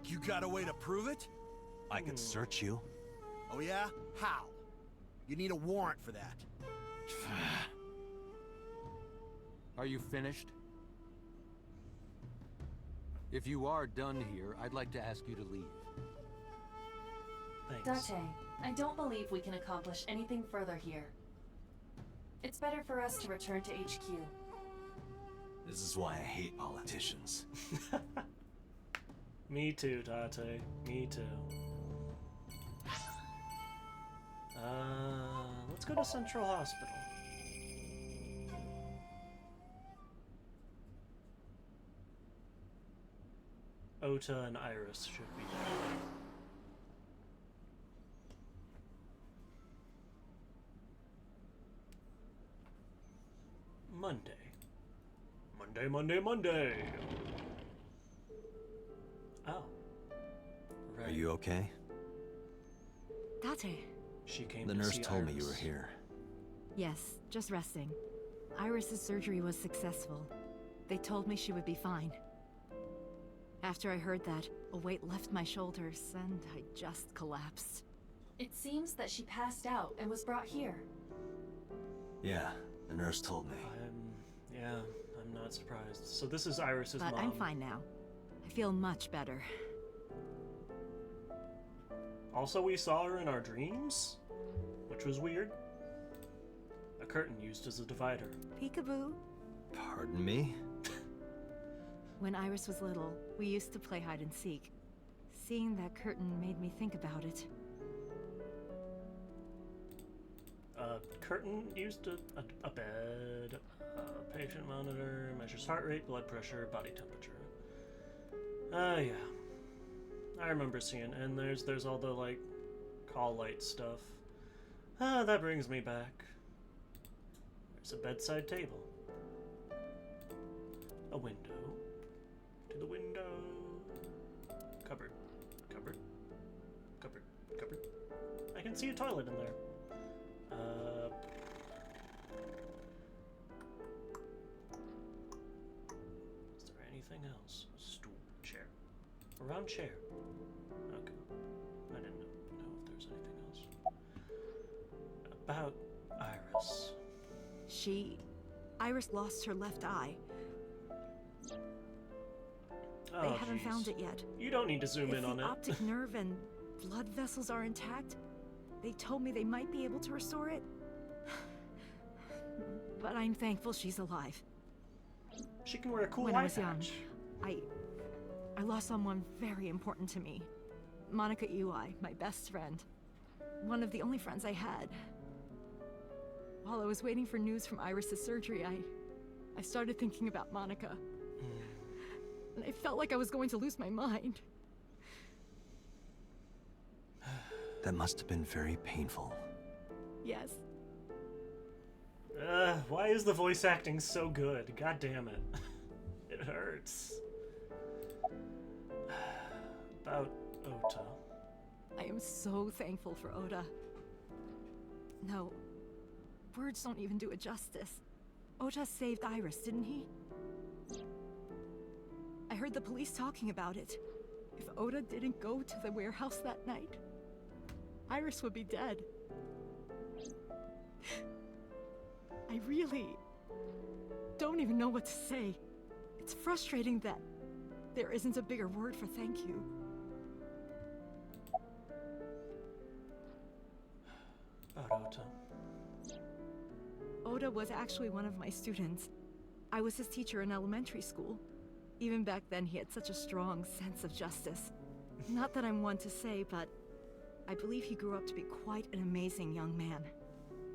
You got a way to prove it? I could search you. Oh yeah? How? You need a warrant for that. Are you finished? If you are done here, I'd like to ask you to leave. Thanks. Date, I don't believe we can accomplish anything further here. It's better for us to return to HQ. This is why I hate politicians. Me too, Tate. Me too. Let's go to Central Hospital. Ota and Iris should be there. Monday. Monday. Oh. Right. Are you okay? Tate. She came The to nurse see told me you Iris. were here. Yes, just resting. Iris's surgery was successful. They told me she would be fine. After I heard that, a weight left my shoulders, and I just collapsed. It seems that she passed out and was brought here. Yeah, the nurse told me. Yeah, I'm not surprised. So this is Iris's But mom. I'm fine now. I feel much better. Also, we saw her in our dreams, which was weird. A curtain used as a divider. Peekaboo. Pardon me? When Iris was little, we used to play hide and seek. Seeing that curtain made me think about it. Curtain used a bed, patient monitor, measures heart rate, blood pressure, body temperature. Yeah. I remember seeing, and there's all the, like, call light stuff. That brings me back. There's a bedside table. A window. To the window. Cupboard. Cupboard. I can see a toilet in there. Is there anything else? Stool. Chair. A round chair. Okay. I didn't know if there's anything else. About Iris. Iris lost her left eye. Oh, They haven't jeez. found it yet. You don't need to zoom in on If it. the optic nerve and blood vessels are intact, they told me they might be able to restore it. But I'm thankful she's alive. She can wear a cool When eye I was young, patch. I lost someone very important to me. Monica Ui, my best friend. One of the only friends I had. While I was waiting for news from Iris's surgery, I started thinking about Monica. And I felt like I was going to lose my mind. That must have been very painful. Yes. Why is the voice acting so good? God damn it. It hurts. About Ota. I am so thankful for Oda. No, words don't even do it justice. Oda saved Iris, didn't he? I heard the police talking about it. If Oda didn't go to the warehouse that night, Iris would be dead. I really don't even know what to say. It's frustrating that there isn't a bigger word for thank you. About Ota. Oda was actually one of my students. I was his teacher in elementary school. Even back then, he had such a strong sense of justice. Not that I'm one to say, but I believe he grew up to be quite an amazing young man.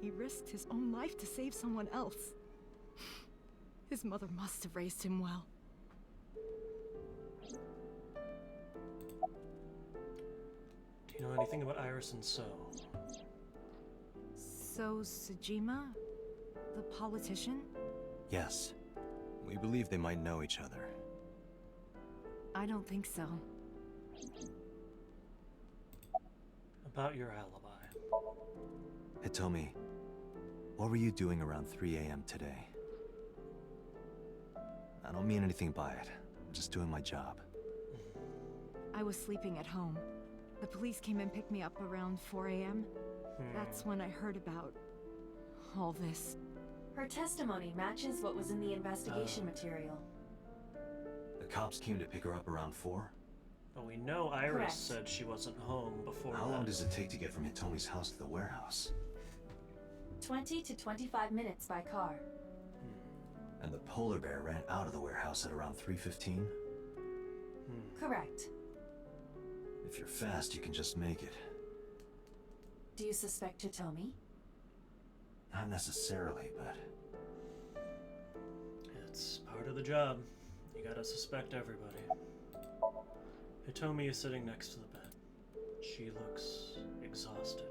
He risked his own life to save someone else. His mother must have raised him well. Do you know anything about Iris and So? So, Sejima? The politician? Yes. We believe they might know each other. I don't think so. About your alibi. Hitomi, what were you doing around 3 a.m. today? I don't mean anything by it. I'm just doing my job. I was sleeping at home. The police came and picked me up around 4 a.m. That's when I heard about all this. Her testimony matches what was in the investigation material. The cops came to pick her up around 4? But we know Iris Correct. said she wasn't home before How that. long does it take to get from Hitomi's house to the warehouse? 20 to 25 minutes by car. And the polar bear ran out of the warehouse at around 3:15? Correct. If you're fast, you can just make it. Do you suspect Hitomi? Not necessarily, but... It's part of the job. You gotta suspect everybody. Hitomi is sitting next to the bed. She looks exhausted.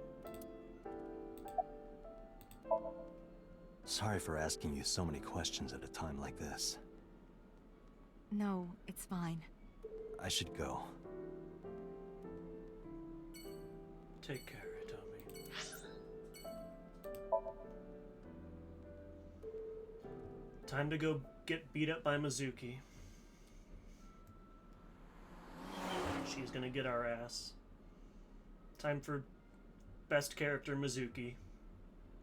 Sorry for asking you so many questions at a time like this. No, it's fine. I should go. Take care, Hitomi. Time to go get beat up by Mizuki. She's gonna get our ass. Time for best character Mizuki.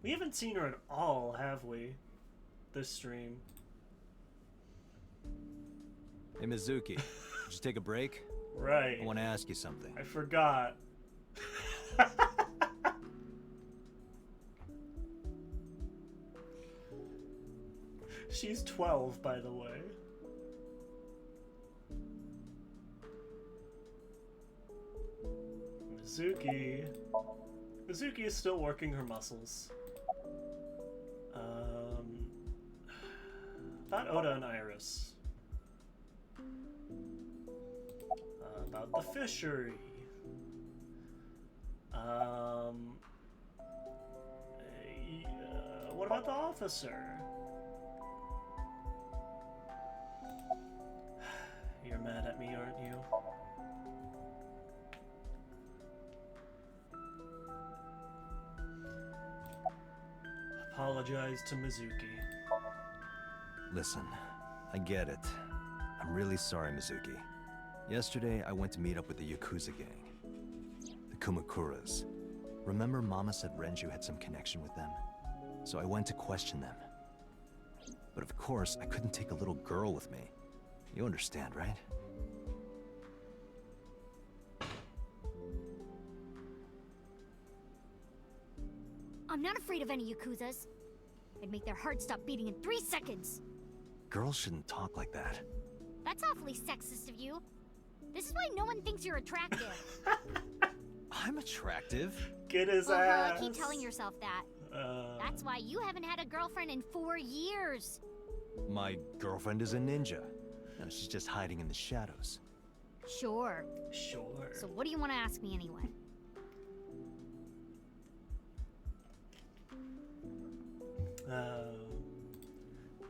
We haven't seen her at all, have we? This stream. Hey, Mizuki. Did you take a break? Right. I want to ask you something. I forgot. She's 12, by the way. Mizuki. Mizuki is still working her muscles. About Oda and Iris. About the fishery. What about the officer? You're mad at me, aren't you? Apologize to Mizuki. Listen, I get it. I'm really sorry, Mizuki. Yesterday, I went to meet up with the Yakuza gang. The Kumakuras. Remember Mama said Renju had some connection with them? So I went to question them. But of course, I couldn't take a little girl with me. You understand, right? I'm not afraid of any Yakuzas. I'd make their hearts stop beating in 3 seconds. Girls shouldn't talk like that. That's awfully sexist of you. This is why no one thinks you're attractive. I'm attractive. Get his ass. Keep telling yourself that. That's why you haven't had a girlfriend in 4 years. My girlfriend is a ninja. And she's just hiding in the shadows. Sure. Sure. So what do you want to ask me anyway?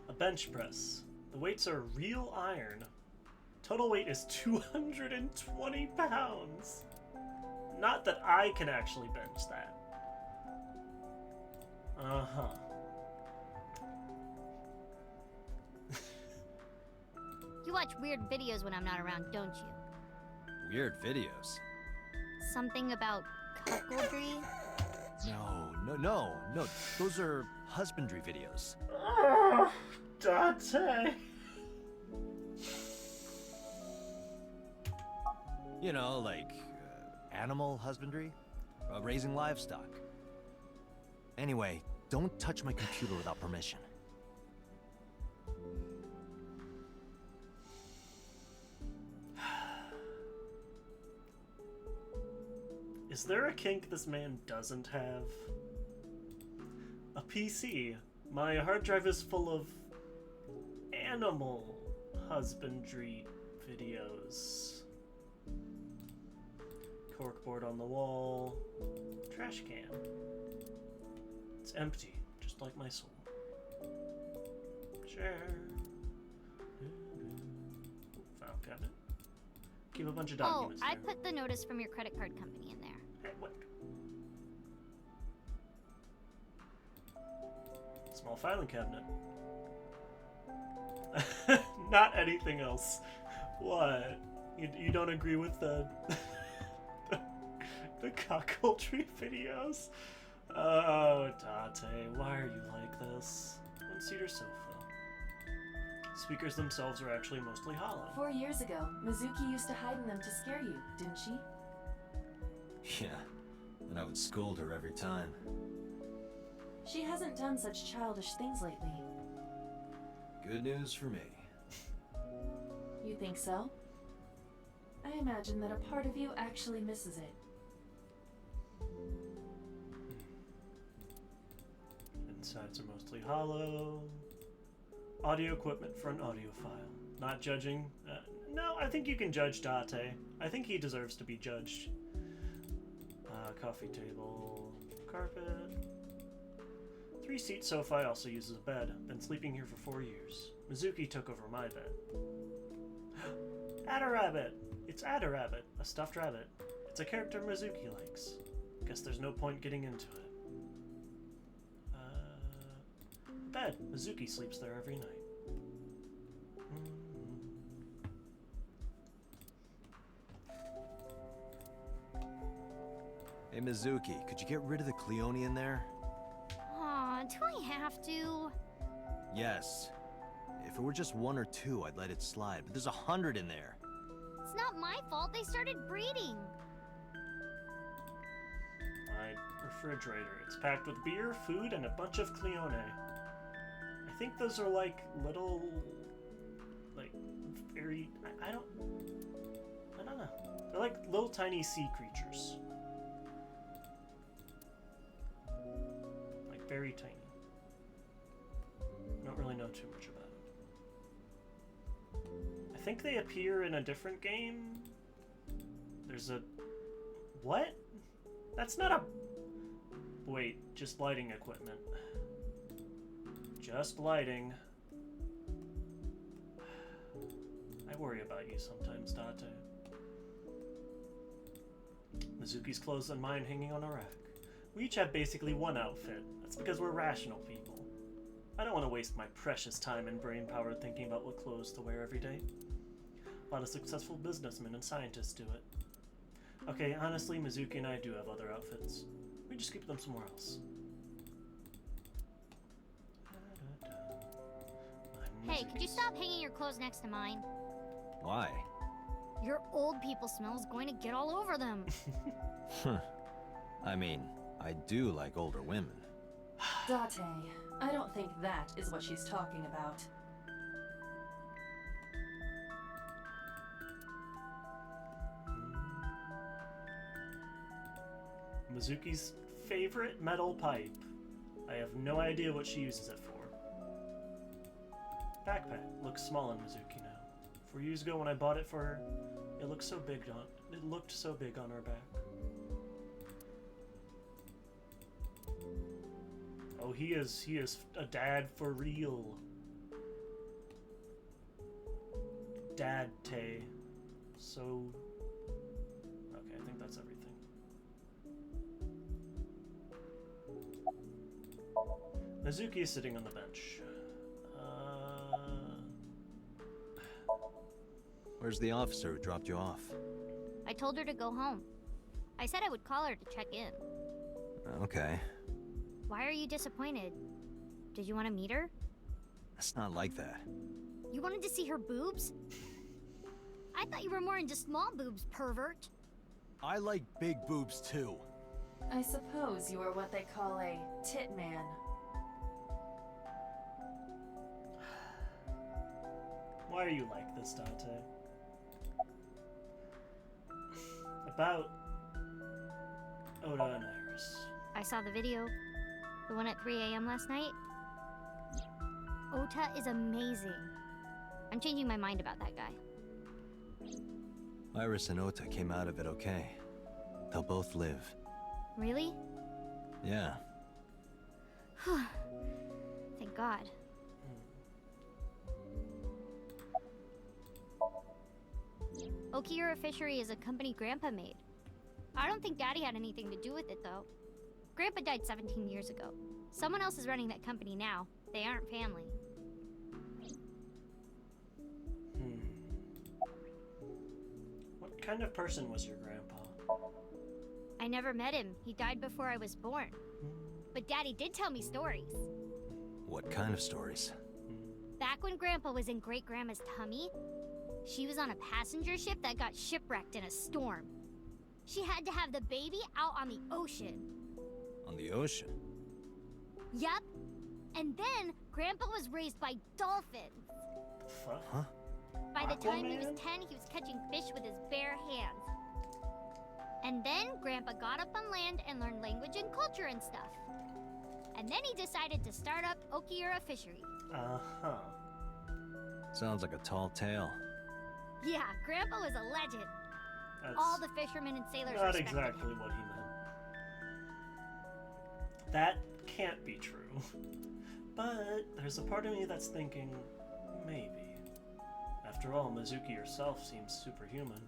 A bench press. The weights are real iron. Total weight is 220 pounds. Not that I can actually bench that. Uh-huh. You watch weird videos when I'm not around, don't you? Weird videos. Something about cuckoldry? No. Those are husbandry videos. Oh, Dante. You know, like animal husbandry, raising livestock. Anyway, don't touch my computer without permission. Is there a kink this man doesn't have? A PC. My hard drive is full of animal husbandry videos. Corkboard on the wall. Trash can. It's empty, just like my soul. Share. File cabinet. Keep a bunch of documents I there. put the notice from your credit card company in there. Hey, what? Small filing cabinet. Not anything else. What? You don't agree with the the cuckoldry videos? Oh, Date, why are you like this? 7-seater sofa. Speakers themselves are actually mostly hollow. 4 years ago, Mizuki used to hide in them to scare you, didn't she? Yeah, and I would scold her every time. She hasn't done such childish things lately. Good news for me. You think so? I imagine that a part of you actually misses it. Insides are mostly hollow. Audio equipment for an audiophile. Not judging. No, I think you can judge Date. I think he deserves to be judged. Coffee table. Carpet. 3-seat sofa also uses a bed. Been sleeping here for 4 years. Mizuki took over my bed. Adarabbit! It's Adarabbit, a stuffed rabbit. It's a character Mizuki likes. Guess there's no point getting into it. Bed. Mizuki sleeps there every night. Hey Mizuki, could you get rid of the Cleone in there? Aw, do I have to? Yes. If it were just 1 or 2, I'd let it slide, but there's 100 in there. It's not my fault they started breeding. My refrigerator. It's packed with beer, food, and a bunch of Cleone. I think those are like little, like very. I don't know. They're like little tiny sea creatures. Like very tiny. Don't really know too much about it. I think they appear in a different game. There's a. What? That's not a. Wait, just lighting equipment. Just lighting. I worry about you sometimes, Date. Mizuki's clothes and mine hanging on a rack. We each have basically one outfit. That's because we're rational people. I don't want to waste my precious time and brain power thinking about what clothes to wear every day. A lot of successful businessmen and scientists do it. Okay, honestly, Mizuki and I do have other outfits. We just keep them somewhere else. Hey, could you stop hanging your clothes next to mine? Why? Your old people smell is going to get all over them. I mean, I do like older women. Date, I don't think that is what she's talking about. Mizuki's favorite metal pipe. I have no idea what she uses it for. Backpack looks small on Mizuki now. 4 years ago when I bought it for her, it looked so big on her back. Oh, he is a dad for real. Dad-te. So okay, I think that's everything. Mizuki is sitting on the bench. Where's the officer who dropped you off? I told her to go home. I said I would call her to check in. Okay. Why are you disappointed? Did you want to meet her? It's not like that. You wanted to see her boobs? I thought you were more into small boobs, pervert. I like big boobs too. I suppose you are what they call a tit man. Why are you like this, Date? About Oda and Iris. I saw the video. The one at 3 a.m. last night. Ota is amazing. I'm changing my mind about that guy. Iris and Ota came out of it okay. They'll both live. Really? Yeah. Thank God. Okiura Fishery is a company Grandpa made. I don't think Daddy had anything to do with it, though. Grandpa died 17 years ago. Someone else is running that company now. They aren't family. What kind of person was your grandpa? I never met him. He died before I was born. But Daddy did tell me stories. What kind of stories? Back when Grandpa was in Great Grandma's tummy, she was on a passenger ship that got shipwrecked in a storm. She had to have the baby out on the ocean. On the ocean? Yup. And then Grandpa was raised by dolphins. Fuck? Huh? By the time he was Aquaman? 10, he was catching fish with his bare hands. And then Grandpa got up on land and learned language and culture and stuff. And then he decided to start up Okiura Fishery. Uh-huh. Sounds like a tall tale. Yeah, Grandpa was a legend. That's All the fishermen and sailors not respected exactly him. what he meant. That can't be true. But there's a part of me that's thinking, maybe. After all, Mizuki herself seems superhuman.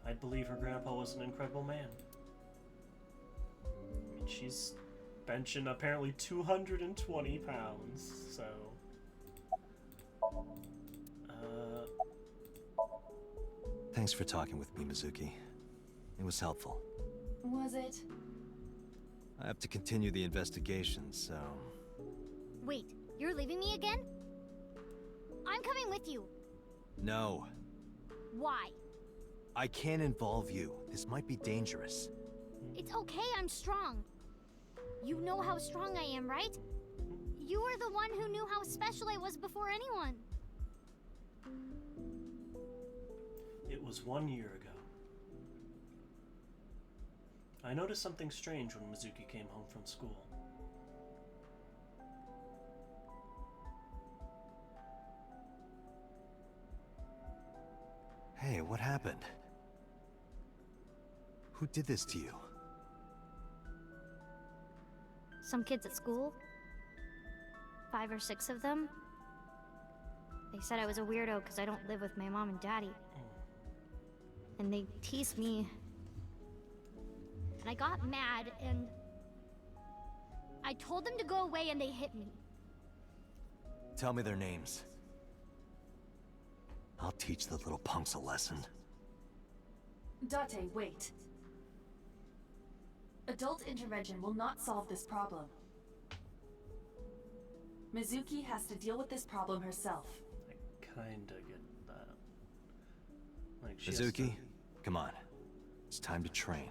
I'd believe her grandpa was an incredible man. I mean, she's benching apparently 220 pounds, so... Thanks for talking with me, Mizuki. It was helpful. Was it? I have to continue the investigation, so... Wait, you're leaving me again? I'm coming with you. No. Why? I can't involve you. This might be dangerous. It's okay, I'm strong. You know how strong I am, right? You were the one who knew how special I was before anyone. It was 1 year ago. I noticed something strange when Mizuki came home from school. Hey, what happened? Who did this to you? Some kids at school. 5 or 6 of them. They said I was a weirdo because I don't live with my mom and daddy. And they teased me. And I got mad and... I told them to go away and they hit me. Tell me their names. I'll teach the little punks a lesson. Date, wait. Adult intervention will not solve this problem. Mizuki has to deal with this problem herself. I kinda get that. Like, she has to- Mizuki, come on. It's time to train.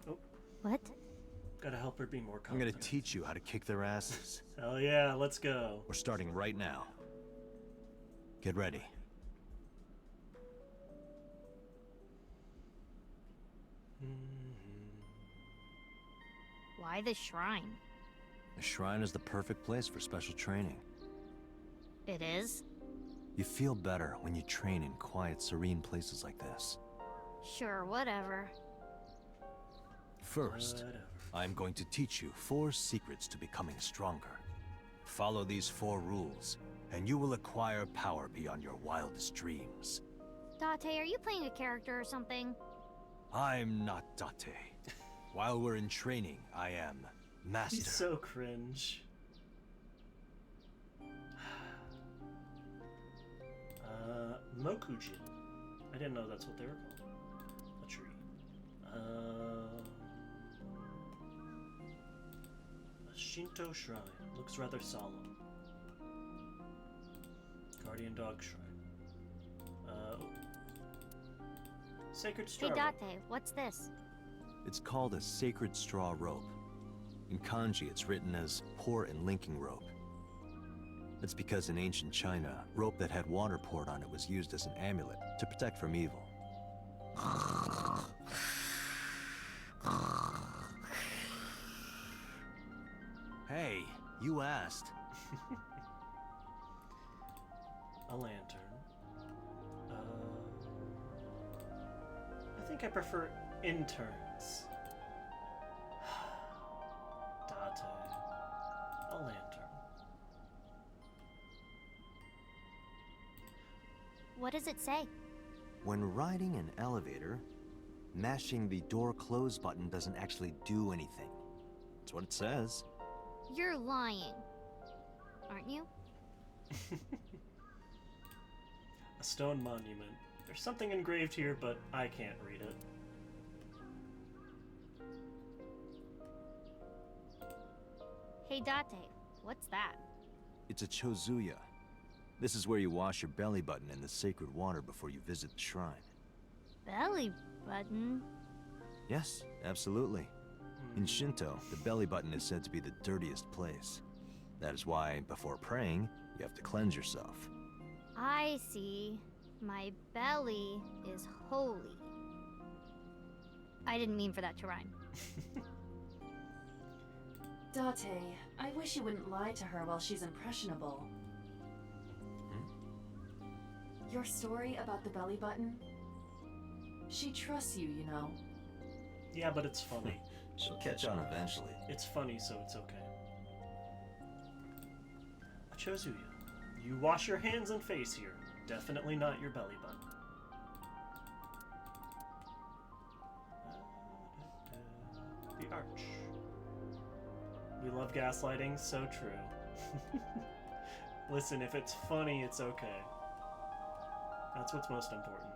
Oh, What? gotta help her be more I'm gonna confident. teach you how to kick their asses. Hell yeah, let's go. We're starting right now. Get ready. Why the shrine? The shrine is the perfect place for special training. It is? You feel better when you train in quiet, serene places like this. Sure, whatever. First, Whatever. I'm going to teach you 4 secrets to becoming stronger. Follow these 4 rules, and you will acquire power beyond your wildest dreams. Date, are you playing a character or something? I'm not Date. While we're in training, I am Master. He's so cringe. Mokujin. I didn't know that's what they were called. A tree. A Shinto shrine. Looks rather solemn. Guardian dog shrine. Sacred straw. Hey, rope. Date, what's this? It's called a sacred straw rope. In kanji, it's written as pour and linking rope. That's because in ancient China, rope that had water poured on it was used as an amulet to protect from evil. Hey, you asked. A lantern. I think I prefer interns. Date. A lantern. What does it say? When riding an elevator, mashing the door close button doesn't actually do anything. That's what it says. You're lying. Aren't you? A stone monument. There's something engraved here, but I can't read it. Hey, Date, what's that? It's a chozuya. This is where you wash your belly button in the sacred water before you visit the shrine. Belly button? Yes, absolutely. In Shinto, the belly button is said to be the dirtiest place. That is why, before praying, you have to cleanse yourself. I see. My belly is holy. I didn't mean for that to rhyme. Date, I wish you wouldn't lie to her while she's impressionable. Your story about the belly button? She trusts you, you know. Yeah, but it's funny. She'll catch on eventually. It's funny, so it's okay. A chozuya. You wash your hands and face here. Definitely not your belly button. The arch. We love gaslighting, so true. Listen, if it's funny, it's okay. That's what's most important.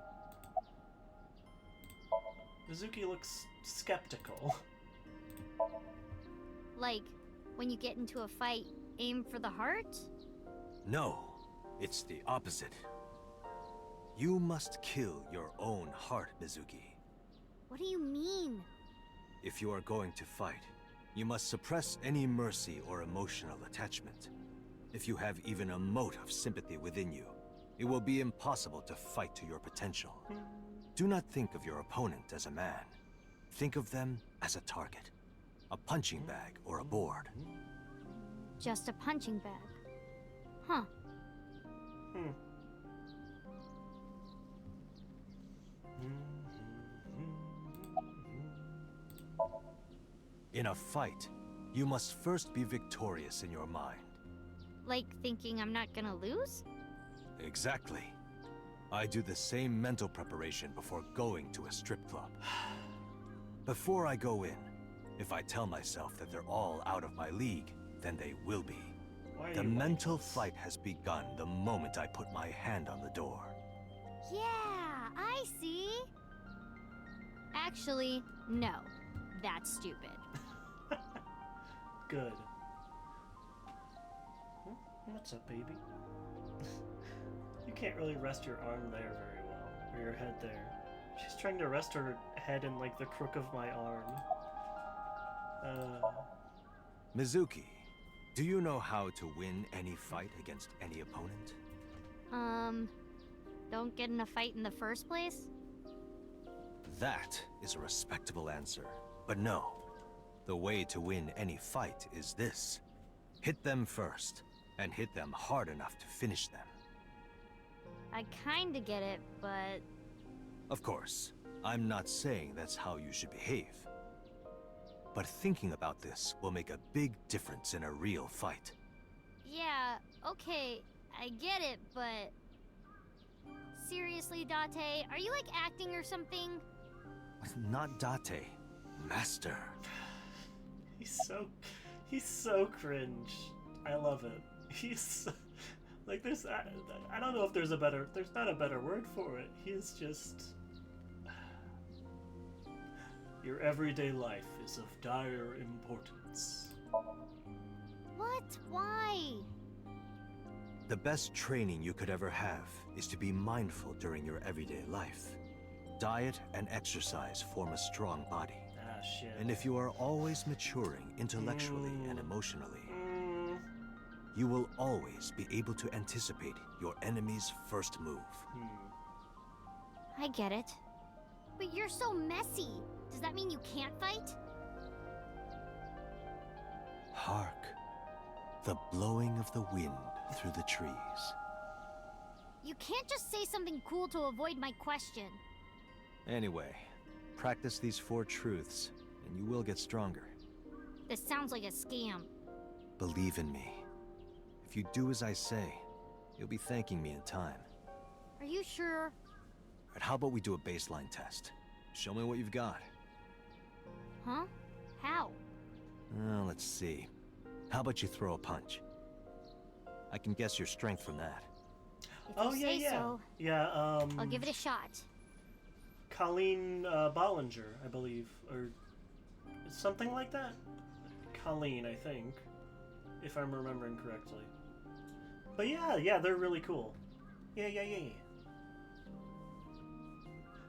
Mizuki looks skeptical. Like, when you get into a fight, aim for the heart? No, it's the opposite. You must kill your own heart, Mizuki. What do you mean? If you are going to fight, you must suppress any mercy or emotional attachment. If you have even a mote of sympathy within you, it will be impossible to fight to your potential. Do not think of your opponent as a man. Think of them as a target. A punching bag or a board. Just a punching bag. Huh. In a fight, you must first be victorious in your mind. Like thinking I'm not gonna lose? Exactly. I do the same mental preparation before going to a strip club. Before I go in, if I tell myself that they're all out of my league, then they will be. The mental fight has begun the moment I put my hand on the door. Yeah, I see. Actually, no. That's stupid. Good. What's up, baby? You can't really rest your arm there very well, or your head there. She's trying to rest her head in, like, the crook of my arm. Mizuki, do you know how to win any fight against any opponent? Don't get in a fight in the first place? That is a respectable answer. But no, the way to win any fight is this. Hit them first, and hit them hard enough to finish them. I kinda get it, but... Of course, I'm not saying that's how you should behave. But thinking about this will make a big difference in a real fight. Yeah, okay, I get it, but... Seriously, Date, are you, like, acting or something? Not Date, Master. He's so cringe. I love it. He's so, like, there's, I don't know if there's not a better word for it. He's just... Your everyday life is of dire importance. What? Why? The best training you could ever have is to be mindful during your everyday life. Diet and exercise form a strong body. Ah, shit. And if you are always maturing intellectually and emotionally, you will always be able to anticipate your enemy's first move. I get it. But you're so messy. Does that mean you can't fight? Hark, the blowing of the wind through the trees. You can't just say something cool to avoid my question. Anyway, practice these 4 truths, and you will get stronger. This sounds like a scam. Believe in me. If you do as I say, you'll be thanking me in time. Are you sure? Alright, how about we do a baseline test? Show me what you've got. Huh? How? Let's see. How about you throw a punch? I can guess your strength from that. Oh, yeah, yeah. So. Yeah, I'll give it a shot. Colleen Bollinger, I believe, or something like that. Colleen, I think, if I'm remembering correctly. But yeah, they're really cool. Yeah.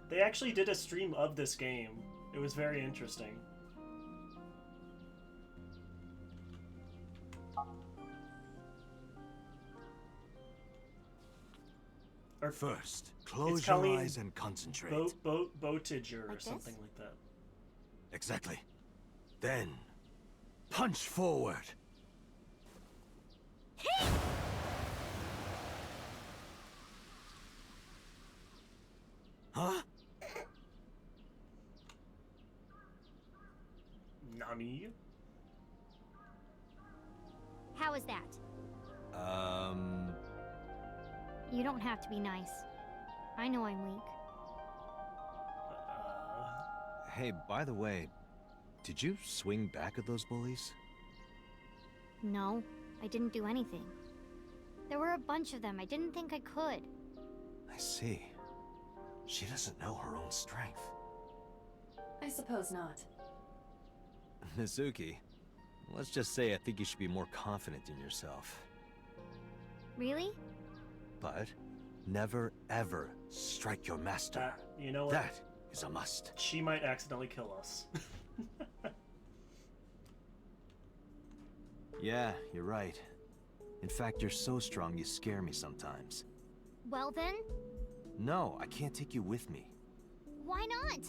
They actually did a stream of this game. It was very interesting. Or First, close it's your Colleen eyes and concentrate. Boatiger or Like something this? like that. Exactly. Then, punch forward. Huh? Nani? How is that? You don't have to be nice. I know I'm weak. Hey, by the way, did you swing back at those bullies? No, I didn't do anything. There were a bunch of them. I didn't think I could. I see. She doesn't know her own strength. I suppose not. Mizuki, let's just say I think you should be more confident in yourself. Really? But never ever strike your master. You know what? That is a must. She might accidentally kill us. Yeah, you're right. In fact, you're so strong you scare me sometimes. Well then, No, I can't take you with me. why not?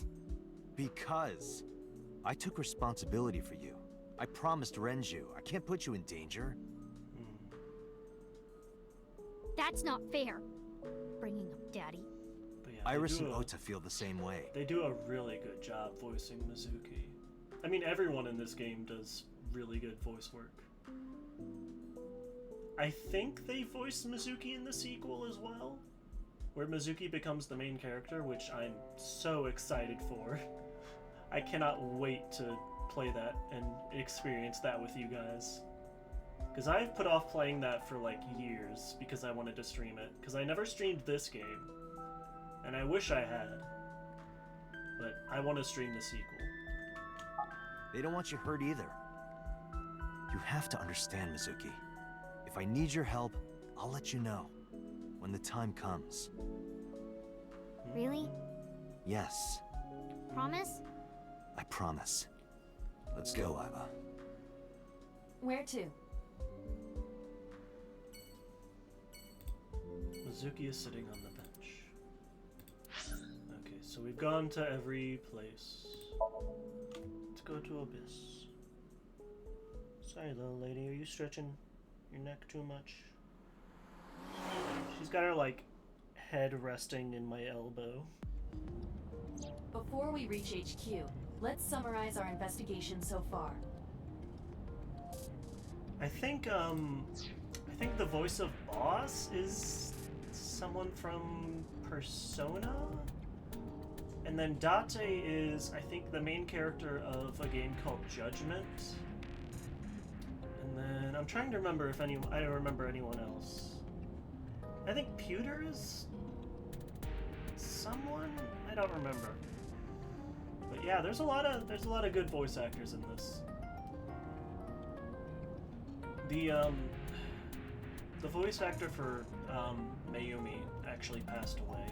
Because I took responsibility for you. I promised Renju. I can't put you in danger. That's not fair. Bringing up Daddy. But yeah, Iris they and do Ota feel the same way. They do a really good job voicing Mizuki. I mean, everyone in this game does really good voice work. I think they voiced Mizuki in the sequel as well, where Mizuki becomes the main character, which I'm so excited for. I cannot wait to play that and experience that with you guys. Because I've put off playing that for like years because I wanted to stream it. Because I never streamed this game. And I wish I had. But I want to stream the sequel. They don't want you hurt either. You have to understand, Mizuki. If I need your help, I'll let you know. When the time comes. Really? Yes, Promise? I promise. Let's go, Iva. Where to? Mizuki is sitting on the bench. Okay, so we've gone to every place. Let's go to Abyss. Sorry, little lady, are you stretching your neck too much? She's got her, like, head resting in my elbow. Before we reach HQ, let's summarize our investigation so far. I think the voice of Boss is someone from Persona? And then Date is, I think, the main character of a game called Judgment. And then I'm trying to remember if I don't remember anyone else. I think Pewter is someone? I don't remember. But yeah, there's a lot of good voice actors in this. The voice actor for Mayumi actually passed away,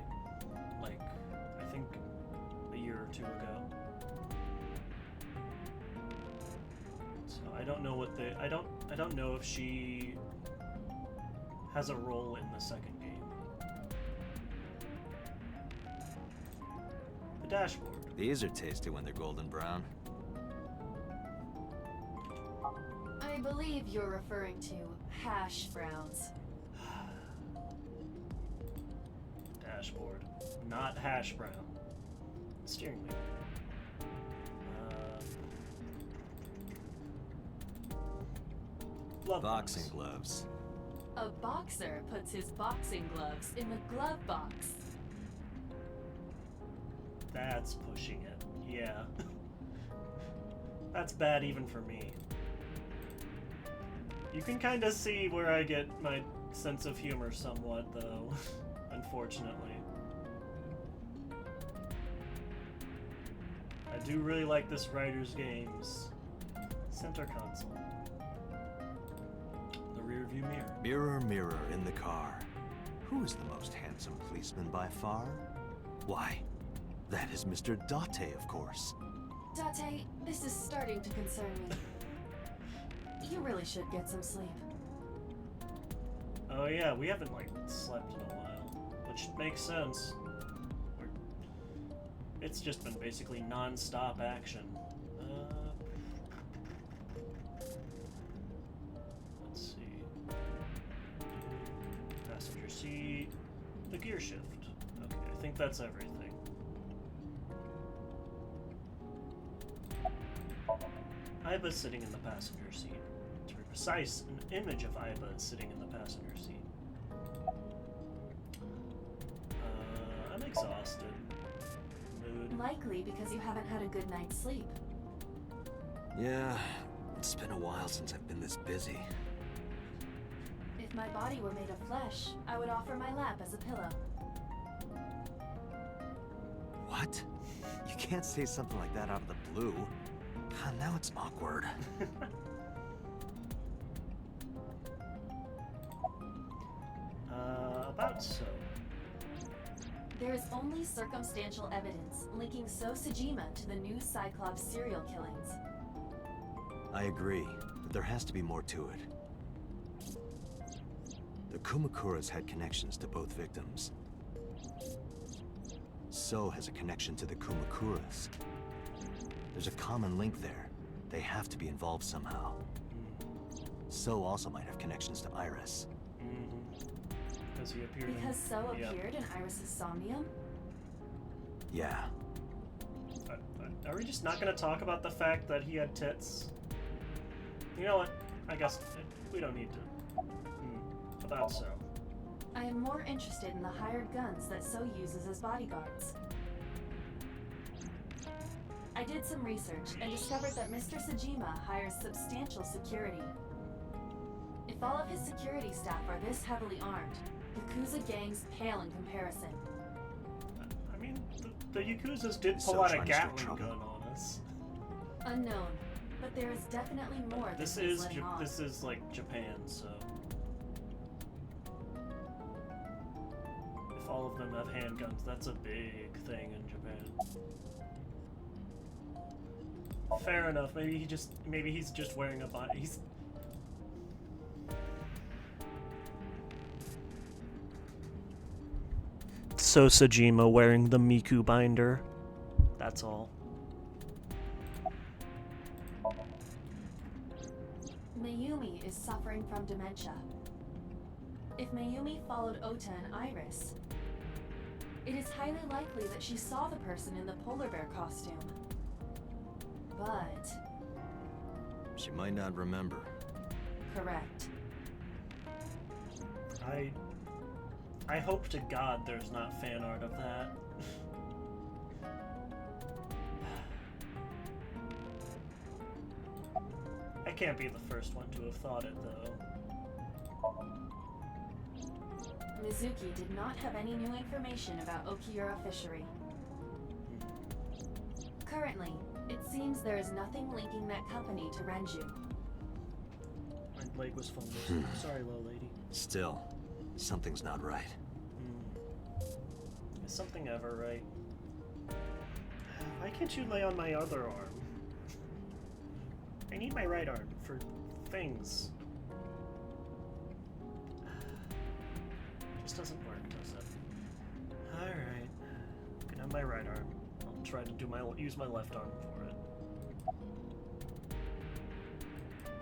like, I think a year or two ago. So I don't know what I don't know if she has a role in the second game. The dashboard. These are tasty when they're golden brown. I believe you're referring to hash browns. Dashboard, not hash brown. Steering wheel. Glove Boxing box. gloves. A boxer puts his boxing gloves in the glove box. That's pushing it. Yeah. That's bad even for me. You can kind of see where I get my sense of humor somewhat, though, unfortunately. I do really like this Writer's Games center console. The rear view rearview mirror. Mirror, mirror in the car. Who is the most handsome policeman by far? Why, that is Mr. Date, of course. Date, this is starting to concern me. You really should get some sleep. Oh yeah, we haven't, like, slept in a while. Which makes sense. It's just been basically non-stop action. Let's see. Passenger seat. The gear shift. Okay, I think that's everything. Aiba's sitting in the passenger seat. To be precise, an image of Aiba is sitting in the passenger seat. I'm exhausted. Mood. Likely because you haven't had a good night's sleep. Yeah, it's been a while since I've been this busy. If my body were made of flesh, I would offer my lap as a pillow. What? You can't say something like that out of the blue. Now it's awkward. About so. There is only circumstantial evidence linking So Sejima to the new Cyclops serial killings. I agree, but there has to be more to it. The Kumakuras had connections to both victims. So has a connection to the Kumakuras. There's a common link there. They have to be involved somehow. So also might have connections to Iris. Because he appeared Because So appeared in Iris's Somnium? Yeah. Are we just not going to talk about the fact that he had tits? You know what? I guess we don't need to. About So. I am more interested in the hired guns that So uses as bodyguards. I did some research and discovered that Mr. Sejima hires substantial security. If all of his security staff are this heavily armed, Yakuza gangs pale in comparison. I mean, the Yakuzas did Is pull So out a trying to start Gatling trouble? gun on us. Unknown, but there is definitely more This than he's is letting on. this is like Japan, so if all of them have handguns, that's a big thing in Japan. Fair enough. Maybe he's just wearing a body. So Sejima wearing the Miku binder. That's all. Mayumi is suffering from dementia. If Mayumi followed Ota and Iris, it is highly likely that she saw the person in the polar bear costume. But... She might not remember. correct. I hope to God there's not fan art of that. I can't be the first one to have thought it, though. Mizuki did not have any new information about Okiura Fishery. Currently, it seems there is nothing linking that company to Renju. My leg was fungus. Sorry, little lady. Still, something's not right. Is something ever right? Why can't you lay on my other arm? I need my right arm for things. Just doesn't work, does it? Alright. Can have my right arm. I'll try to use my left arm for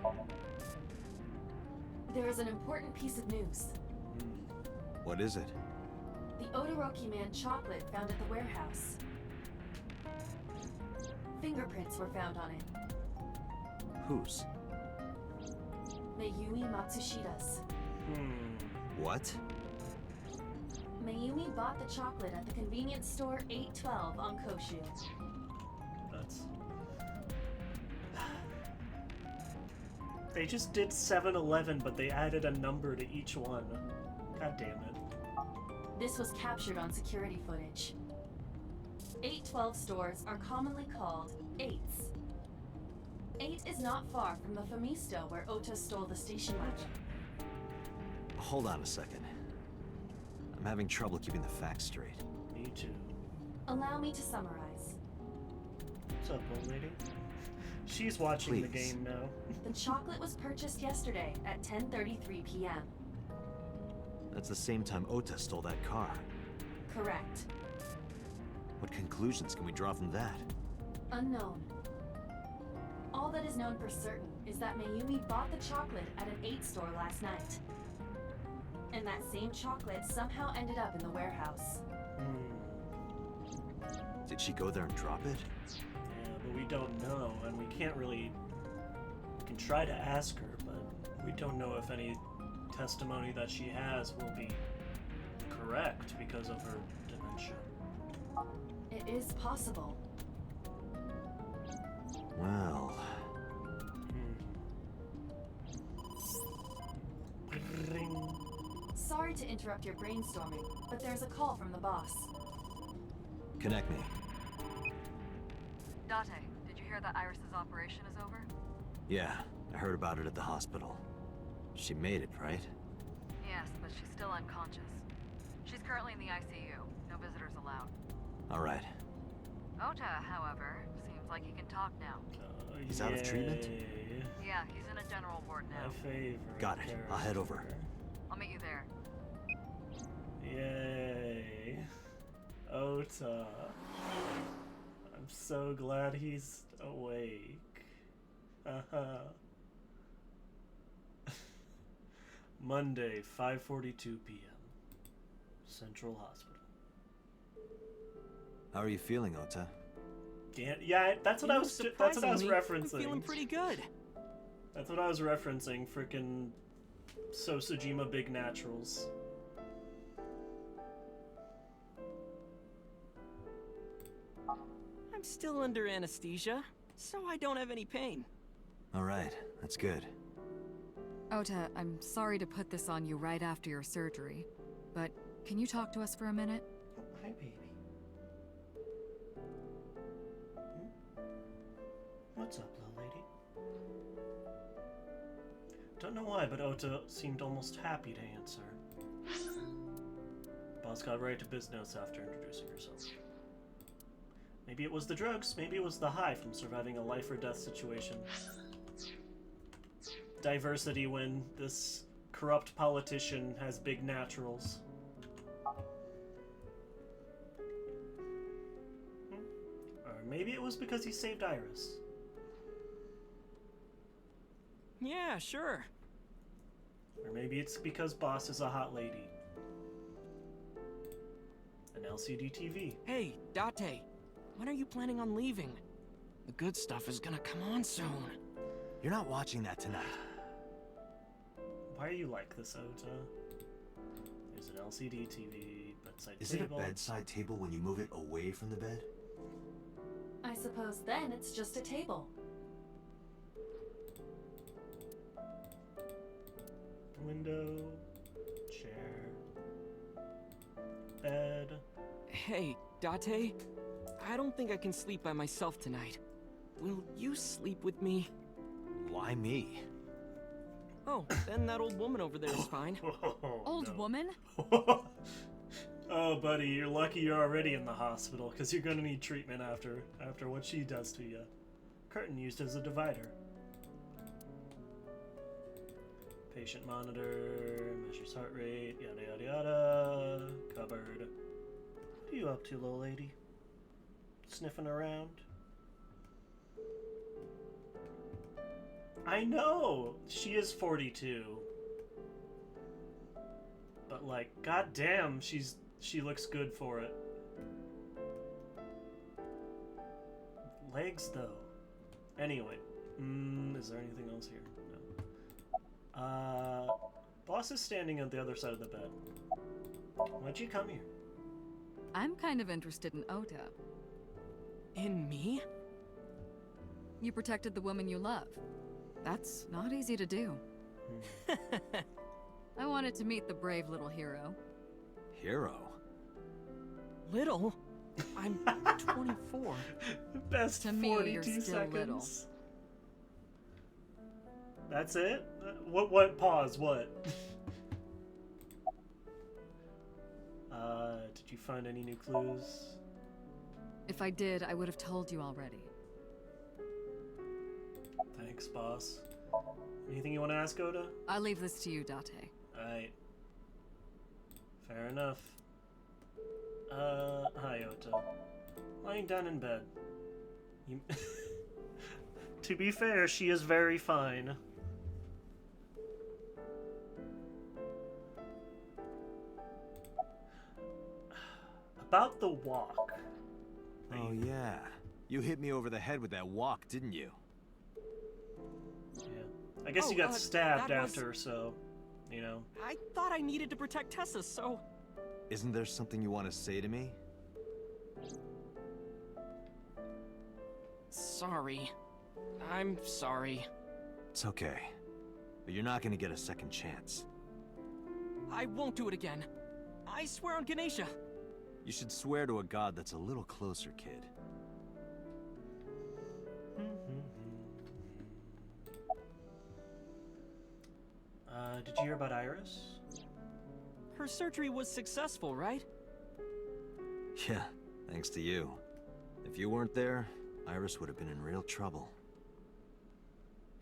it. There is an important piece of news. What is it? The Odoroki Man chocolate found at the warehouse. Fingerprints were found on it. Whose? Mayumi Matsushida's. What? Mayumi bought the chocolate at the convenience store 812 on Koshu. That's... They just did 7-Eleven, but they added a number to each one. God damn it. This was captured on security footage. 812 stores are commonly called 8s. 8 is not far from the Famisto where Ota stole the station wagon. Hold on a second. I'm having trouble keeping the facts straight. Me too. Allow me to summarize. What's up, old lady? She's watching the Please. game now. The chocolate was purchased yesterday at 10:33 p.m. That's the same time Ota stole that car. Correct. What conclusions can we draw from that? Unknown. All that is known for certain is that Mayumi bought the chocolate at an 8 store last night. And that same chocolate somehow ended up in the warehouse. Did she go there and drop it? Yeah, but we don't know, and we can't really... We can try to ask her, but we don't know if any testimony that she has will be correct because of her dementia. It is possible. Well... Sorry to interrupt your brainstorming, but there's a call from the boss. Connect me. Date, did you hear that Iris's operation is over? Yeah, I heard about it at the hospital. She made it, right? Yes, but she's still unconscious. She's currently in the ICU. No visitors allowed. Alright. Ota, however, seems like he can talk now. He's out of treatment? Yeah, he's in a general ward now. My favorite. Got it. I'll head over. I'll meet you there. Yay. Ota. I'm so glad he's awake. Monday, 5:42 p.m. Central Hospital. How are you feeling, Ota? Yeah, that's what I was. That's what I was referencing. I'm feeling pretty good. That's what I was referencing. Frickin' Sosajima Big Naturals. I'm still under anesthesia, so I don't have any pain. Alright, that's good. Ota, I'm sorry to put this on you right after your surgery, but can you talk to us for a minute? Hi, baby. What's up, little lady? Don't know why, but Ota seemed almost happy to answer. Boss got right to business after introducing herself. Maybe it was the drugs, maybe it was the high from surviving a life or death situation. Diversity when this corrupt politician has big naturals. Or maybe it was because he saved Iris. Yeah, sure. Or maybe it's because Boss is a hot lady. An LCD TV. Hey, Date. When are you planning on leaving? The good stuff is gonna come on soon. You're not watching that tonight. Why are you like this, Ota? There's an LCD TV, bedside Is table. it a bedside table when you move it away from the bed? I suppose then it's just a table. Window, chair, bed. Hey, Date. I don't think I can sleep by myself tonight. Will you sleep with me? Why me? Oh, then that old woman over there is fine. Old woman? Oh, buddy, you're lucky you're already in the hospital, because you're gonna need treatment after what she does to you. Curtain used as a divider. Patient monitor, measures heart rate, yada yada yada. Cupboard. What are you up to, little lady? Sniffing around? I know! She is 42. But like, goddamn, she looks good for it. Legs though. Anyway, is there anything else here? No. Boss is standing at the other side of the bed. Why'd you come here? I'm kind of interested in Ota. In me? You protected the woman you love. That's not easy to do. I wanted to meet the brave little hero. Hero? Little? I'm 24. Best To me, 42 you're still seconds. little. That's it? What, pause, what? Did you find any new clues? If I did, I would have told you already. Thanks, boss. Anything you want to ask, Oda? I'll leave this to you, Date. Alright. Fair enough. Hi, Ota. Lying down in bed. You... To be fair, she is very fine. About the walk. Oh, yeah. You hit me over the head with that walk, didn't you? Yeah. I guess you got stabbed that was- after, so, you know. I thought I needed to protect Tessa, so... Isn't there something you want to say to me? Sorry. I'm sorry. It's okay. But you're not gonna get a second chance. I won't do it again. I swear on Ganesha. You should swear to a god that's a little closer, kid. Did you hear about Iris? Her surgery was successful, right? Yeah, thanks to you. If you weren't there, Iris would have been in real trouble.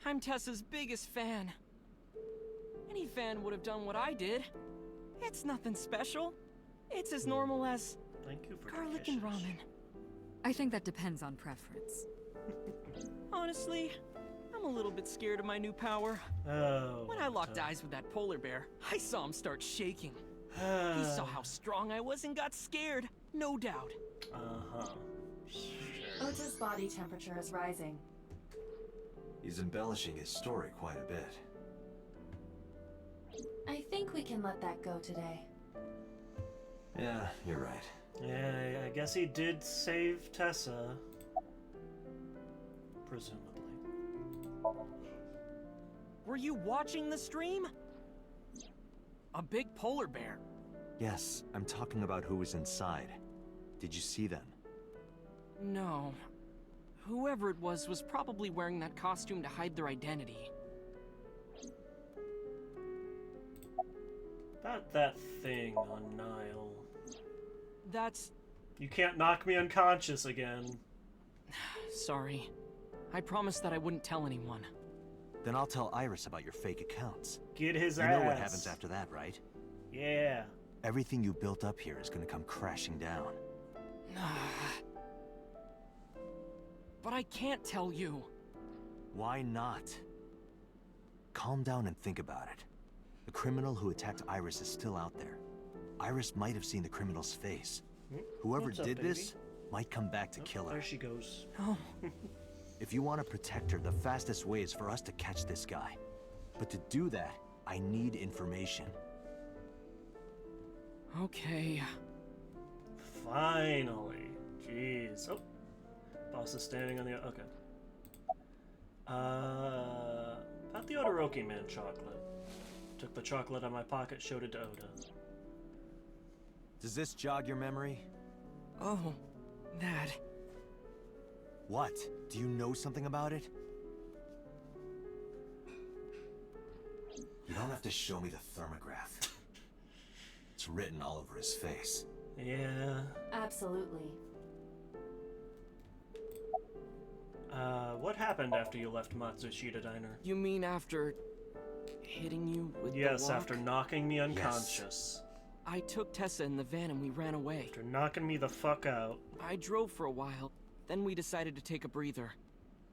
I'm Tessa's biggest fan. Any fan would have done what I did. It's nothing special. It's as normal as Thank you for garlic and ramen. I think that depends on preference. Honestly, I'm a little bit scared of my new power. Oh. When I locked eyes with that polar bear, I saw him start shaking. He saw how strong I was and got scared, no doubt. Uh-huh. Ota's body temperature is rising. He's embellishing his story quite a bit. I think we can let that go today. Yeah, you're right. Yeah, I guess he did save Tessa. Presumably. Were you watching the stream? A big polar bear. Yes, I'm talking about who was inside. Did you see them? No. Whoever it was probably wearing that costume to hide their identity. About that thing on Nile. That's... You can't knock me unconscious again. Sorry. I promised that I wouldn't tell anyone. Then I'll tell Iris about your fake accounts. Get his ass. You know what happens after that, right? Yeah. Everything you built up here is gonna come crashing down. But I can't tell you. Why not? Calm down and think about it. The criminal who attacked Iris is still out there. Iris might have seen the criminal's face. Whoever What's up, did baby? this might come back to kill her. There she goes. Oh. If you want to protect her, the fastest way is for us to catch this guy. But to do that, I need information. Okay. Finally. Jeez. Oh. Boss is standing on the... Okay. About the Odoroki Man chocolate. Took the chocolate out of my pocket, showed it to Oda. Does this jog your memory? Oh, that. What? Do you know something about it? You don't have to show me the thermograph. It's written all over his face. Yeah. Absolutely. What happened after you left Matsushita Diner? You mean after hitting you with the Yes, walk? after knocking me unconscious. I took Tessa in the van and we ran away. After knocking me the fuck out. I drove for a while, then we decided to take a breather.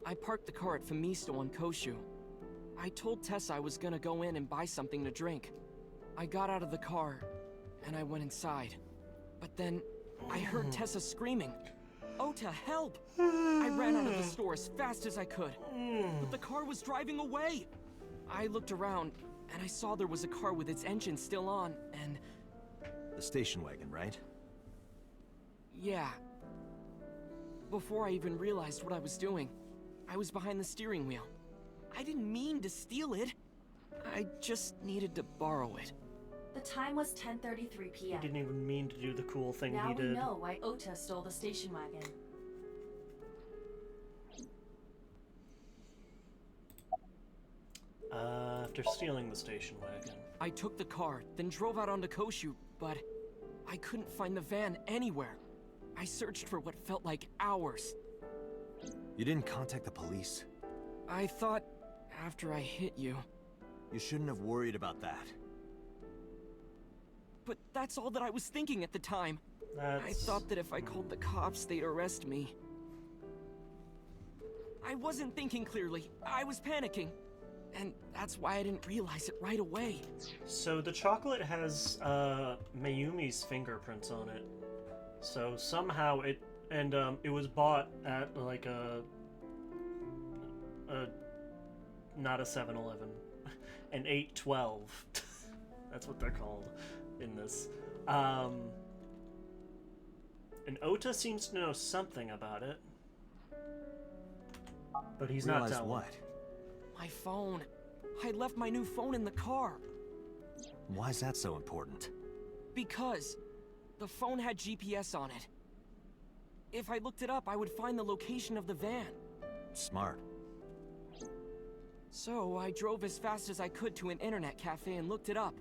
I parked the car at Famisto on Koshu. I told Tessa I was gonna go in and buy something to drink. I got out of the car, and I went inside. But then, I heard Tessa screaming, "Ota, help!" I ran out of the store as fast as I could, but the car was driving away. I looked around, and I saw there was a car with its engine still on, and... The station wagon, right? yeah. Before I even realized what I was doing, I was behind the steering wheel. I didn't mean to steal it. I just needed to borrow it. The time was 10:33 He p.m. didn't even mean to do the cool thing Now he we did. know why Ota stole the station wagon. After stealing the station wagon. I took the car, then drove out onto Koshu, but I couldn't find the van anywhere. I searched for what felt like hours. You didn't contact the police? I thought after I hit you. You shouldn't have worried about that. But that's all that I was thinking at the time. I thought that if I called the cops, they'd arrest me. I wasn't thinking clearly. I was panicking. And that's why I didn't realize it right away. So the chocolate has Mayumi's fingerprints on it. So somehow it was bought at like not a 7-Eleven, an 812. That's what they're called in this. And Ota seems to know something about it, but he's not telling. What? My phone. I left my new phone in the car. Why is that so important? Because the phone had GPS on it. If I looked it up, I would find the location of the van. Smart. So I drove as fast as I could to an internet cafe and looked it up.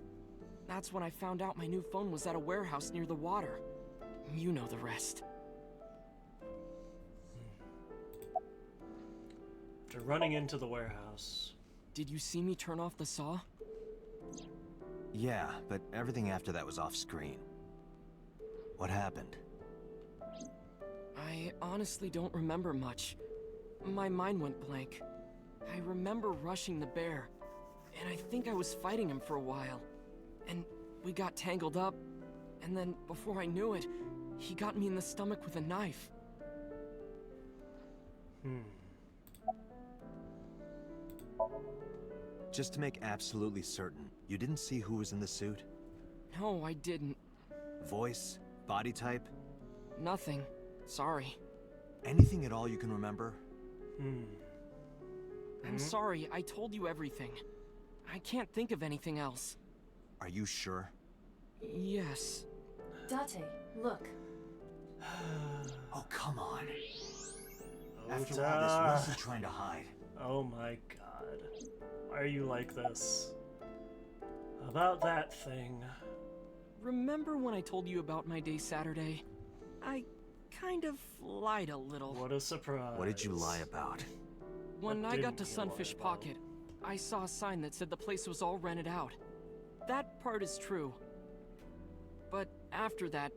That's when I found out my new phone was at a warehouse near the water. You know the rest. After running into the warehouse. Did you see me turn off the saw? Yeah, but everything after that was off screen. What happened? I honestly don't remember much. My mind went blank. I remember rushing the bear, and I think I was fighting him for a while. And we got tangled up, and then before I knew it, he got me in the stomach with a knife. Just to make absolutely certain, you didn't see who was in the suit? No, I didn't. Voice? Body type? Nothing. Sorry. Anything at all you can remember? I'm sorry, I told you everything. I can't think of anything else. Are you sure? Yes. Date, look. Oh, come on. Ota. After all this, what is he trying to hide? Oh my god. Why are you like this? About that thing. Remember when I told you about my day Saturday? I kind of lied a little. What a surprise. What did you lie about? When I got to Sunfish Pocket, I saw a sign that said the place was all rented out. That part is true. But after that,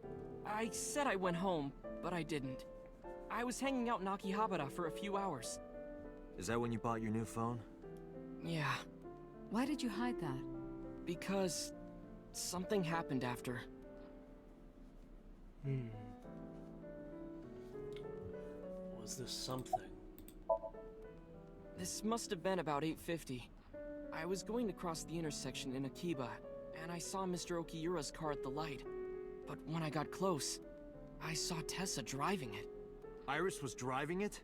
I said I went home, but I didn't. I was hanging out in Akihabara for a few hours. Is that when you bought your new phone? Yeah. Why did you hide that? Because something happened after. Was this something? This must have been about 8:50. I was going to cross the intersection in Akiba, and I saw Mr. Okiura's car at the light. But when I got close, I saw Tessa driving it. Iris was driving it?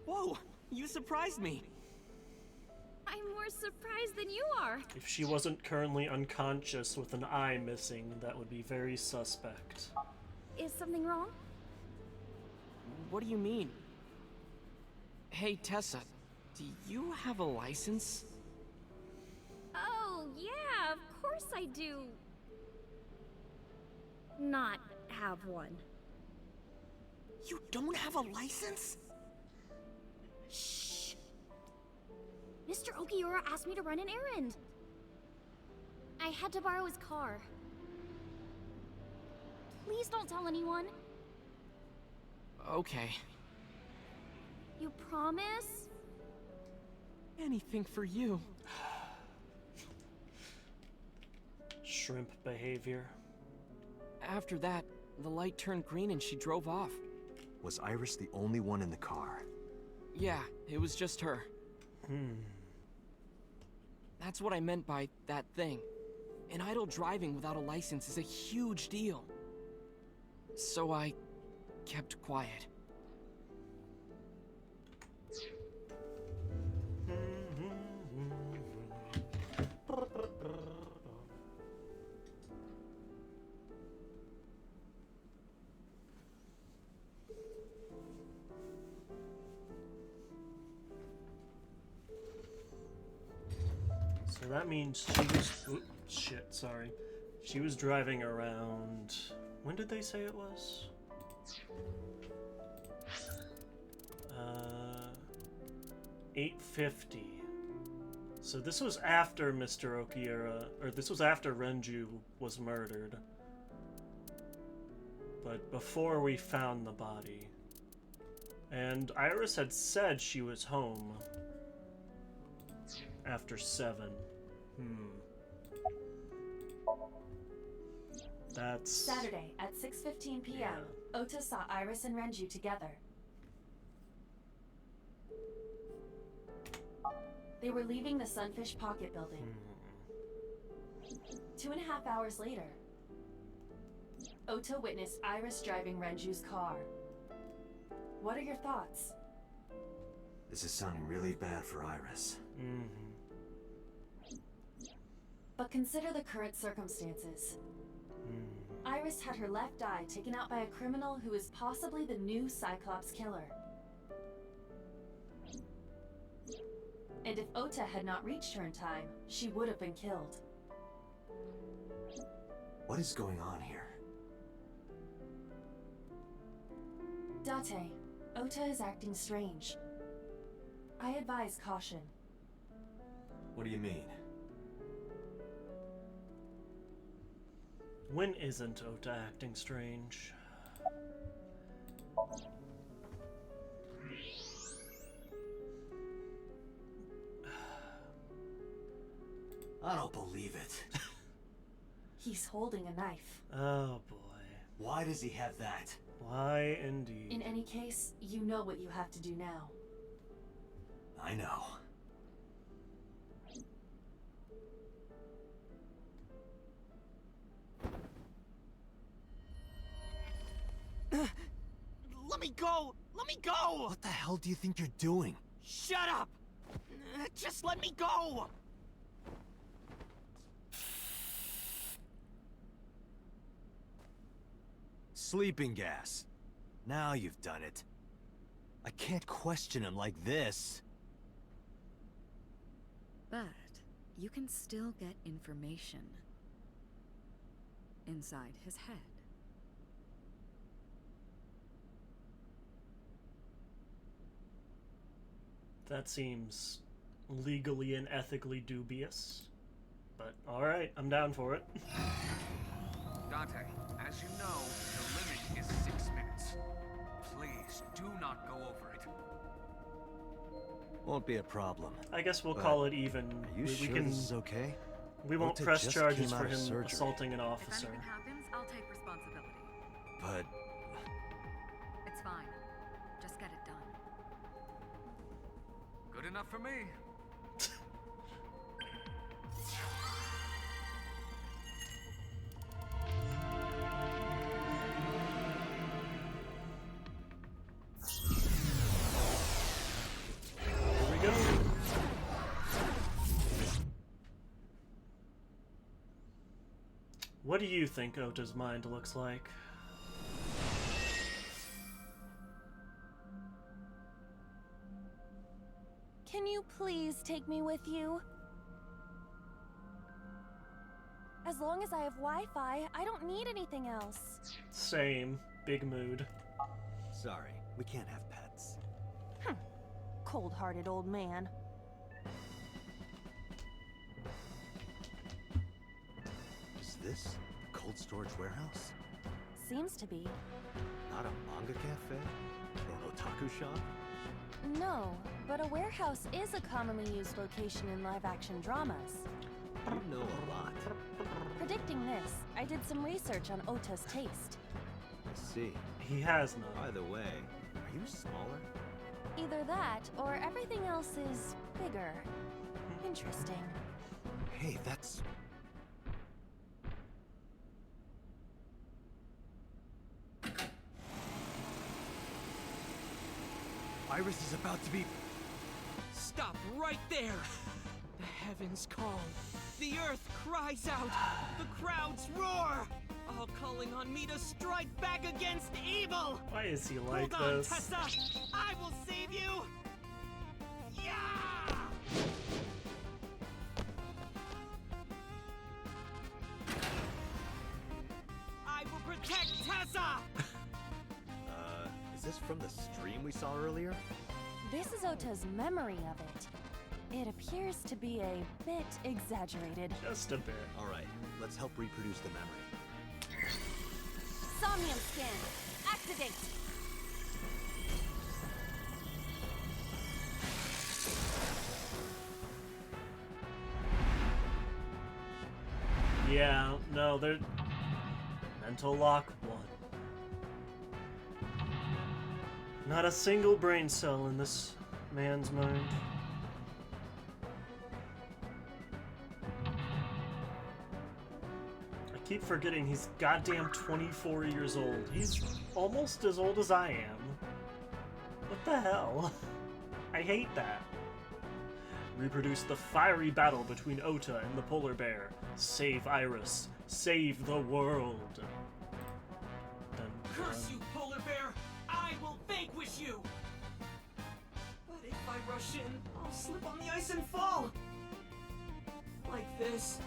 Whoa! You surprised me! I'm more surprised than you are. If she wasn't currently unconscious with an eye missing, that would be very suspect. Is something wrong? What do you mean? Hey, Tessa, do you have a license? Oh, yeah, of course I do. Not have one. You don't have a license? Shh. Mr. Okiura asked me to run an errand. I had to borrow his car. Please don't tell anyone. Okay. You promise? Anything for you. Shrimp behavior. After that, the light turned green and she drove off. Was Iris the only one in the car? Yeah, it was just her. That's what I meant by that thing. An idle driving without a license is a huge deal. So I kept quiet. that means she was... Oops, shit, sorry. She was driving around... When did they say it was? 8:50. So this was after Mr. Okiura, or this was after Renju was murdered. But before we found the body. And Iris had said she was home after 7. That's... Saturday at 6:15 p.m. Ota saw Iris and Renju together. They were leaving the Sunfish Pocket building. 2.5 hours later, Ota witnessed Iris driving Renju's car. What are your thoughts? This is sounding really bad for Iris. But consider the current circumstances. Iris had her left eye taken out by a criminal who is possibly the new Cyclops killer. And if Ota had not reached her in time, she would have been killed. What is going on here? Date, Ota is acting strange. I advise caution. What do you mean? When isn't Ota acting strange? I don't believe it. He's holding a knife. Oh boy. Why does he have that? Why indeed? In any case, you know what you have to do now. I know. Let me go! Let me go! What the hell do you think you're doing? Shut up! Just let me go! Sleeping gas. Now you've done it. I can't question him like this. But you can still get information inside his head. That seems legally and ethically dubious. But alright, I'm down for it. Dante, as you know, the limit is 6 minutes. Please, do not go over it. Won't be a problem. I guess we'll call it even. Are you we sure can, this is okay? We won't Ota press just charges came for out of him surgery. assaulting an officer. If anything happens, I'll take responsibility. But... It's fine. Just get it done. Good enough for me. Here we go. What do you think Ota's mind looks like? Can you please take me with you? As long as I have Wi-Fi, I don't need anything else. Same. Big mood. Sorry, we can't have pets. Cold-hearted old man. Is this a cold storage warehouse? Seems to be. Not a manga cafe? Or an otaku shop? No, but a warehouse is a commonly used location in live-action dramas. You know a lot. Predicting this, I did some research on Ota's taste. I see. He has none. By the way, are you smaller? Either that, or everything else is bigger. Interesting. Hey, that's... Iris is about to be... Stop right there! The heavens call. The earth cries out. The crowds roar. All calling on me to strike back against evil! Why is he like Hold on, this? Tessa! I will save you! Yeah! Is this from the stream we saw earlier? This is Ota's memory of it. It appears to be a bit exaggerated. Just a bit. Alright, let's help reproduce the memory. Somnium scan, activate! Yeah, no, they're... Mental lock 1. Not a single brain cell in this man's mind. I keep forgetting he's goddamn 24 years old. He's almost as old as I am. What the hell? I hate that. Reproduce the fiery battle between Ota and the polar bear. Save Iris. Save the world. Dun, Curse you, polar bear! I will vanquish you! But if I rush in, I'll slip on the ice and fall! Like this.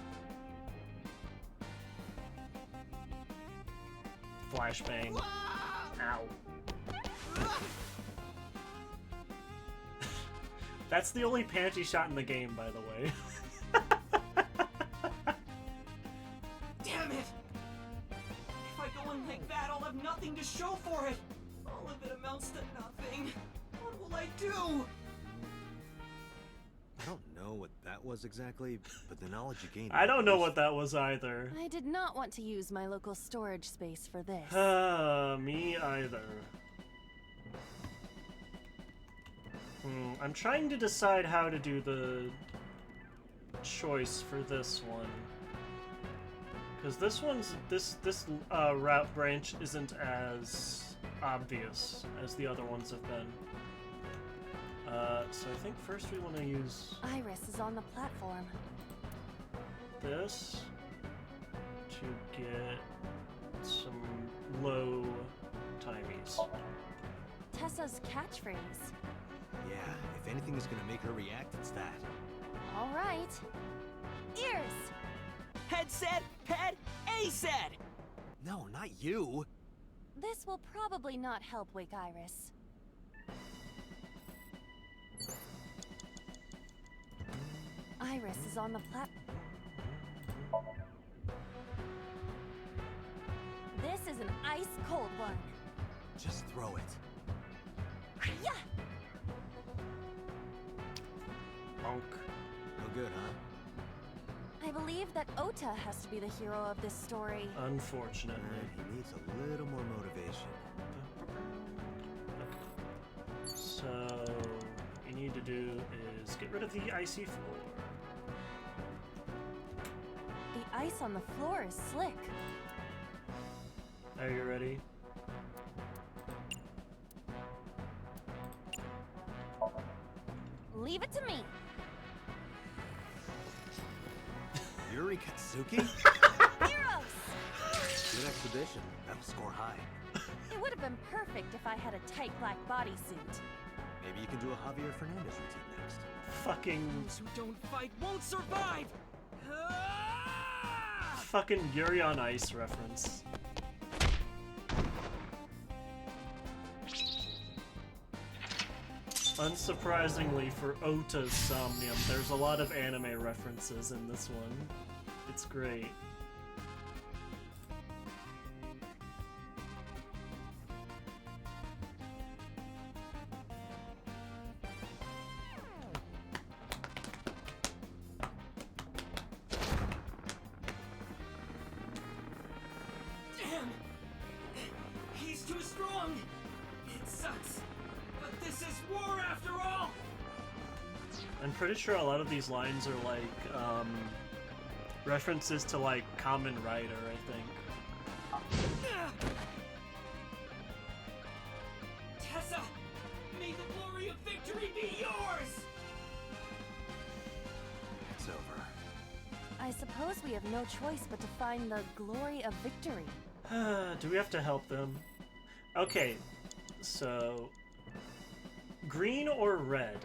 Flashbang. Ow. That's the only panty shot in the game, by the way. Damn it! If I go in like that, I'll have nothing to show for it! All of it amounts to nothing. What will I do? I don't know what that was exactly, but the knowledge you gained... I don't know what that was either. I did not want to use my local storage space for this. Me either. I'm trying to decide how to do the choice for this one. Because this one's this route branch isn't as obvious as the other ones have been. So I think first we want to use Iris is on the platform. this to get some low timies. Tessa's catchphrase. Yeah, if anything is gonna make her react, it's that. All right. Ears! Head said, ped, A said! No, not you! This will probably not help wake Iris. Iris is on the platform. This is an ice-cold one. Just throw it. Yeah! Bonk. No good, huh? I believe that Ota has to be the hero of this story. Unfortunately. He needs a little more motivation. So, what you need to do is get rid of the icy floor. The ice on the floor is slick. Are you ready? Leave it to me. Yuri Katsuki? Heroes! Good exhibition. That'll score high. It would have been perfect if I had a tight black bodysuit. Maybe you can do a Javier Fernandez routine next. Fucking... Those who don't fight won't survive! Fucking Yuri on Ice reference. Unsurprisingly for Ota's Somnium, there's a lot of anime references in this one. It's great. Damn! He's too strong! It sucks, but this is war after all! I'm pretty sure a lot of these lines are like, references to like Kamen Rider, I think. Tessa! May the glory of victory be yours! It's over. I suppose we have no choice but to find the glory of victory. Do we have to help them? Okay, so... green or red?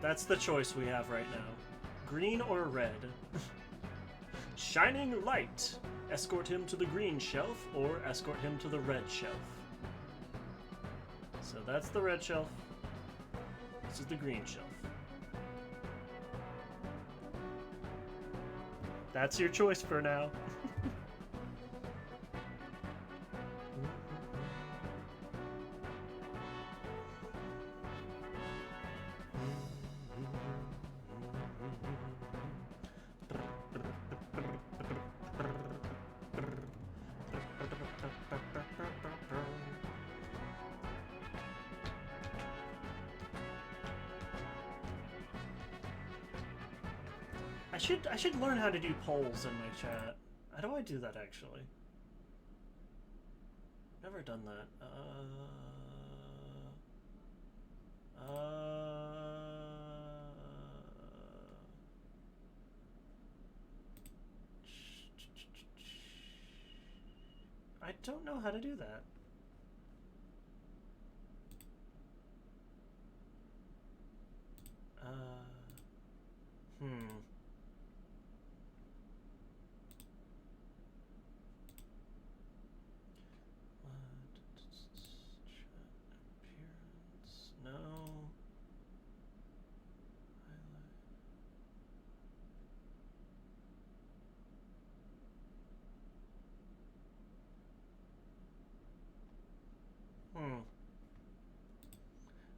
That's the choice we have right now. Green or red? Shining light. Escort him to the green shelf or escort him to the red shelf. So that's the red shelf. This is the green shelf. That's your choice for now. I should learn how to do polls in my chat. How do I do that actually? Never done that. I don't know how to do that.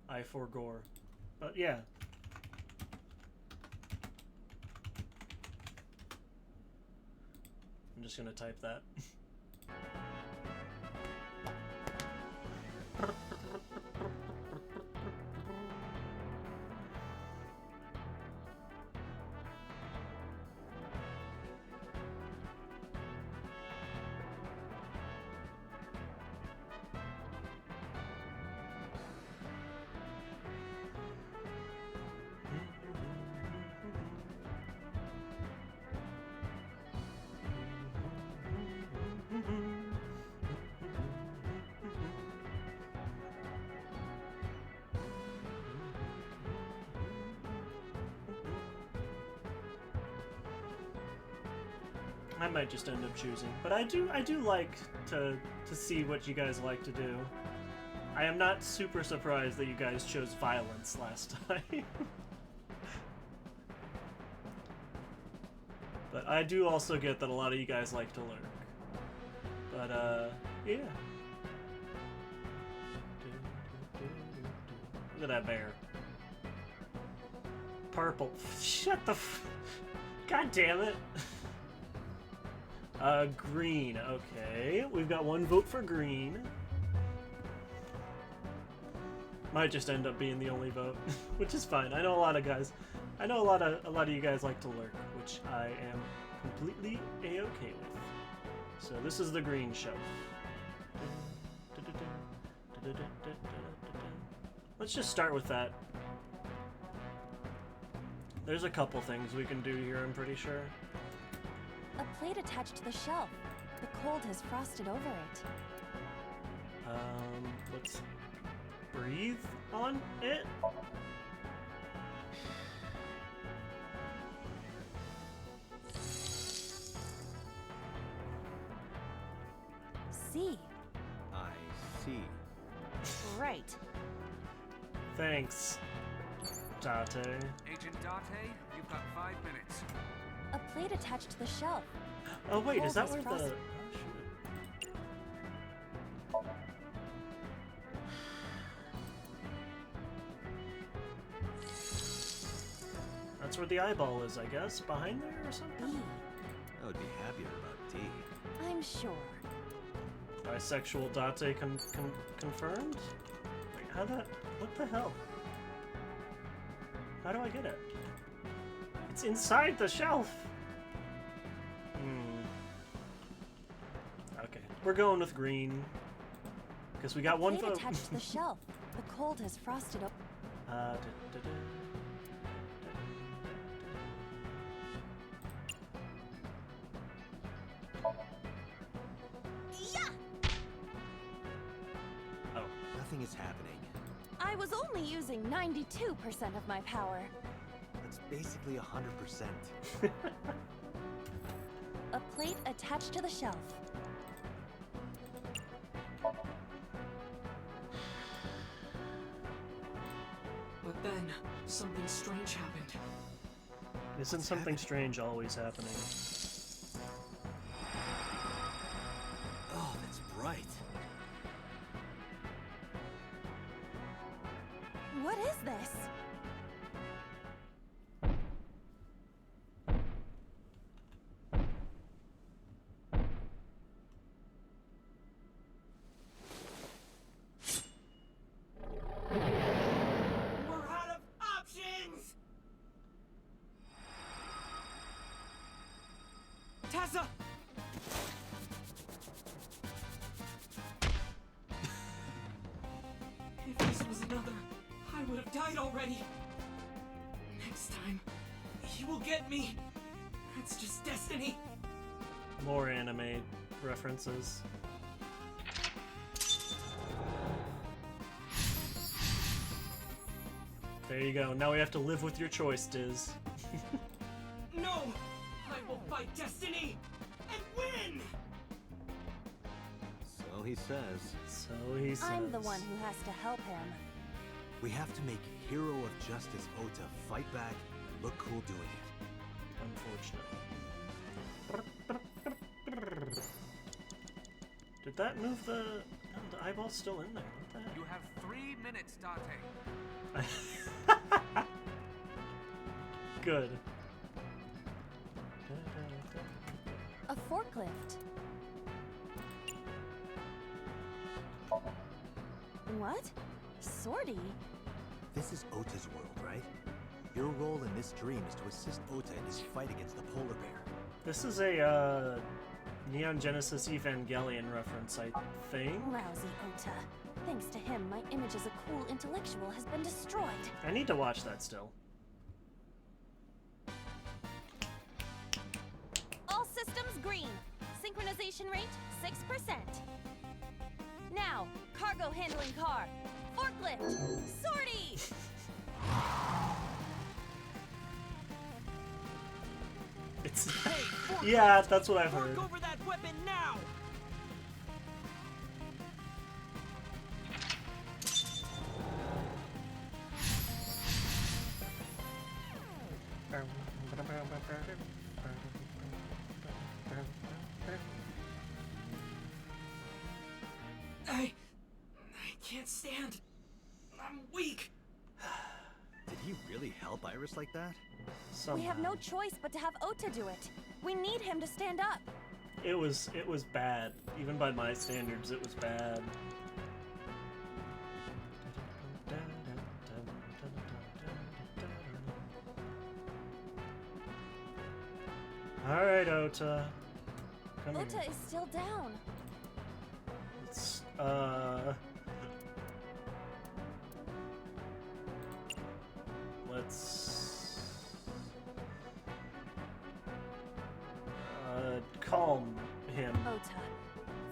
I forgore. But yeah. I'm just gonna type that. I might just end up choosing, but I do like to see what you guys like to do. I am not super surprised that you guys chose violence last time. But I do also get that a lot of you guys like to lurk. But yeah. Look at that bear. Purple. Shut the God damn it. Green. Okay, we've got one vote for green. Might just end up being the only vote, which is fine. I know a lot of guys. I know a lot of you guys like to lurk, which I am completely a-okay with. So this is the green shelf. Let's just start with that. There's a couple things we can do here, I'm pretty sure. A plate attached to the shelf. The cold has frosted over it. Let's breathe on it. See. I see. Right. Thanks, Date. Agent Date, you've got 5 minutes. A plate attached to the shelf. Oh wait, is that where frosted. That's where the eyeball is, I guess. Behind there or something? I would be happier about D. I'm sure. Bisexual Date confirmed? Wait, how that? What the hell? How do I get it? It's inside the shelf! Okay, we're going with green. Because we got one vote. Attached to the shelf. The cold has frosted up. Oh, nothing is happening. I was only using 92% of my power. That's basically 100%. a plate attached to the shelf. But then, something strange happened. Isn't something strange always happening? Oh, that's bright. What is this? We're out of options! Tessa! If this was another, I would have died already. Next time, he will get me. It's just destiny. More anime references. There you go. Now we have to live with your choice, Diz. No! I will fight destiny and win! So he says. So he says. I'm the one who has to help him. We have to make Hero of Justice Ota fight back and look cool doing it. Unfortunately. Did that move the... No, the eyeball's still in there. What the heck? You have 3 minutes, Dante. Good. A forklift. What? Sortie? This is Ota's world, right? Your role in this dream is to assist Ota in his fight against the polar bear. This is a Neon Genesis Evangelion reference, I think. Lousy Ota. Thanks to him, my image as a cool intellectual has been destroyed. I need to watch that still. All systems green. Synchronization rate 6%. Now, cargo handling car. Forklift. Sortie! It's... yeah, that's what I've heard. Fork over that weapon now! I can't stand. I'm weak. Did he really help Iris like that? We have no choice but to have Ota do it. We need him to stand up. It was bad. Even by my standards, it was bad. Alright, Ota. Come Ota here. is still down. Let's, calm him. Ota,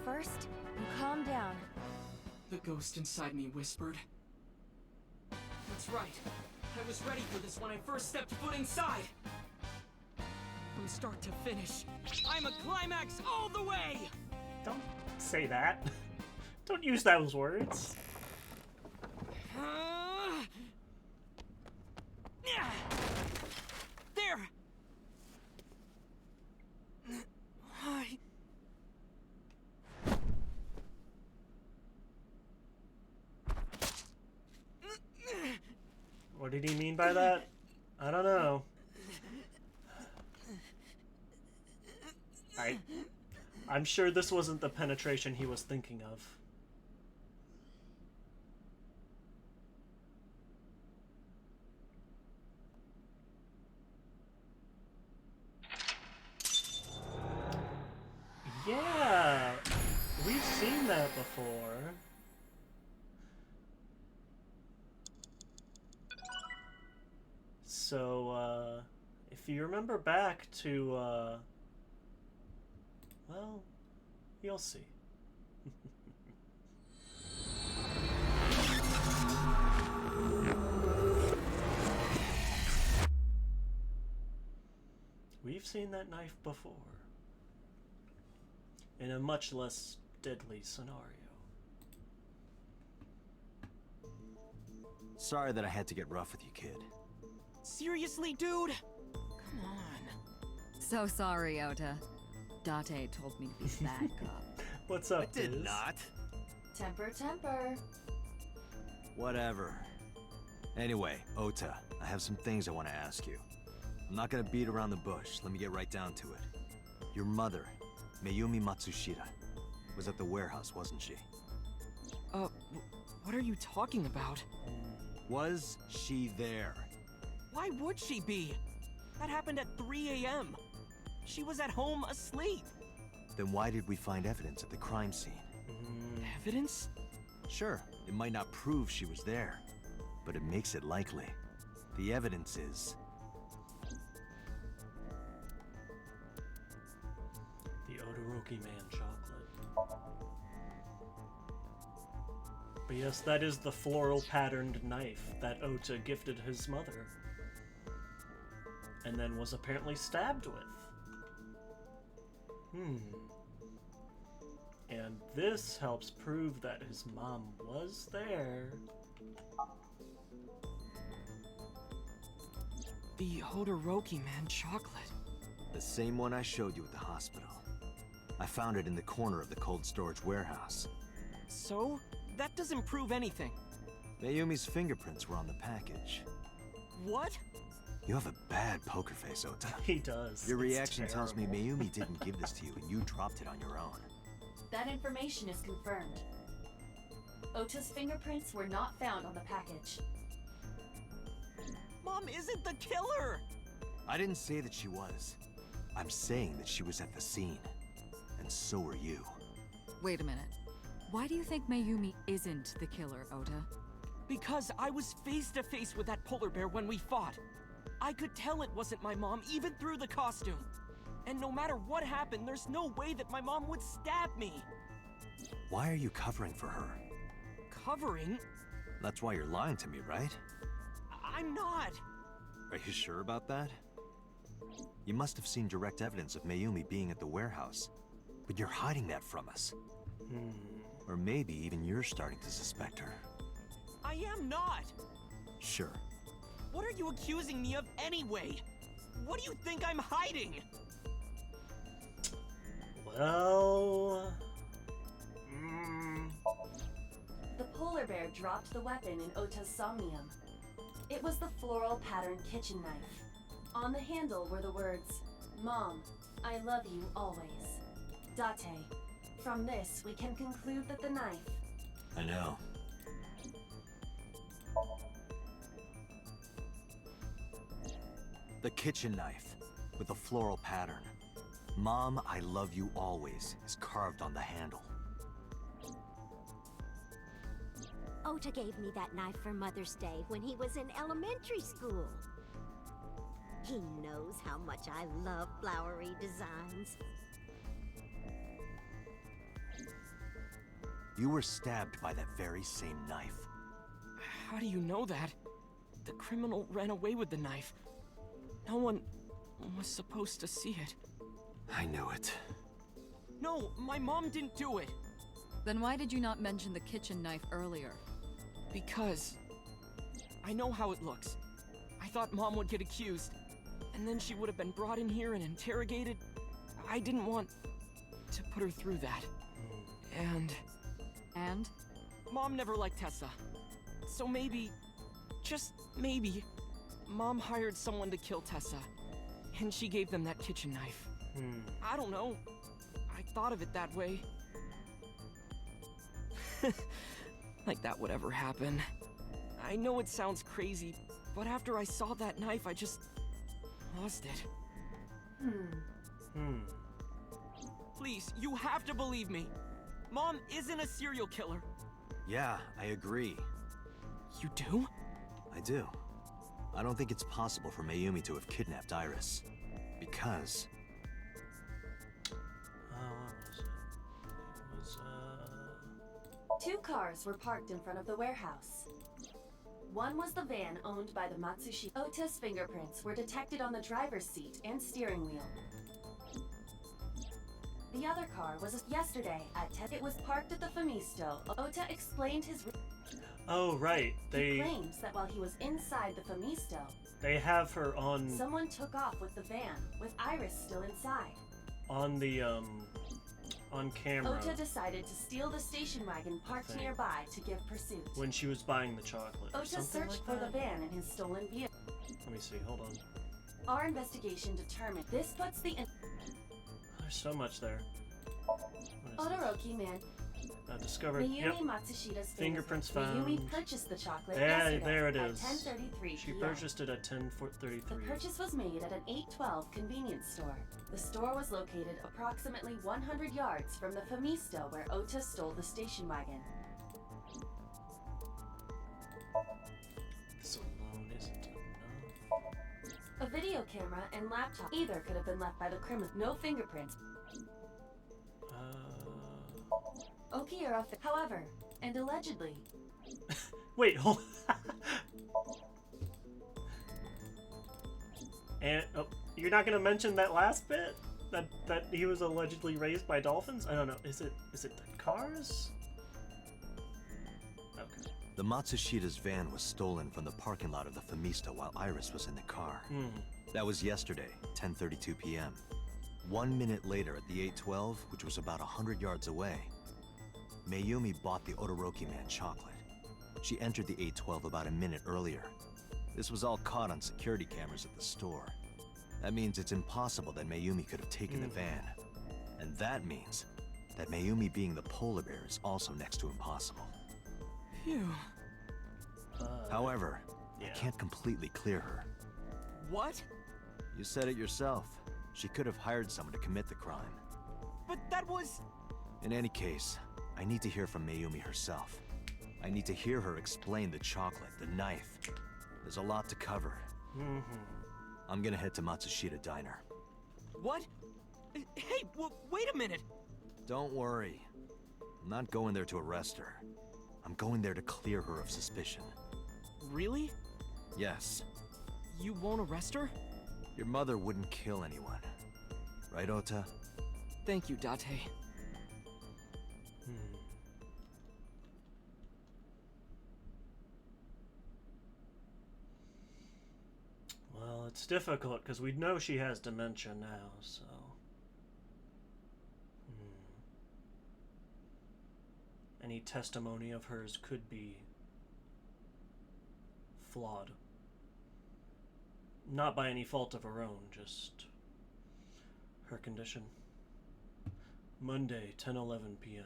first, you calm down. The ghost inside me whispered. That's right. I was ready for this when I first stepped foot inside. From start to finish, I'm a climax all the way! Don't say that. Don't use those words. There! What did he mean by that? I don't know. I'm sure this wasn't the penetration he was thinking of. Yeah, we've seen that before. So, if you remember back to, well, you'll see. We've seen that knife before. in a much less deadly scenario. Sorry that I had to get rough with you, kid. Seriously, dude? Come on. So sorry, Ota. Date told me to be the bad cop. What's up, I did Diz? not. Temper, temper. Whatever. Anyway, Ota, I have some things I want to ask you. I'm not gonna beat around the bush. Let me get right down to it. Your mother, Mayumi Matsushita, was at the warehouse, wasn't she? What are you talking about? Was she there? Why would she be? That happened at 3 a.m. She was at home asleep. Then why did we find evidence at the crime scene? Evidence? Sure, it might not prove she was there, but it makes it likely. The evidence is... the Odoroki Man chocolate. But yes, that is the floral patterned knife that Ota gifted his mother. And then was apparently stabbed with. And this helps prove that his mom was there. The Hodoroki Man chocolate. The same one I showed you at the hospital. I found it in the corner of the cold storage warehouse. So? That doesn't prove anything. Mayumi's fingerprints were on the package. What? You have a bad poker face, Ota. He does. Your It's reaction tells me terrible. Mayumi didn't give this to you and you dropped it on your own. That information is confirmed. Ota's fingerprints were not found on the package. Mom isn't the killer! I didn't say that she was. I'm saying that she was at the scene. And so were you. Wait a minute. Why do you think Mayumi isn't the killer, Ota? Because I was face to face with that polar bear when we fought. I could tell it wasn't my mom even through the costume. And no matter what happened, there's no way that my mom would stab me. Why are you covering for her? Covering? That's why you're lying to me, right? I'm not. Are you sure about that? You must have seen direct evidence of Mayumi being at the warehouse. But you're hiding that from us. Or maybe even you're starting to suspect her. I am not. Sure. What are you accusing me of anyway? What do you think I'm hiding? Well... The polar bear dropped the weapon in Ota's somnium. It was the floral patterned kitchen knife. On the handle were the words, "Mom, I love you always." Date. From this, we can conclude that the knife... I know. The kitchen knife, with a floral pattern. "Mom, I love you always," is carved on the handle. Ota gave me that knife for Mother's Day when he was in elementary school. He knows how much I love flowery designs. You were stabbed by that very same knife. How do you know that? The criminal ran away with the knife. No one was supposed to see it. I knew it. No, my mom didn't do it. Then why did you not mention the kitchen knife earlier? Because I know how it looks. I thought Mom would get accused, and then she would have been brought in here and interrogated. I didn't want to put her through that. And? Mom never liked Tessa. So maybe, just maybe, Mom hired someone to kill Tessa, and she gave them that kitchen knife. I don't know. I thought of it that way. Like that would ever happen. I know it sounds crazy, but after I saw that knife, I just lost it. Please, you have to believe me. Mom isn't a serial killer. Yeah, I agree. You do? I do. I don't think it's possible for Mayumi to have kidnapped Iris. Because... what was it? It was, 2 cars were parked in front of the warehouse. One was the van owned by the Matsushita. Ota's fingerprints were detected on the driver's seat and steering wheel. The other car was yesterday at 10. It was parked at the Famisto. Ota explained his. Oh, right. He claims that while he was inside the Famisto, they have her on. Someone took off with the van, with Iris still inside. On the on camera. Ota decided to steal the station wagon parked nearby to give pursuit. When she was buying the chocolate. Ota searched for the van in his stolen vehicle. Let me see. Hold on. Our investigation determined this puts the. There's so much there. Todoroki man. Discovered. Mayumi Matsushida's fingerprints found. Mayumi purchased the chocolate Yeah, yesterday there it at is. 10:33 She p.m. purchased it at 10:33. The purchase was made at an 812 convenience store. The store was located approximately 100 yards from the Famisto where Ota stole the station wagon. So alone isn't enough. A video camera and laptop either could have been left by the criminal. No fingerprints. Okiura, however, and allegedly. Wait, hold. And oh, you're not gonna mention that last bit? That he was allegedly raised by dolphins? I don't know. Is it the cars? Okay. The Matsushida's van was stolen from the parking lot of the Famisto while Iris was in the car. That was yesterday, 10:32 p.m. 1 minute later at the 812, which was about 100 yards away, Mayumi bought the Todoroki man chocolate. She entered the 812 about a minute earlier. This was all caught on security cameras at the store. That means it's impossible that Mayumi could have taken the van. And that means that Mayumi being the polar bear is also next to impossible. Phew. However, I can't completely clear her. What? You said it yourself. She could have hired someone to commit the crime. But that was... In any case, I need to hear from Mayumi herself. I need to hear her explain the chocolate, the knife. There's a lot to cover. I'm gonna head to Matsushita Diner. What? Hey, wait a minute! Don't worry. I'm not going there to arrest her. I'm going there to clear her of suspicion. Really? Yes. You won't arrest her? Your mother wouldn't kill anyone. Right, Ota? Thank you, Date. Well, it's difficult because we know she has dementia now, so... Any testimony of hers could be flawed. Not by any fault of her own, just her condition. Monday, 10:11 p.m.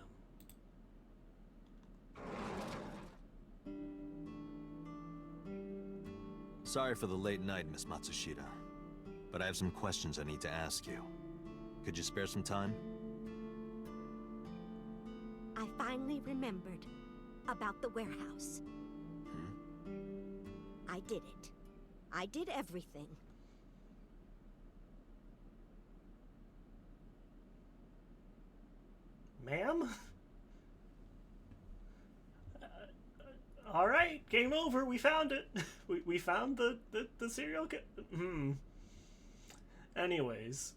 Sorry for the late night, Miss Matsushita, but I have some questions I need to ask you. Could you spare some time? I finally remembered about the warehouse. I did it. I did everything. Ma'am? All right, game over. We found it. We found the serial killer. Anyways,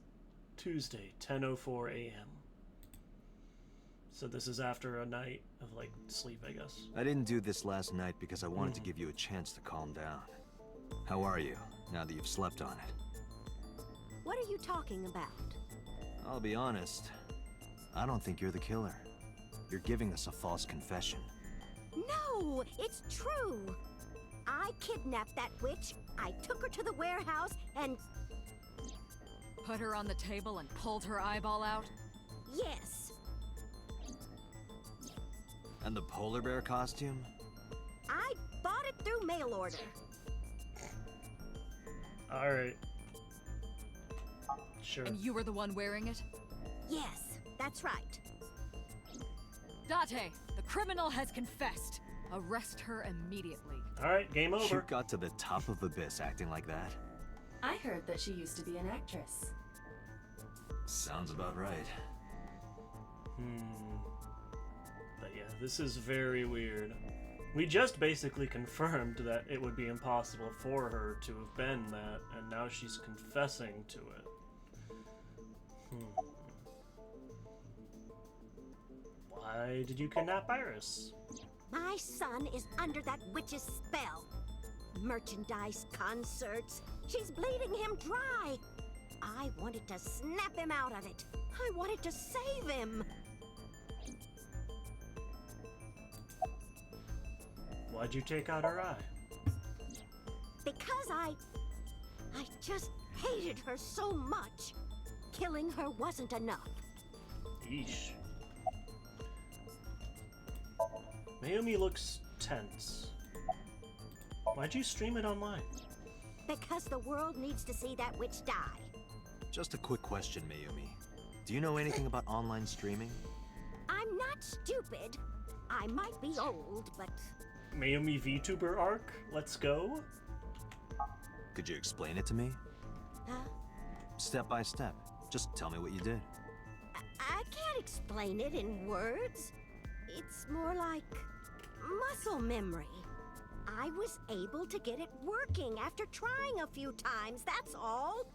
Tuesday, 10:04 a.m. So this is after a night of like sleep, I guess. I didn't do this last night because I wanted to give you a chance to calm down. How are you, now that you've slept on it? What are you talking about? I'll be honest. I don't think you're the killer. You're giving us a false confession. No, it's true. I kidnapped that witch, I took her to the warehouse, and... Put her on the table and pulled her eyeball out? Yes. And the polar bear costume? I bought it through mail order. Alright. Sure. And you were the one wearing it? Yes, that's right. Date, the criminal has confessed. Arrest her immediately. Alright, game over. You got to the top of Abyss acting like that? I heard that she used to be an actress. Sounds about right. But yeah, this is very weird. We just basically confirmed that it would be impossible for her to have been that, and now she's confessing to it. Why did you kidnap Iris? My son is under that witch's spell. Merchandise, concerts. She's bleeding him dry. I wanted to snap him out of it. I wanted to save him. Why'd you take out her eye? Because I just hated her so much. Killing her wasn't enough. Yeesh. Mayumi looks tense. Why'd you stream it online? Because the world needs to see that witch die. Just a quick question, Mayumi. Do you know anything about online streaming? I'm not stupid. I might be old, but... Mayumi VTuber arc? Let's go? Could you explain it to me? Step by step. Just tell me what you did. I can't explain it in words. It's more like muscle memory. I was able to get it working after trying a few times, that's all.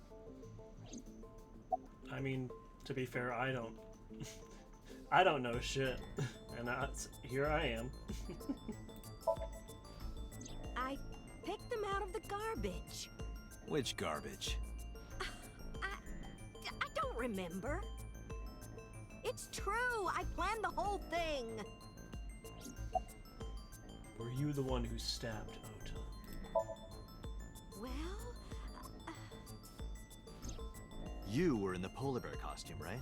I mean, to be fair, I don't... I don't know shit. And here I am. I picked them out of the garbage. Which garbage? I don't remember. It's true, I planned the whole thing. Were you the one who stabbed Ota? Well... You were in the polar bear costume, right?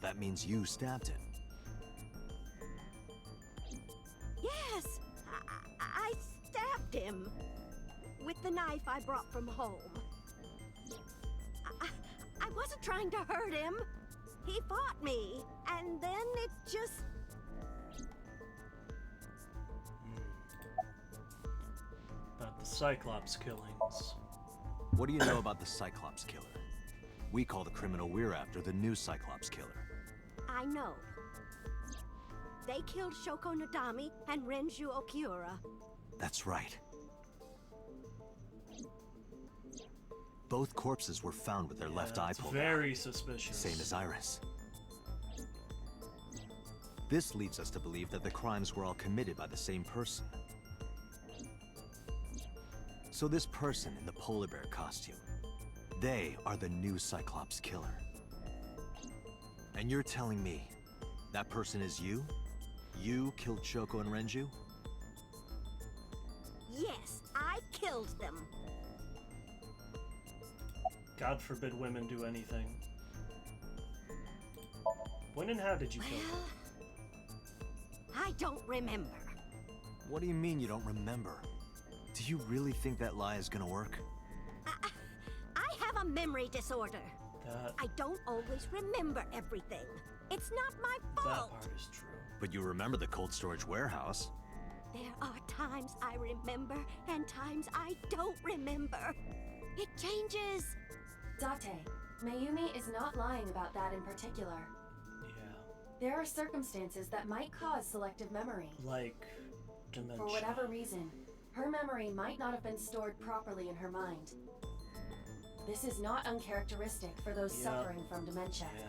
That means you stabbed him. Yes! I stabbed him. With the knife I brought from home. I wasn't trying to hurt him. He fought me, and then it just... About the Cyclops killings. What do you know about the Cyclops killer? We call the criminal we're after the new Cyclops killer. I know. They killed Shoko Nadami and Renju Okiura. That's right. Both corpses were found with their left eye pulled out. Very suspicious. Same as Iris. This leads us to believe that the crimes were all committed by the same person. So this person in the polar bear costume, they are the new Cyclops killer. And you're telling me that person is you? You killed Shoko and Renju? Yes, I killed them. God forbid women do anything. When and how did you kill them? I don't remember. What do you mean you don't remember? Do you really think that lie is gonna work? I have a memory disorder. I don't always remember everything. It's not my fault. That part is true. But you remember the cold storage warehouse. There are times I remember and times I don't remember. It changes. Date, Mayumi is not lying about that in particular. Yeah. There are circumstances that might cause selective memory. Like dementia. For whatever reason, her memory might not have been stored properly in her mind. This is not uncharacteristic for those suffering from dementia. Yeah.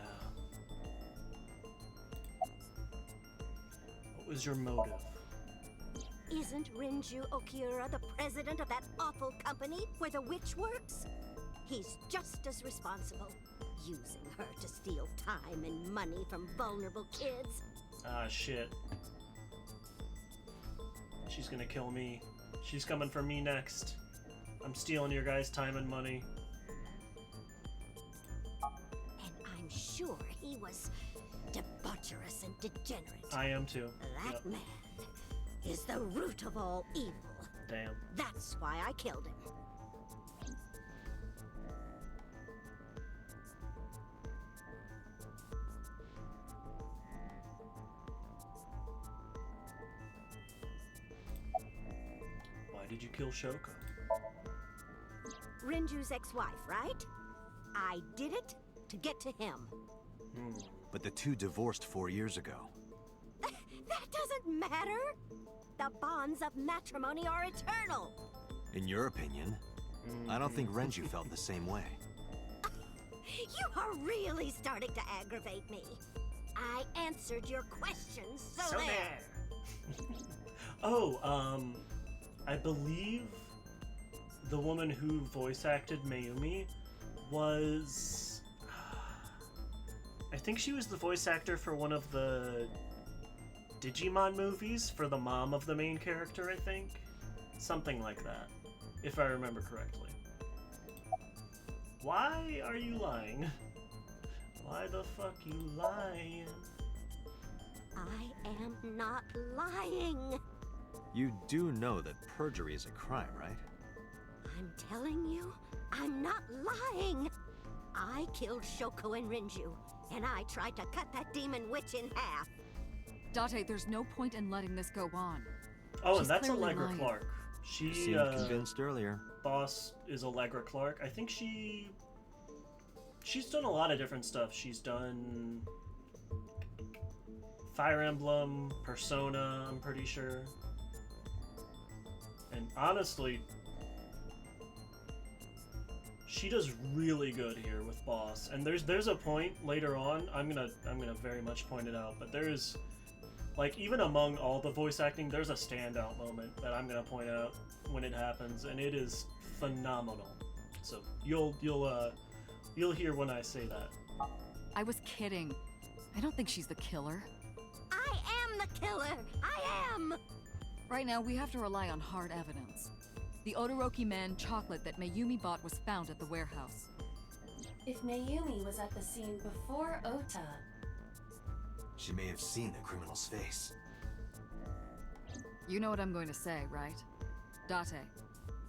What was your motive? Isn't Renju Okiura the president of that awful company where the witch works? He's just as responsible, using her to steal time and money from vulnerable kids. Ah, shit. She's gonna kill me. She's coming for me next. I'm stealing your guys' time and money. And I'm sure he was debaucherous and degenerate. I am too. That man is the root of all evil. Damn. That's why I killed him. Why did you kill Shoko? Renju's ex-wife, right? I did it to get to him. But the two divorced 4 years ago. That doesn't matter. The bonds of matrimony are eternal. In your opinion, I don't think Renju felt the same way. You are really starting to aggravate me. I answered your questions, so there. Oh, I believe the woman who voice acted Mayumi was... I think she was the voice actor for one of the Digimon movies, for the mom of the main character, I think. Something like that, if I remember correctly. Why are you lying? Why the fuck you lying? I am not lying. You do know that perjury is a crime, right? I'm telling you, I'm not lying. I killed Shoko and Rinju, and I tried to cut that demon witch in half. Date, there's no point in letting this go on. Oh, She's and that's clearly Allegra lying. Clark. She seemed convinced earlier. Boss is Allegra Clark. I think she's done a lot of different stuff. She's done Fire Emblem, Persona, I'm pretty sure. And honestly, she does really good here with Boss. And there's a point later on, I'm gonna very much point it out, but there's like, even among all the voice acting, there's a standout moment that I'm gonna point out when it happens, and it is phenomenal. So you'll hear when I say that. I was kidding. I don't think she's the killer. I am the killer! I am! Right now, we have to rely on hard evidence. The Odoroki Man chocolate that Mayumi bought was found at the warehouse. If Mayumi was at the scene before Ota... She may have seen the criminal's face. You know what I'm going to say, right? Date,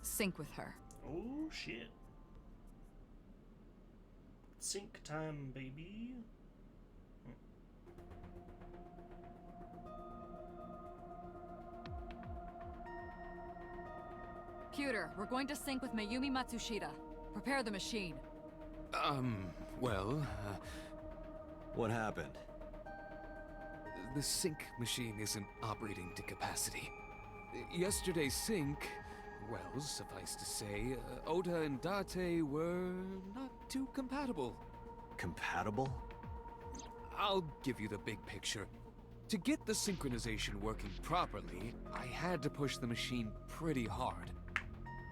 sync with her. Oh, shit. Sync time, baby. Pewter, we're going to sync with Mayumi Matsushita. Prepare the machine. Well, What happened? the sync machine isn't operating to capacity. Yesterday's sync, well, suffice to say, Ota and Date were not too compatible. Compatible? I'll give you the big picture. To get the synchronization working properly, I had to push the machine pretty hard.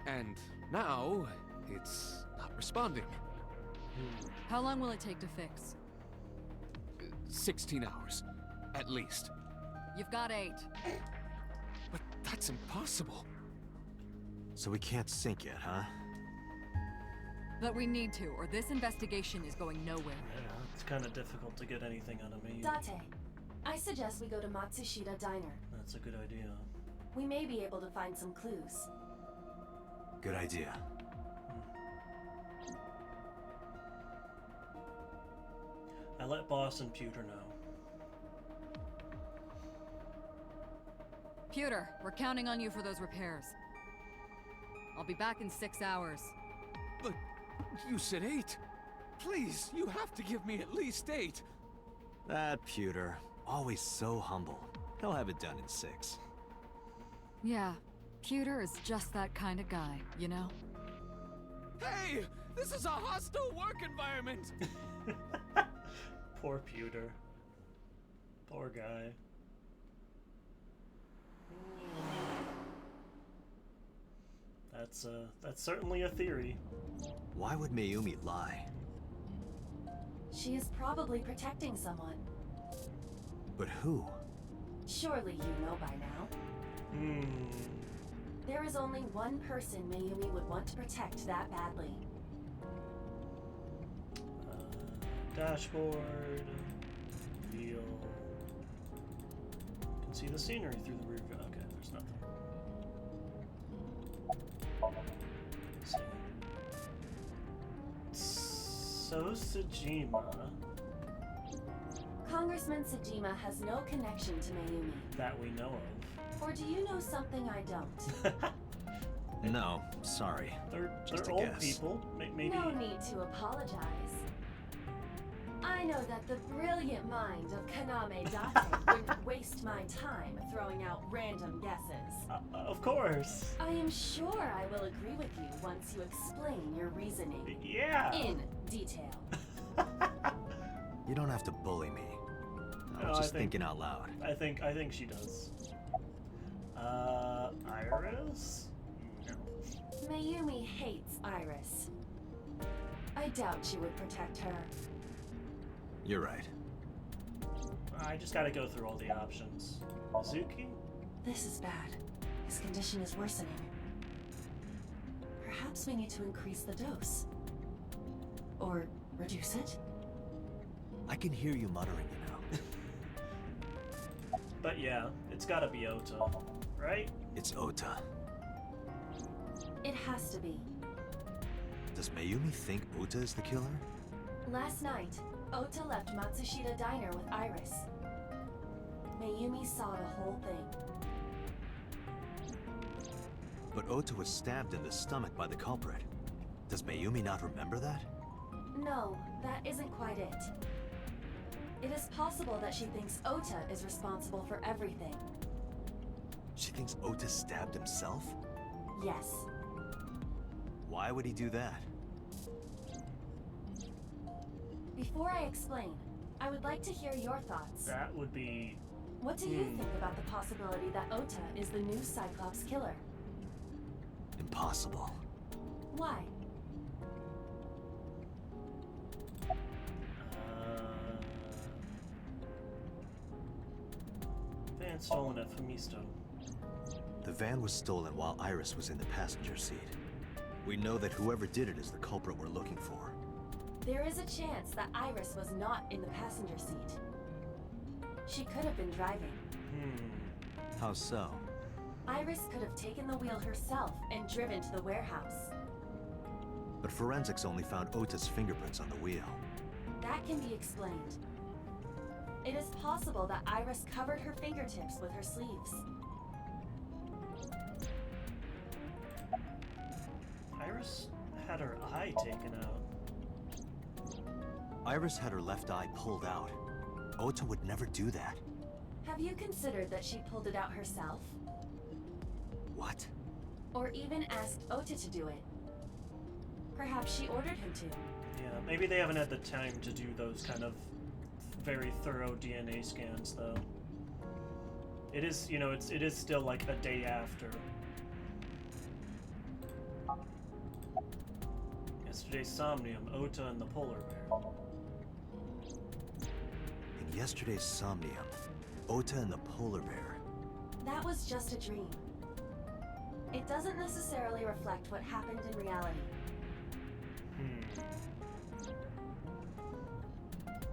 And now, it's not responding. How long will it take to fix? 16 hours, at least. You've got 8. But that's impossible. So we can't sync yet, huh? But we need to, or this investigation is going nowhere. Yeah, it's kind of difficult to get anything out of me. Date, I suggest we go to Matsushita Diner. That's a good idea. We may be able to find some clues. Good idea. I let Boss and Pewter know. Pewter, we're counting on you for those repairs. I'll be back in 6 hours. But you said 8. Please, you have to give me at least 8. That Pewter, always so humble. He'll have it done in 6. Yeah, Pewter is just that kind of guy, you know? Hey! This is a hostile work environment! Poor Pewter. Poor guy. That's certainly a theory. Why would Mayumi lie? She is probably protecting someone. But who? Surely you know by now. There is only one person Mayumi would want to protect that badly. Dashboard. Wheel. You can see the scenery through the rear view. Okay, there's nothing. Let's see. So Sejima. Congressman Sejima has no connection to Mayumi. That we know of. Or do you know something I don't? No, sorry. They're Just a old guess. people. Maybe. No need to apologize. I know that the brilliant mind of Kaname Date wouldn't waste my time throwing out random guesses. Of course. I am sure I will agree with you once you explain your reasoning. Yeah. In detail. You don't have to bully me. I was just thinking out loud. I think she does. Iris? No. Mayumi hates Iris. I doubt she would protect her. You're right. I just gotta go through all the options. Mizuki? This is bad. His condition is worsening. Perhaps we need to increase the dose. Or reduce it? I can hear you muttering, you know. But yeah, it's gotta be Ota, right? It's Ota. It has to be. Does Mayumi think Ota is the killer? Last night, Ota left Matsushita Diner with Iris. Mayumi saw the whole thing. But Ota was stabbed in the stomach by the culprit. Does Mayumi not remember that? No, that isn't quite it. It is possible that she thinks Ota is responsible for everything. She thinks Ota stabbed himself? Yes. Why would he do that? Before I explain, I would like to hear your thoughts. That would be... What do you think about the possibility that Ota is the new Cyclops killer? Impossible. Why? Van stolen at Famisto. The van was stolen while Iris was in the passenger seat. We know that whoever did it is the culprit we're looking for. There is a chance that Iris was not in the passenger seat. She could have been driving. How so? Iris could have taken the wheel herself and driven to the warehouse. But forensics only found Ota's fingerprints on the wheel. That can be explained. It is possible that Iris covered her fingertips with her sleeves. Iris had her eye taken out. Iris had her left eye pulled out. Ota would never do that. Have you considered that she pulled it out herself? What? Or even asked Ota to do it? Perhaps she ordered him to. Yeah, maybe they haven't had the time to do those kind of very thorough DNA scans, though. It is, you know, it is still like a day after. Yesterday's Somnium, Ota and the Polar Bear. In yesterday's Somnium, Ota and the Polar Bear. That was just a dream. It doesn't necessarily reflect what happened in reality.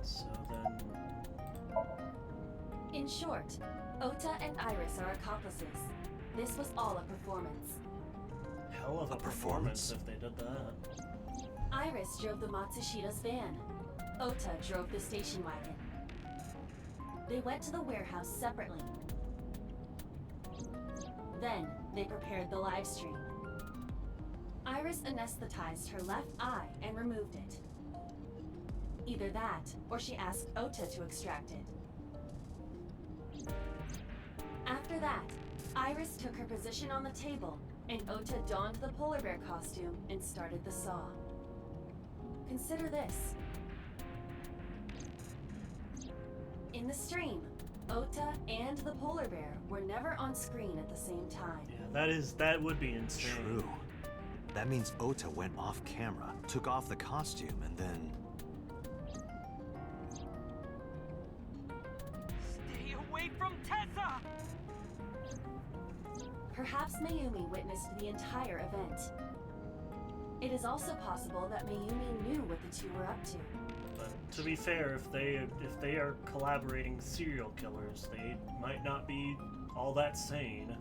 So then... In short, Ota and Iris are accomplices. This was all a performance. Hell of a performance if they did that. Iris drove the Matsushita's van. Ota drove the station wagon. They went to the warehouse separately. Then, they prepared the live stream. Iris anesthetized her left eye and removed it. Either that, or she asked Ota to extract it. After that, Iris took her position on the table, and Ota donned the polar bear costume and started the saw. Consider this. In the stream, Ota and the polar bear were never on screen at the same time. Yeah, that would be insane. True. That means Ota went off camera, took off the costume, and then... Stay away from Tessa! Perhaps Mayumi witnessed the entire event. It is also possible that Mayumi knew what the two were up to. But to be fair, if they are collaborating serial killers, they might not be all that sane.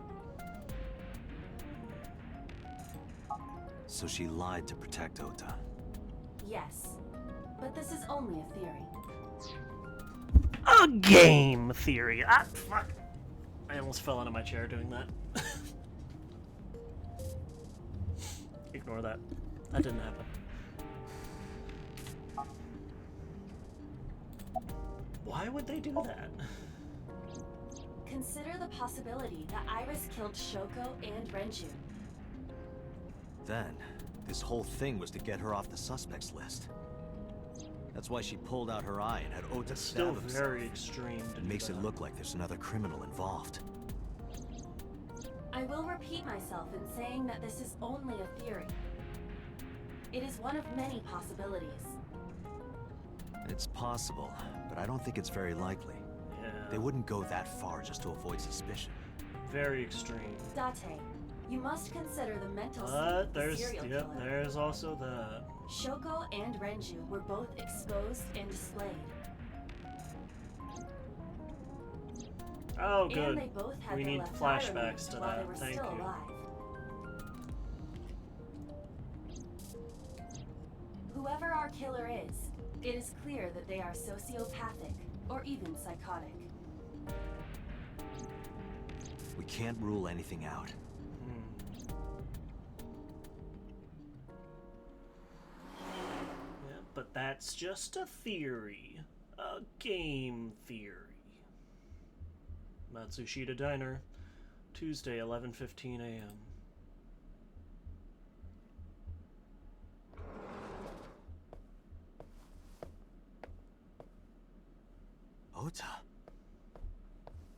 So she lied to protect Ota. Yes, but this is only a theory. A game theory. Fuck. I almost fell out of my chair doing that. Ignore that. That didn't happen. Why would they do that? Consider the possibility that Iris killed Shoko and Renju. Then, this whole thing was to get her off the suspects list. That's why she pulled out her eye and had Ota It's stab still himself. very extreme to It do makes it that. look like there's another criminal involved. I will repeat myself in saying that this is only a theory. It is one of many possibilities. It's possible, but I don't think it's very likely. Yeah. They wouldn't go that far just to avoid suspicion. Very extreme. Date, you must consider the mental state But of the there's serial yep, killer. there's also that. Shoko and Renju were both exposed and displayed. Oh, good. And they both had We their need left eye flashbacks removed to while they that. were Thank still you. alive. Whoever our killer is, it is clear that they are sociopathic or even psychotic. We can't rule anything out. Yeah, but that's just a theory. A game theory. Matsushita Diner, Tuesday, 11:15 a.m. Ota,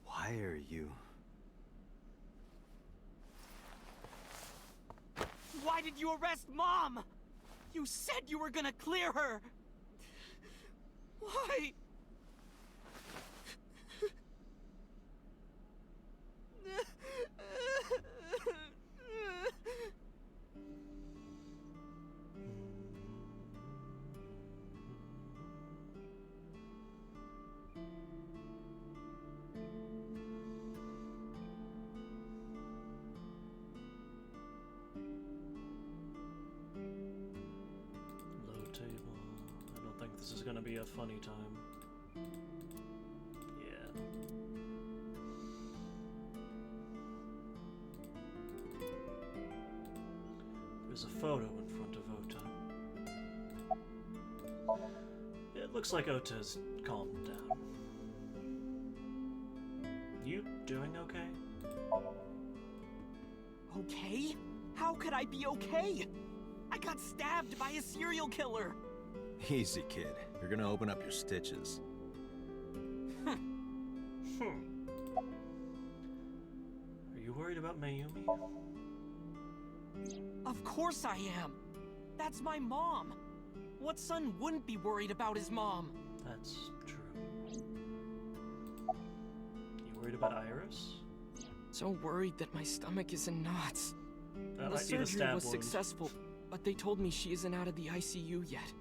why are you... Why did you arrest Mom? You said you were gonna clear her. Why? Low table. I don't think this is gonna be a funny time. Yeah. There's a photo in front of Ota. It looks like Ota's calmed down. You doing okay? Okay? How could I be okay? I got stabbed by a serial killer. Easy, kid. You're gonna open up your stitches. Are you worried about Mayumi? Of course I am. That's my mom. What son wouldn't be worried about his mom? That's true. You worried about Iris? So worried that my stomach is in knots. That The might be the surgery stab was wound. successful, but they told me she isn't out of the ICU yet.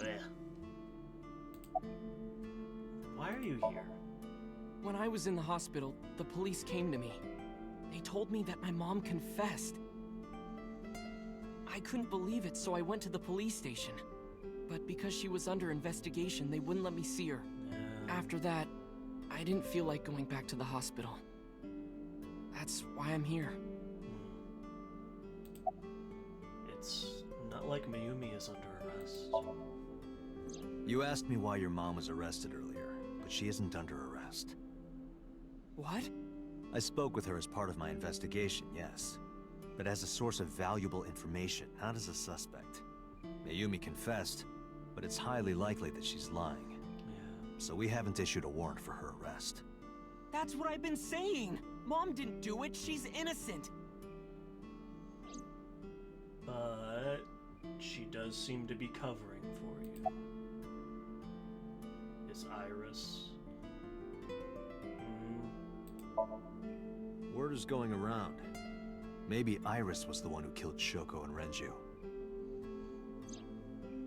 Ugh. Why are you here? When I was in the hospital, the police came to me. They told me that my mom confessed. I couldn't believe it, so I went to the police station. But because she was under investigation, they wouldn't let me see her. After that, I didn't feel like going back to the hospital. That's why I'm here. It's not like Mayumi is under arrest. You asked me why your mom was arrested earlier, but she isn't under arrest. What? I spoke with her as part of my investigation, yes. But as a source of valuable information, not as a suspect. Mayumi confessed, but it's highly likely that she's lying. So we haven't issued a warrant for her arrest. That's what I've been saying! Mom didn't do it, she's innocent! But she does seem to be covering for you. Is Iris? Word is going around. Maybe Iris was the one who killed Shoko and Renju.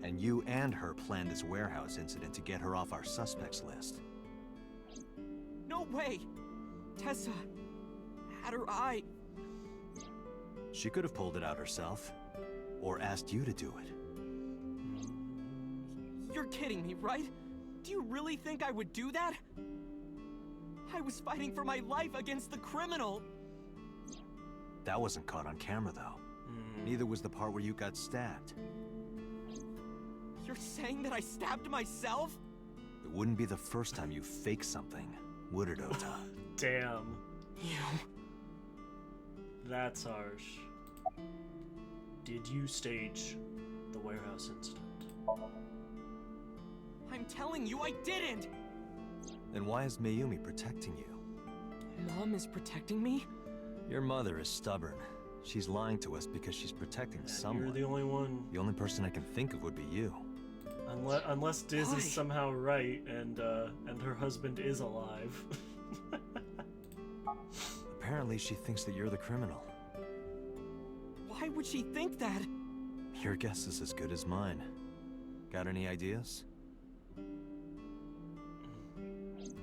And you and her planned this warehouse incident to get her off our suspects list. No way! Tessa had her eye. She could have pulled it out herself, or asked you to do it. You're kidding me, right? Do you really think I would do that? I was fighting for my life against the criminal! That wasn't caught on camera, though. Neither was the part where you got stabbed. You're saying that I stabbed myself? It wouldn't be the first time you faked something, would it, Ota? Damn. You... That's harsh. Did you stage the warehouse incident? I'm telling you, I didn't! Then why is Mayumi protecting you? Mom is protecting me? Your mother is stubborn. She's lying to us because she's protecting someone. You're the only one. The only person I can think of would be you. Unless Diz Why? is somehow right and her husband is alive. Apparently she thinks that you're the criminal. Why would she think that? Your guess is as good as mine. Got any ideas?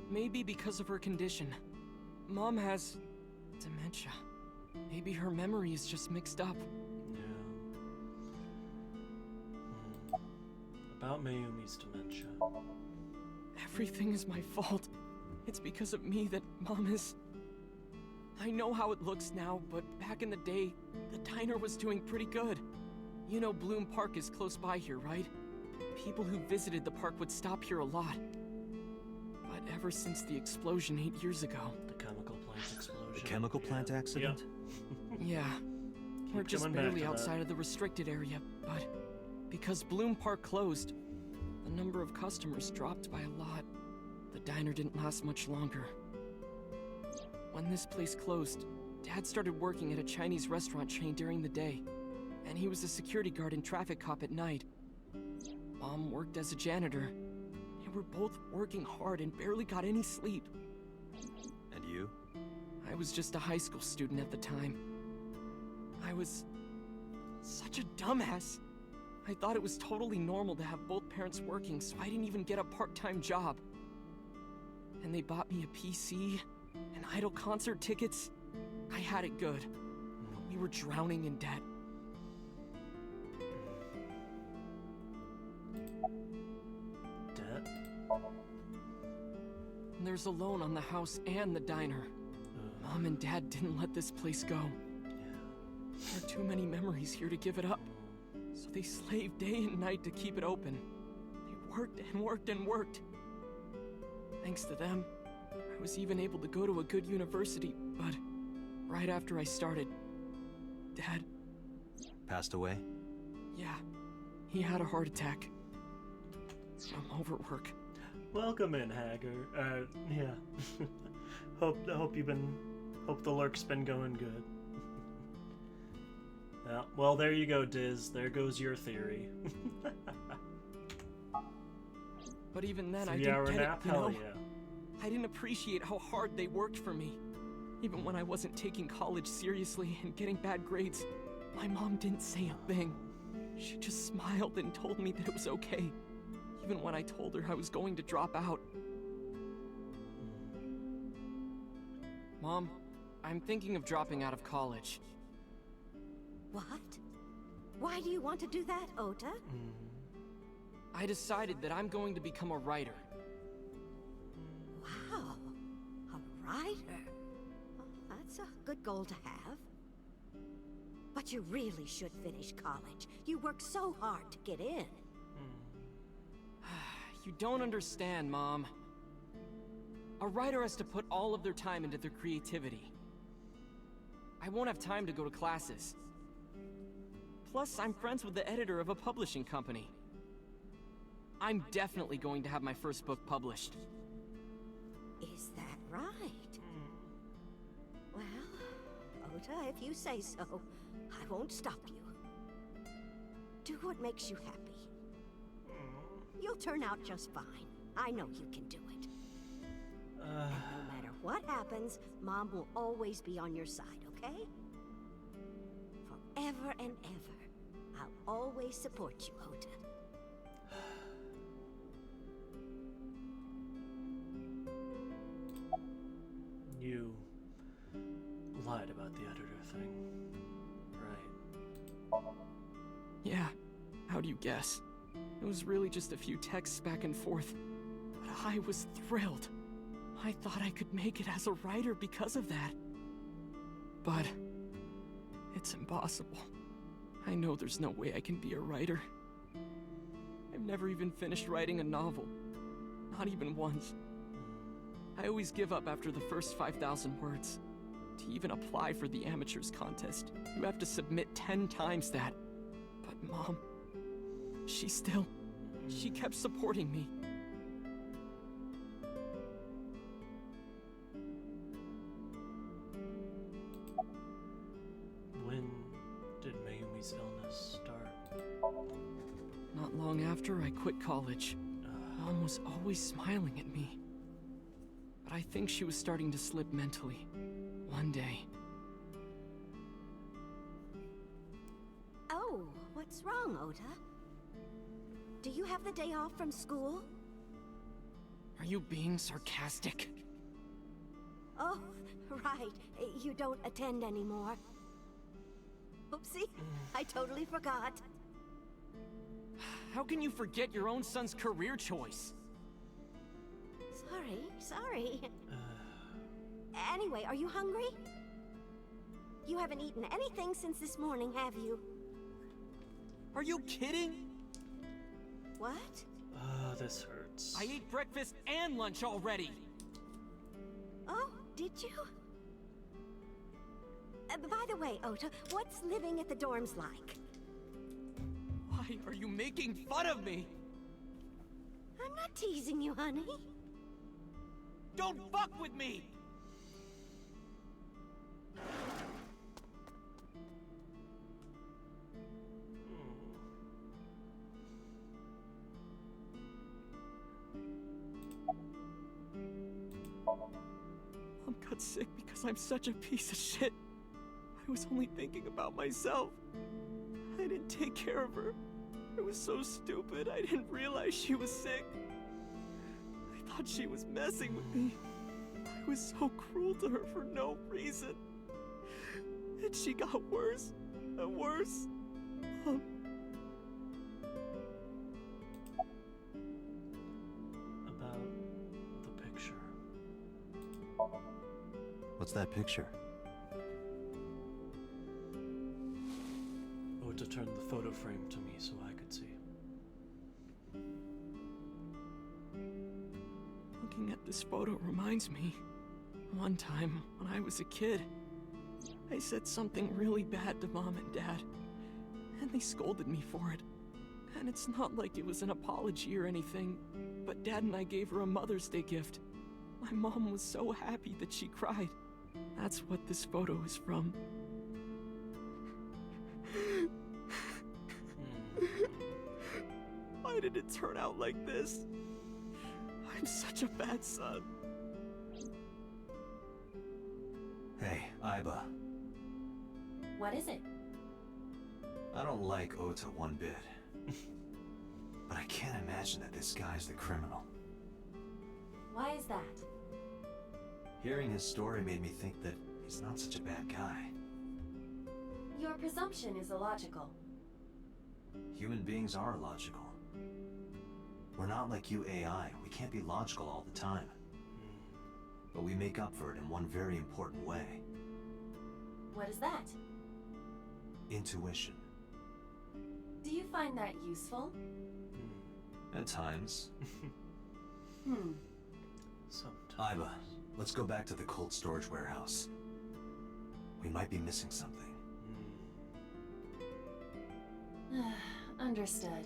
Maybe because of her condition. Mom has dementia. Maybe her memory is just mixed up. About Mayumi's dementia. Everything is my fault. It's because of me that Mom is... I know how it looks now, but back in the day, the diner was doing pretty good. You know Bloom Park is close by here, right? People who visited the park would stop here a lot. But ever since the explosion 8 years ago... The chemical plant explosion. The chemical plant accident? Yeah. We're just coming back barely to that. outside of the restricted area, but because Bloom Park closed, the number of customers dropped by a lot. The diner didn't last much longer. When this place closed, Dad started working at a Chinese restaurant chain during the day, and he was a security guard and traffic cop at night. Mom worked as a janitor. They were both working hard and barely got any sleep. And you? I was just a high school student at the time. I was such a dumbass. I thought it was totally normal to have both parents working, so I didn't even get a part-time job. And they bought me a PC and Idol concert tickets. I had it good, but we were drowning in debt. Debt? And there's a loan on the house and the diner. Mom and Dad didn't let this place go. There are too many memories here to give it up. So they slaved day and night to keep it open. They worked and worked and worked. Thanks to them, I was even able to go to a good university, but right after I started, Dad... Passed away? Yeah, he had a heart attack. From overwork. Welcome in, Hager. Yeah. Hope the lurk's been going good. Yeah, well, there you go, Diz. There goes your theory. But even then, I 3 didn't hour get nap? it, you Hell know? yeah. I didn't appreciate how hard they worked for me. Even when I wasn't taking college seriously and getting bad grades, my mom didn't say a thing. She just smiled and told me that it was okay, even when I told her I was going to drop out. Mom, I'm thinking of dropping out of college. What? Why do you want to do that, Ota? I decided that I'm going to become a writer. Wow, a writer. Well, that's a good goal to have. But you really should finish college. You work so hard to get in. You don't understand, Mom. A writer has to put all of their time into their creativity. I won't have time to go to classes. Plus, I'm friends with the editor of a publishing company. I'm definitely going to have my first book published. Is that right? Well, Ota, if you say so, I won't stop you. Do what makes you happy. You'll turn out just fine. I know you can do it. And no matter what happens, Mom will always be on your side, okay? Forever and ever, I'll always support you, Ota. You lied about the editor thing, right? Yeah, how do you guess? It was really just a few texts back and forth, but I was thrilled. I thought I could make it as a writer because of that. But it's impossible. I know there's no way I can be a writer. I've never even finished writing a novel. Not even once. I always give up after the first 5,000 words. To even apply for the amateurs contest, you have to submit 10 times that. But Mom, she kept supporting me. after I quit college, Mom was always smiling at me. But I think she was starting to slip mentally. One day. Oh, what's wrong, Ota? Do you have the day off from school? Are you being sarcastic? Oh, right. You don't attend anymore. Oopsie, I totally forgot. How can you forget your own son's career choice? Sorry. Anyway, are you hungry? You haven't eaten anything since this morning, have you? Are you kidding? What? This hurts. I ate breakfast and lunch already. Oh, did you? By the way, Ota, what's living at the dorms like? Why are you making fun of me? I'm not teasing you, honey. Don't fuck with me! Mom got sick because I'm such a piece of shit. I was only thinking about myself. I didn't take care of her. I was so stupid, I didn't realize she was sick. I thought she was messing with me. I was so cruel to her for no reason. And she got worse and worse. About the picture. What's that picture? Ota turned the photo frame to me so I could see. Looking at this photo reminds me, one time when I was a kid, I said something really bad to Mom and Dad, and they scolded me for it. And it's not like it was an apology or anything, but Dad and I gave her a Mother's Day gift. My mom was so happy that she cried. That's what this photo is from. Why did it turn out like this? I'm such a bad son. Hey, Aiba. What is it? I don't like Ota one bit. But I can't imagine that this guy's the criminal. Why is that? Hearing his story made me think that he's not such a bad guy. Your presumption is illogical. Human beings are illogical. We're not like you AI. We can't be logical all the time. But we make up for it in one very important way. What is that? Intuition. Do you find that useful? At times. Sometimes. Aiba, let's go back to the cold storage warehouse. We might be missing something. Understood.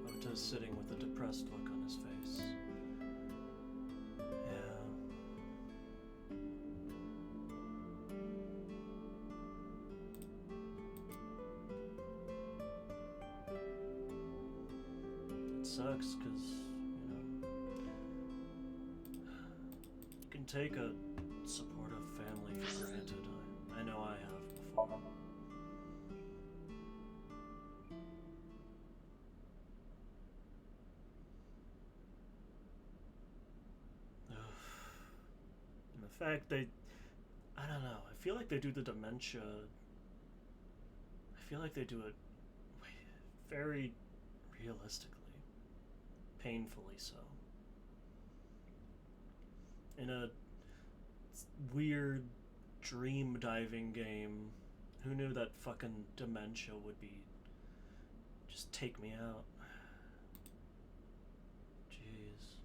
Ota's sitting with a depressed look on his face. It sucks because, you can take a supportive family for granted. I know I have before. And the fact I don't know, I feel like they do the dementia, I feel like they do it very realistically, painfully so. In a weird dream diving game, who knew that fucking dementia would be just take me out? Jeez.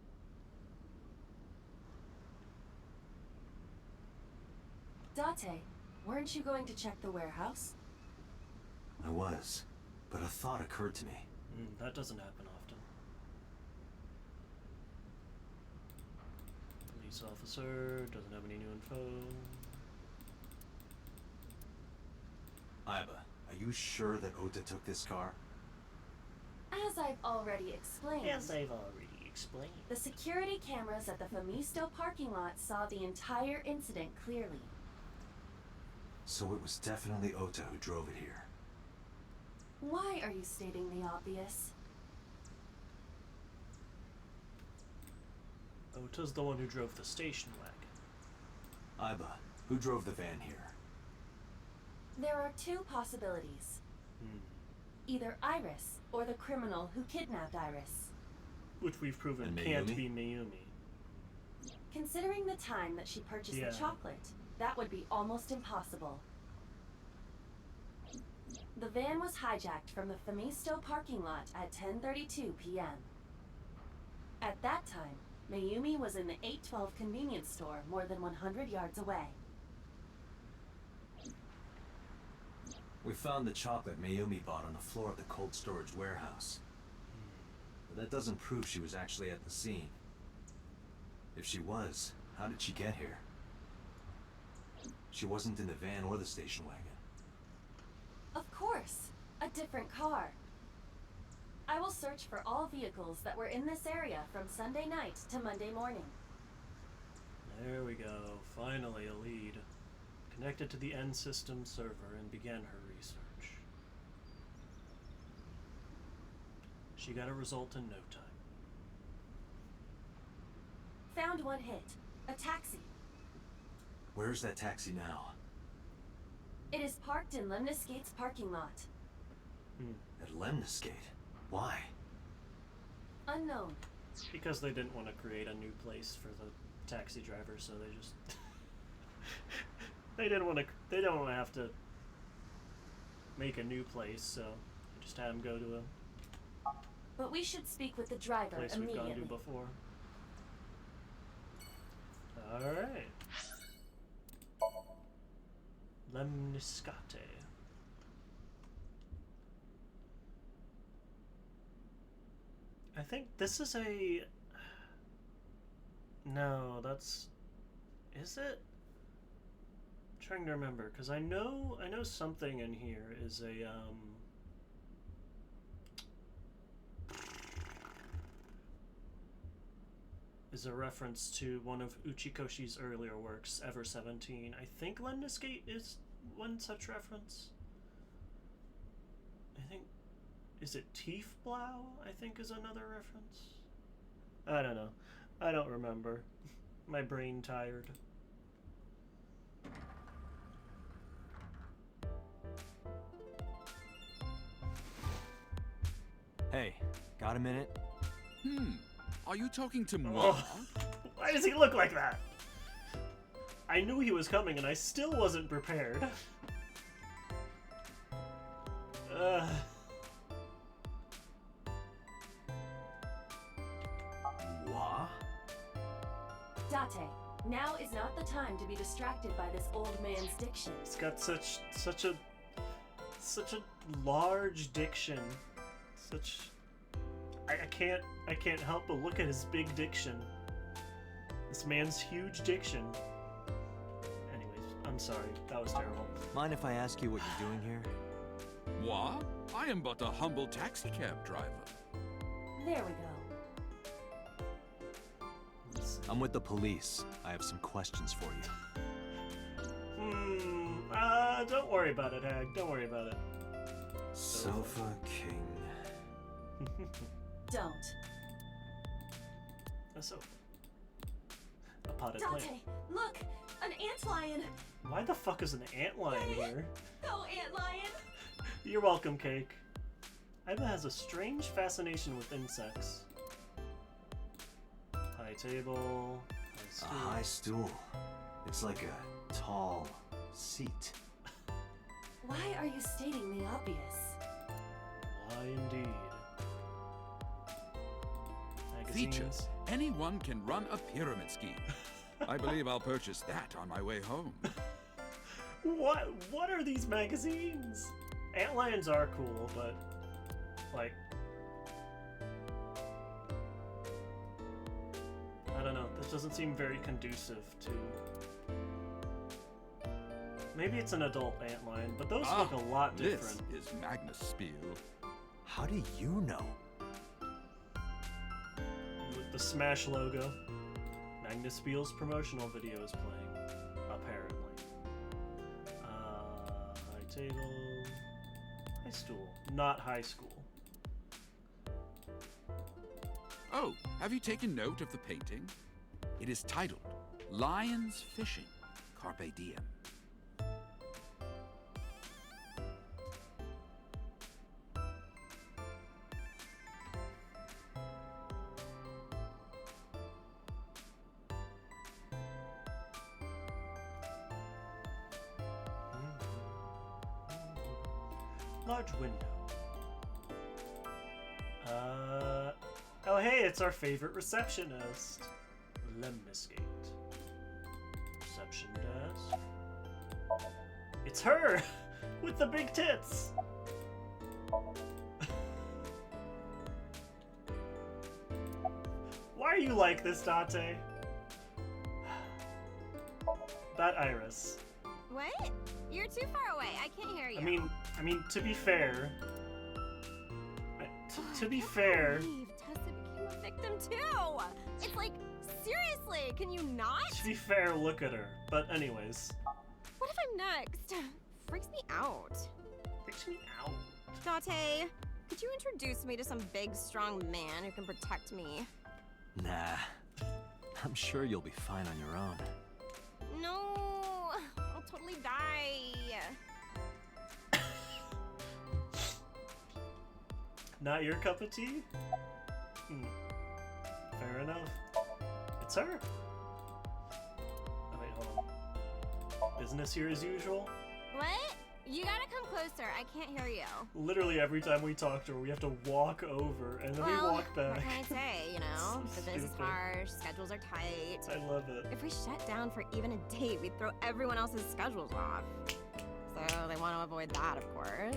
Date, weren't you going to check the warehouse? I was, but a thought occurred to me. That doesn't happen often. Police officer, doesn't have any new info. Aiba, are you sure that Ota took this car? As I've already explained. Explained. The security cameras at the Famisto parking lot saw the entire incident clearly. So it was definitely Ota who drove it here. Why are you stating the obvious? Ota's the one who drove the station wagon. Aiba, who drove the van here? There are two possibilities. Either Iris or the criminal who kidnapped Iris. Which we've proven And can't Mayumi? be Mayumi. Considering the time that she purchased Yeah. the chocolate, that would be almost impossible. The van was hijacked from the Famisto parking lot at 10:32 p.m. At that time, Mayumi was in the 812 convenience store more than 100 yards away. We found the chocolate Mayumi bought on the floor of the cold storage warehouse. But that doesn't prove she was actually at the scene. If she was, how did she get here? She wasn't in the van or the station wagon. Of course, a different car. I will search for all vehicles that were in this area from Sunday night to Monday morning. There we go. Finally a lead. Connected to the N system server and began her research. She got a result in no time. Found one hit. A taxi. Where's that taxi now? It is parked in Lemniscate's parking lot. At Lemniscate? Why? Unknown. Because they didn't want to create a new place for the taxi driver, so they just they didn't want to have to make a new place, so they just had him go to a But we should speak with the driver place we've immediately. gone to before. Alright. Lemniscate. I think this is a... No, that's... Is it? I'm trying to remember, because I know something in here is a, is a reference to one of Uchikoshi's earlier works, Ever 17. I think Lemniscate is one such reference. I think... Is it Tiefblau, I think is another reference? I don't know. I don't remember. My brain tired. Hey, got a minute? Are you talking to me? Oh, why does he look like that? I knew he was coming and I still wasn't prepared. What? Date, now is not the time to be distracted by this old man's diction. He's got such a large diction. I can't help but look at his big diction. This man's huge diction. Anyways, I'm sorry. That was terrible. Mind if I ask you what you're doing here? What? I am but a humble taxicab driver. There we go. I'm with the police. I have some questions for you. Don't worry about it, Hag. Don't worry about it. Sofa King. Don't. A sofa. A potted plant. Date, look! An antlion! Why the fuck is an antlion here? Go, antlion! You're welcome, Cake. Aiba has a strange fascination with insects. High table. A high stool. It's like a tall seat. Why are you stating the obvious? Why indeed? Features. Anyone can run a pyramid scheme. I believe I'll purchase that on my way home. What are these magazines? Antlions are cool, but like I don't know, this doesn't seem very conducive to Maybe it's an adult antlion, but those look a lot different. This is Magnus Spiel. How do you know? With the Smash logo. Magnus Spiel's promotional video is playing, apparently. High table. High stool. Not high school. Oh, have you taken note of the painting? It is titled Lions Fishing, Carpe Diem. Large window. Oh hey, it's our favorite receptionist. Lemniscate. Reception desk. It's her! With the big tits! Why are you like this, Dante? That iris. What? You're too far away. I can't hear you. I mean, to be fair... to be fair... Tessa became a victim too! It's like, seriously, can you not? To be fair, look at her. But anyways. What if I'm next? Freaks me out. Freaks me out? Dante, could you introduce me to some big, strong man who can protect me? Nah. I'm sure you'll be fine on your own. No, I'll totally die. Not your cup of tea? Fair enough. It's her. Oh wait, hold on. Business here as usual? What? You gotta come closer. I can't hear you. Literally every time we talk to her, we have to walk over and then we walk back. What can I say, you know? So Business is stupid. harsh, schedules are tight. I love it. If we shut down for even a date, we'd throw everyone else's schedules off. So they want to avoid that, of course.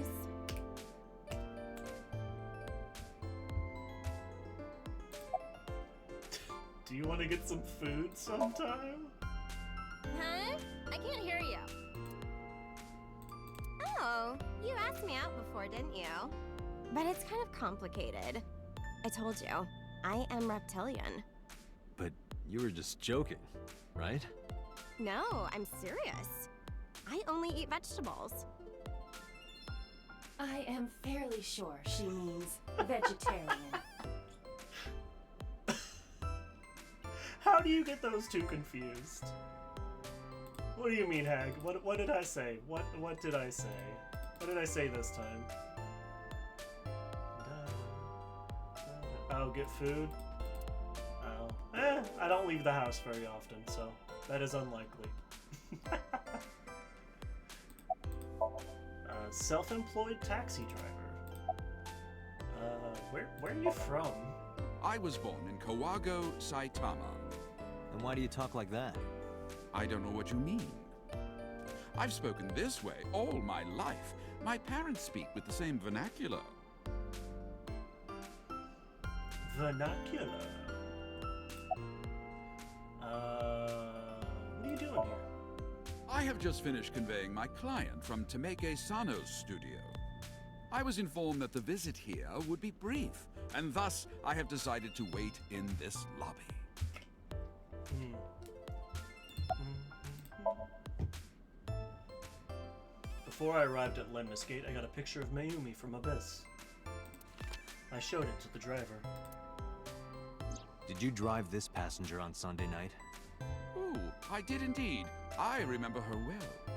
Do you want to get some food sometime? Huh? I can't hear you. Oh, you asked me out before, didn't you? But it's kind of complicated. I told you, I am reptilian. But you were just joking, right? No, I'm serious. I only eat vegetables. I am fairly sure she means vegetarian. How do you get those two confused? What do you mean, Hag? What did I say? What did I say? What did I say this time? Oh, get food? Oh. I don't leave the house very often, so that is unlikely. Self-employed taxi driver. Where are you from? I was born in Kawago, Saitama. And why do you talk like that? I don't know what you mean. I've spoken this way all my life. My parents speak with the same vernacular. Vernacular? What are you doing here? I have just finished conveying my client from Tameke Sano's studio. I was informed that the visit here would be brief, and thus I have decided to wait in this lobby. Before I arrived at Lemniscate, I got a picture of Mayumi from Abyss. I showed it to the driver. Did you drive this passenger on Sunday night? Oh, I did indeed. I remember her well.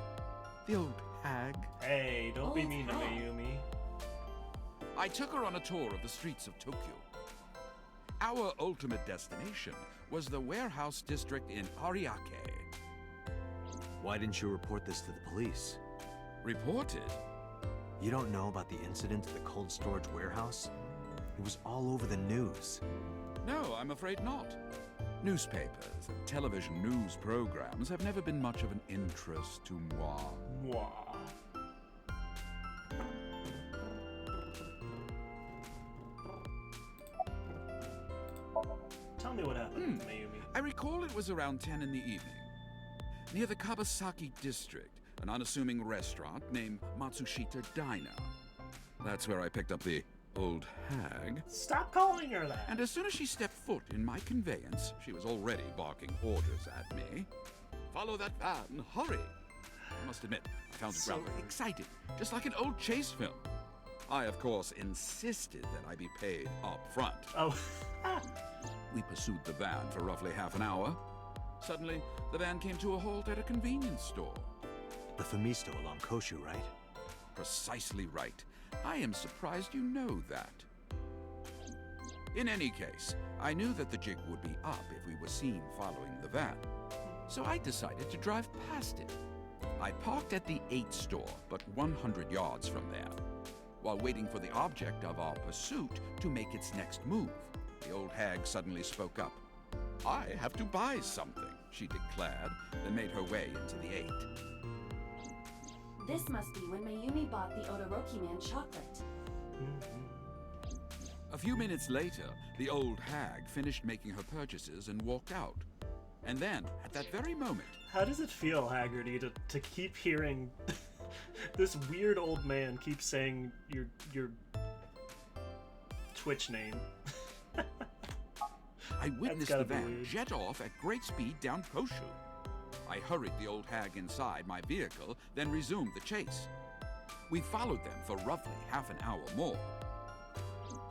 The old hag. Hey, don't be mean to Mayumi. I took her on a tour of the streets of Tokyo. Our ultimate destination was the warehouse district in Ariake. Why didn't you report this to the police? Reported? You don't know about the incident at the cold storage warehouse? It was all over the news. No, I'm afraid not. Newspapers and television news programs have never been much of an interest to moi. Moi. Tell me what happened, Mayumi. I recall it was around 10 in the evening. Near the Kabasaki district, an unassuming restaurant named Matsushita Diner. That's where I picked up the old hag. Stop calling her that! And as soon as she stepped foot in my conveyance, she was already barking orders at me. Follow that van, hurry! I must admit, I found it rather exciting, just like an old chase film. I, of course, insisted that I be paid up front. Oh. We pursued the van for roughly half an hour. Suddenly, the van came to a halt at a convenience store. The Famisto along Koshu, right? Precisely right. I am surprised you know that. In any case, I knew that the jig would be up if we were seen following the van. So I decided to drive past it. I parked at the 8 store, but 100 yards from there, while waiting for the object of our pursuit to make its next move. The old hag suddenly spoke up. I have to buy something, she declared, then made her way into the 8. This must be when Mayumi bought the Odoroki Man chocolate. A few minutes later, the old hag finished making her purchases and walked out. And then, at that very moment... How does it feel, Haggerty, to keep hearing this weird old man keep saying your Twitch name? I witnessed the van jet off at great speed down Koshu. I hurried the old hag inside my vehicle, then resumed the chase. We followed them for roughly half an hour more.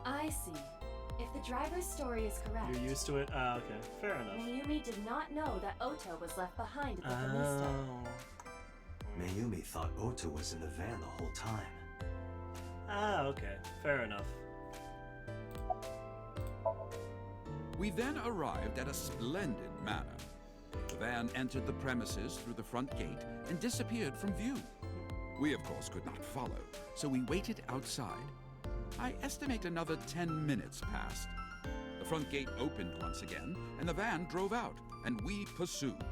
I see. If the driver's story is correct... You're used to it? Ah, okay. Fair enough. Mayumi did not know that Ota was left behind at the Famisto. Mayumi thought Ota was in the van the whole time. Ah, okay. Fair enough. We then arrived at a splendid manor. The van entered the premises through the front gate and disappeared from view. We, of course, could not follow, so we waited outside. I estimate another 10 minutes passed. The front gate opened once again, and the van drove out, and we pursued.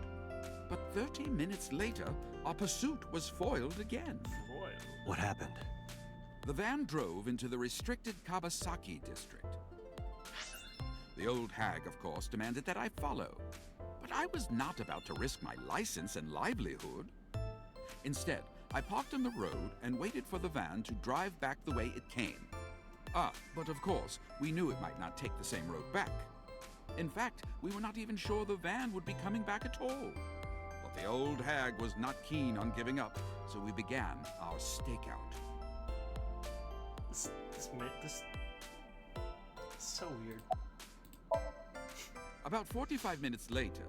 But 30 minutes later, our pursuit was foiled again. Foiled? What happened? The van drove into the restricted Kabasaki district. The old hag, of course, demanded that I follow. But I was not about to risk my license and livelihood. Instead, I parked on the road and waited for the van to drive back the way it came. But of course, we knew it might not take the same road back. In fact, we were not even sure the van would be coming back at all. But the old hag was not keen on giving up, so we began our stakeout. This is so weird. About 45 minutes later,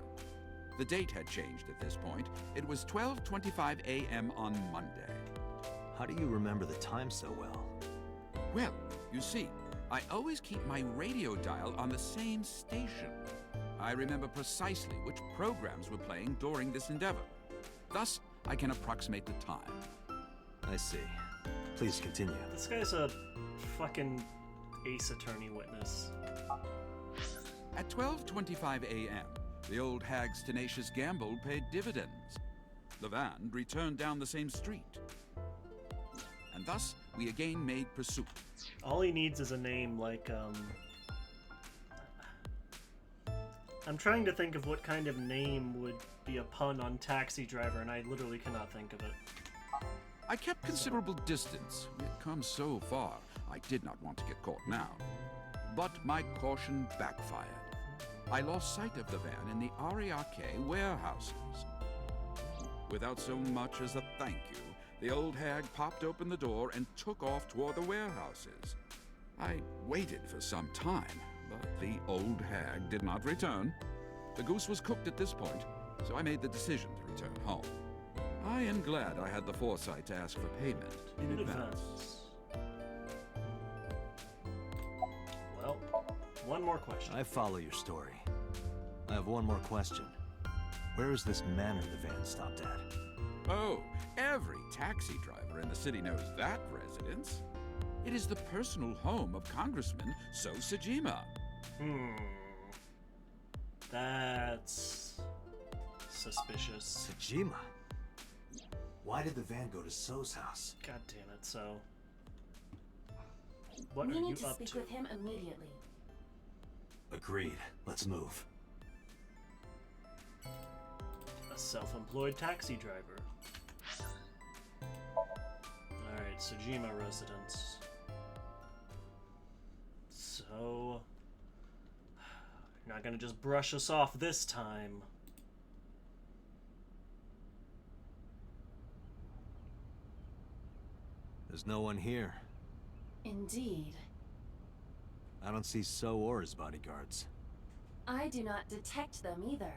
the date had changed at this point. It was 12:25 a.m. on Monday. How do you remember the time so well? Well, you see, I always keep my radio dial on the same station. I remember precisely which programs were playing during this endeavor. Thus, I can approximate the time. I see. Please continue. This guy's a fucking Ace Attorney witness. At 12:25 a.m., the old hag's tenacious gamble paid dividends. The van returned down the same street. And thus, we again made pursuit. All he needs is a name like, I'm trying to think of what kind of name would be a pun on taxi driver, and I literally cannot think of it. I kept considerable distance. We had come so far, I did not want to get caught now. But my caution backfired. I lost sight of the van in the Ariake warehouses. Without so much as a thank you, the old hag popped open the door and took off toward the warehouses. I waited for some time, but the old hag did not return. The goose was cooked at this point, so I made the decision to return home. I am glad I had the foresight to ask for payment in advance. Well, one more question. I follow your story. I have one more question. Where is this manor the van stopped at? Oh, every taxi driver in the city knows that residence. It is the personal home of Congressman So Sejima. That's suspicious. Sejima? Why did the van go to So's house? God damn it, So. What We are you need to up speak to? with him immediately. Agreed. Let's move. A self-employed taxi driver. Alright, Sejima residence. So... You're not gonna just brush us off this time. There's no one here. Indeed. I don't see So or his bodyguards. I do not detect them either.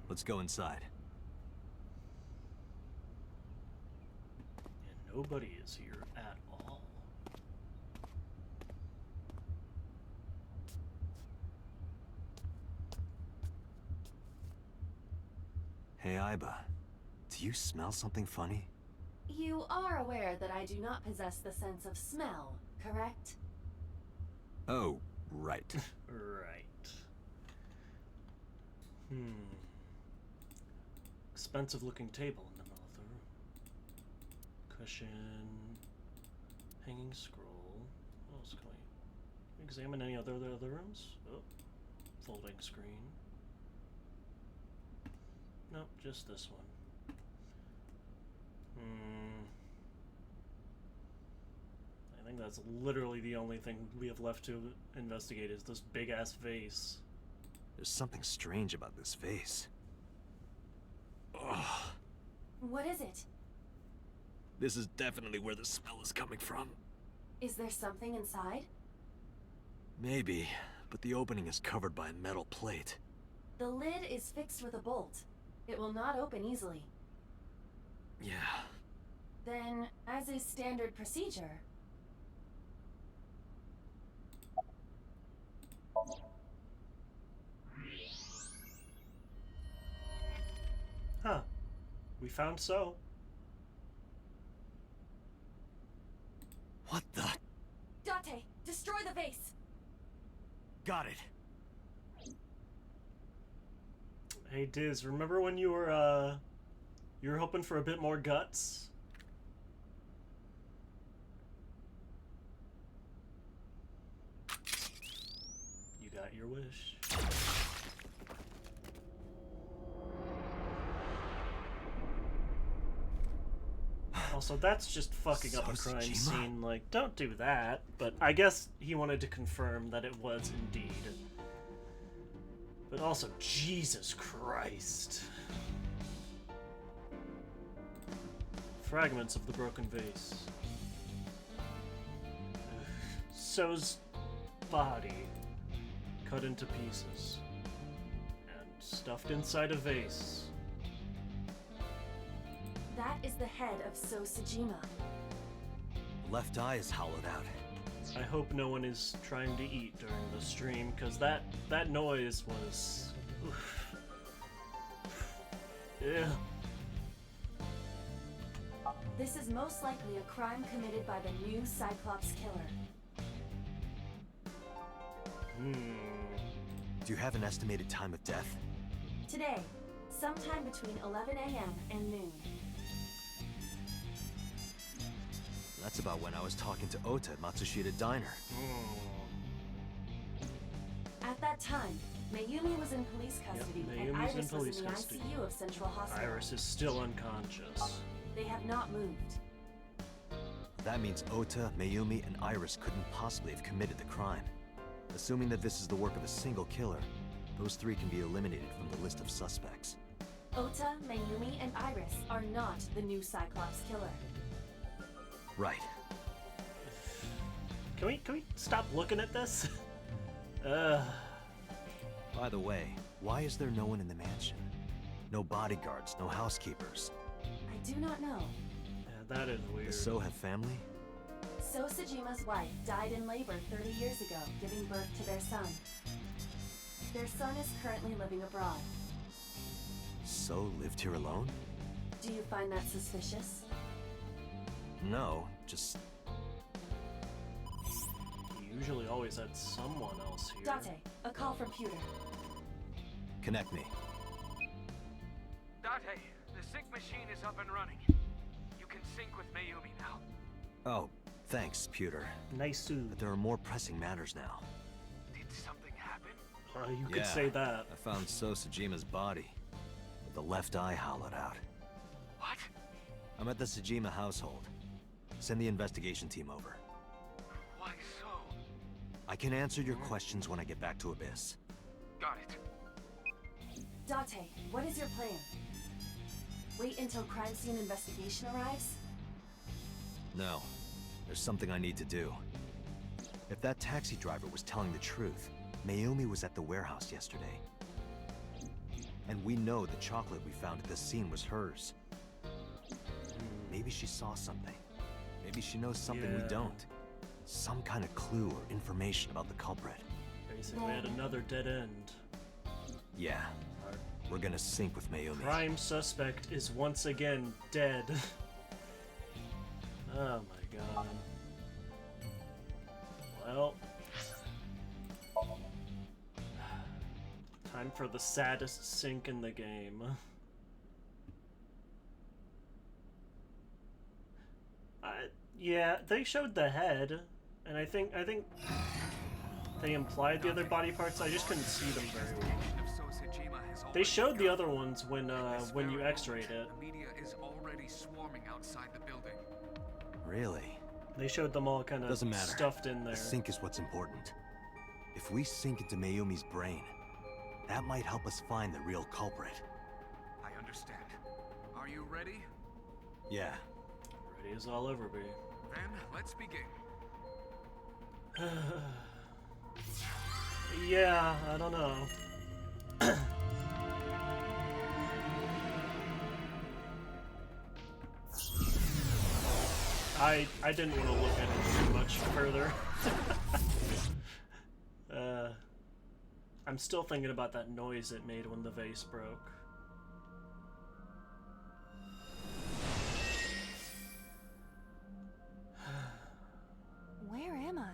Let's go inside. And nobody is here at all. Hey, Aiba. Do you smell something funny? You are aware that I do not possess the sense of smell, correct? Oh, right. Right. Expensive looking table in the middle of the room. Cushion. Hanging scroll. What else can we examine? Any other rooms? Oh. Folding screen. Nope, just this one. I think that's literally the only thing we have left to investigate is this big-ass vase. There's something strange about this vase. Ugh. What is it? This is definitely where the smell is coming from. Is there something inside? Maybe, but the opening is covered by a metal plate. The lid is fixed with a bolt. It will not open easily. Yeah. Then, as is standard procedure... Huh. We found So. What the? Date, destroy the vase! Got it. Hey Diz, remember when you were hoping for a bit more guts? You got your wish. Also, that's just fucking up a crime scene. Like, don't do that. But I guess he wanted to confirm that it was indeed. But also, Jesus Christ. Fragments of the broken vase. So's body cut into pieces and stuffed inside a vase. That is the head of So Sejima. The left eye is hollowed out. I hope no one is trying to eat during the stream, because that noise was... Oof. Yeah. This is most likely a crime committed by the new Cyclops killer. Do you have an estimated time of death? Today, sometime between 11 a.m. and noon. That's about when I was talking to Ota at Matsushita Diner. At that time, Mayumi was in police custody and Mayumi's Iris in was police in the custody. ICU of Central Hospital. Iris is still unconscious. They have not moved. That means Ota, Mayumi, and Iris couldn't possibly have committed the crime. Assuming that this is the work of a single killer, those three can be eliminated from the list of suspects. Ota, Mayumi, and Iris are not the new Cyclops killer. Right. Can we stop looking at this? By the way, why is there no one in the mansion? No bodyguards, no housekeepers. I do not know. Yeah, that is weird. Does So have family? So Sejima's wife died in labor 30 years ago, giving birth to their son. Their son is currently living abroad. So lived here alone? Do you find that suspicious? No, just... He usually always had someone else here. Date, a call from Pewter. Connect me. Date, the sync machine is up and running. You can sync with Mayumi now. Oh, thanks, Pewter. Nice. But there are more pressing matters now. Did something happen? You could say that. I found So Sejima's body, with the left eye hollowed out. What? I'm at the Sejima household. Send the investigation team over. Why so? I can answer your questions when I get back to Abyss. Got it. Date, what is your plan? Wait until crime scene investigation arrives? No. There's something I need to do. If that taxi driver was telling the truth, Mayumi was at the warehouse yesterday. And we know the chocolate we found at the scene was hers. Maybe she saw something. Maybe she knows something we don't. Some kind of clue or information about the culprit. Basically at another dead end. Yeah. We're gonna sync with Mayumi. Prime suspect is once again dead. Oh my god. Well. Time for the saddest sync in the game. Yeah, they showed the head, and I think they implied the other body parts. I just couldn't see them very well. They showed the other ones when you X-rayed it. The media is already swarming outside the building. Really? They showed them all kind of Doesn't matter. stuffed in there. The sync is what's important. If we sink into Mayumi's brain, that might help us find the real culprit. I understand. Are you ready? Yeah. Ready as I'll ever be. Then let's begin. Yeah, I don't know. I didn't want to look at it too much further. I'm still thinking about that noise it made when the vase broke. Where am I?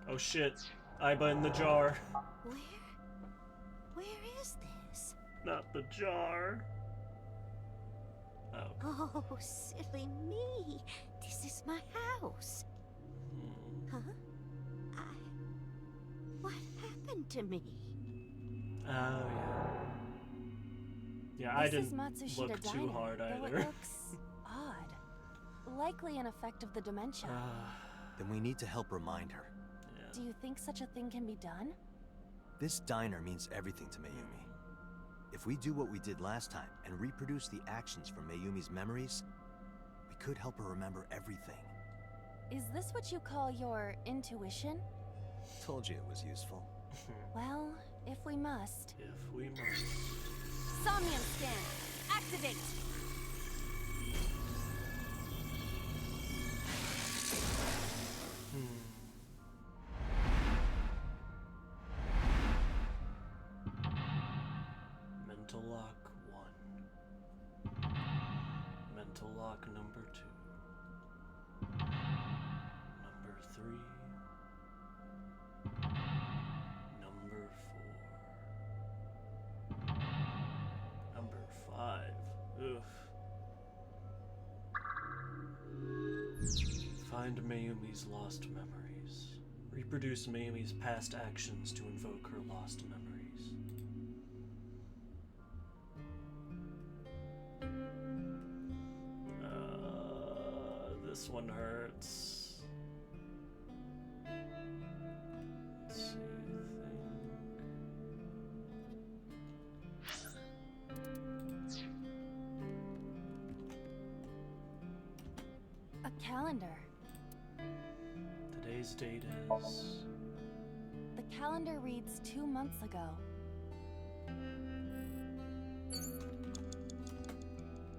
Oh shit, Aiba in the jar. Where is this? Not the jar. Oh. Oh, silly me. This is my house. Huh? What happened to me? Oh, yeah. Yeah, I This is didn't Matsushita look too Diner, hard though either. It looks odd. Likely an effect of the dementia. Then we need to help remind her. Do you think such a thing can be done? This diner means everything to Mayumi. If we do what we did last time and reproduce the actions from Mayumi's memories, we could help her remember everything. Is this what you call your intuition? Told you it was useful. Well, if we must. If we must. Somnium scan, activate! Mental lock 1. Mental lock number 2. Number 3. Number 4. Number 5. Oof. Find Mayumi's lost memories. Reproduce Mayumi's past actions to invoke her lost memories. This one hurts. Let's see, A calendar. Today's date is... The calendar reads 2 months ago.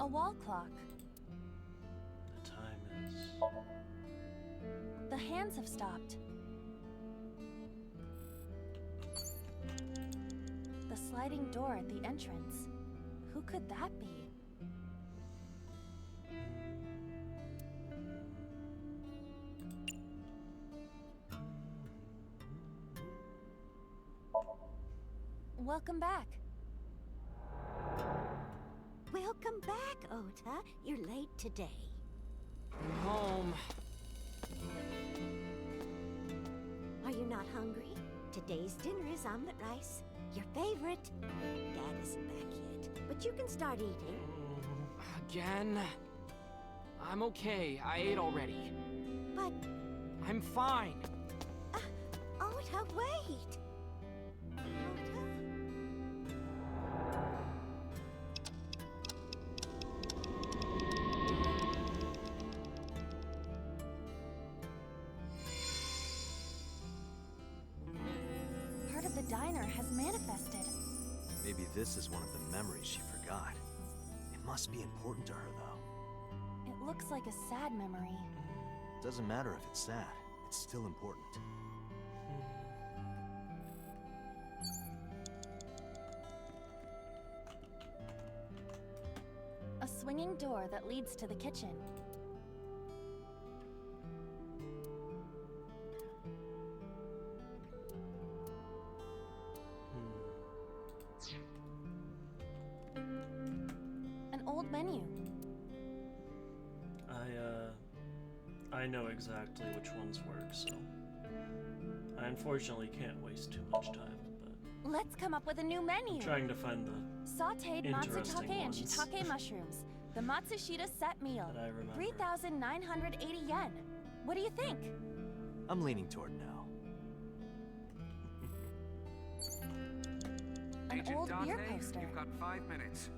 A wall clock. The time is... The hands have stopped. The sliding door at the entrance. Who could that be? Welcome back. Welcome back, Ota. You're late today. I'm home. Are you not hungry? Today's dinner is omelet rice. Your favorite. Dad isn't back yet, but you can start eating. Again? I'm okay. I ate already. But... I'm fine. Ota, wait! Part of the diner has manifested. Maybe this is one of the memories she forgot. It must be important to her, though. It looks like a sad memory. Doesn't matter if it's sad. It's still important. A swinging door that leads to the kitchen. An old menu. I know exactly which ones work, so I unfortunately can't waste too much time, but Let's come up with a new menu. I'm trying to find the Sauteed interesting matsutake and ones shiitake mushrooms. The Matsushita set meal. that I remember. 3,980 yen. What do you think? I'm leaning toward no. An Agent old Dante, beer poster. you've got 5 minutes.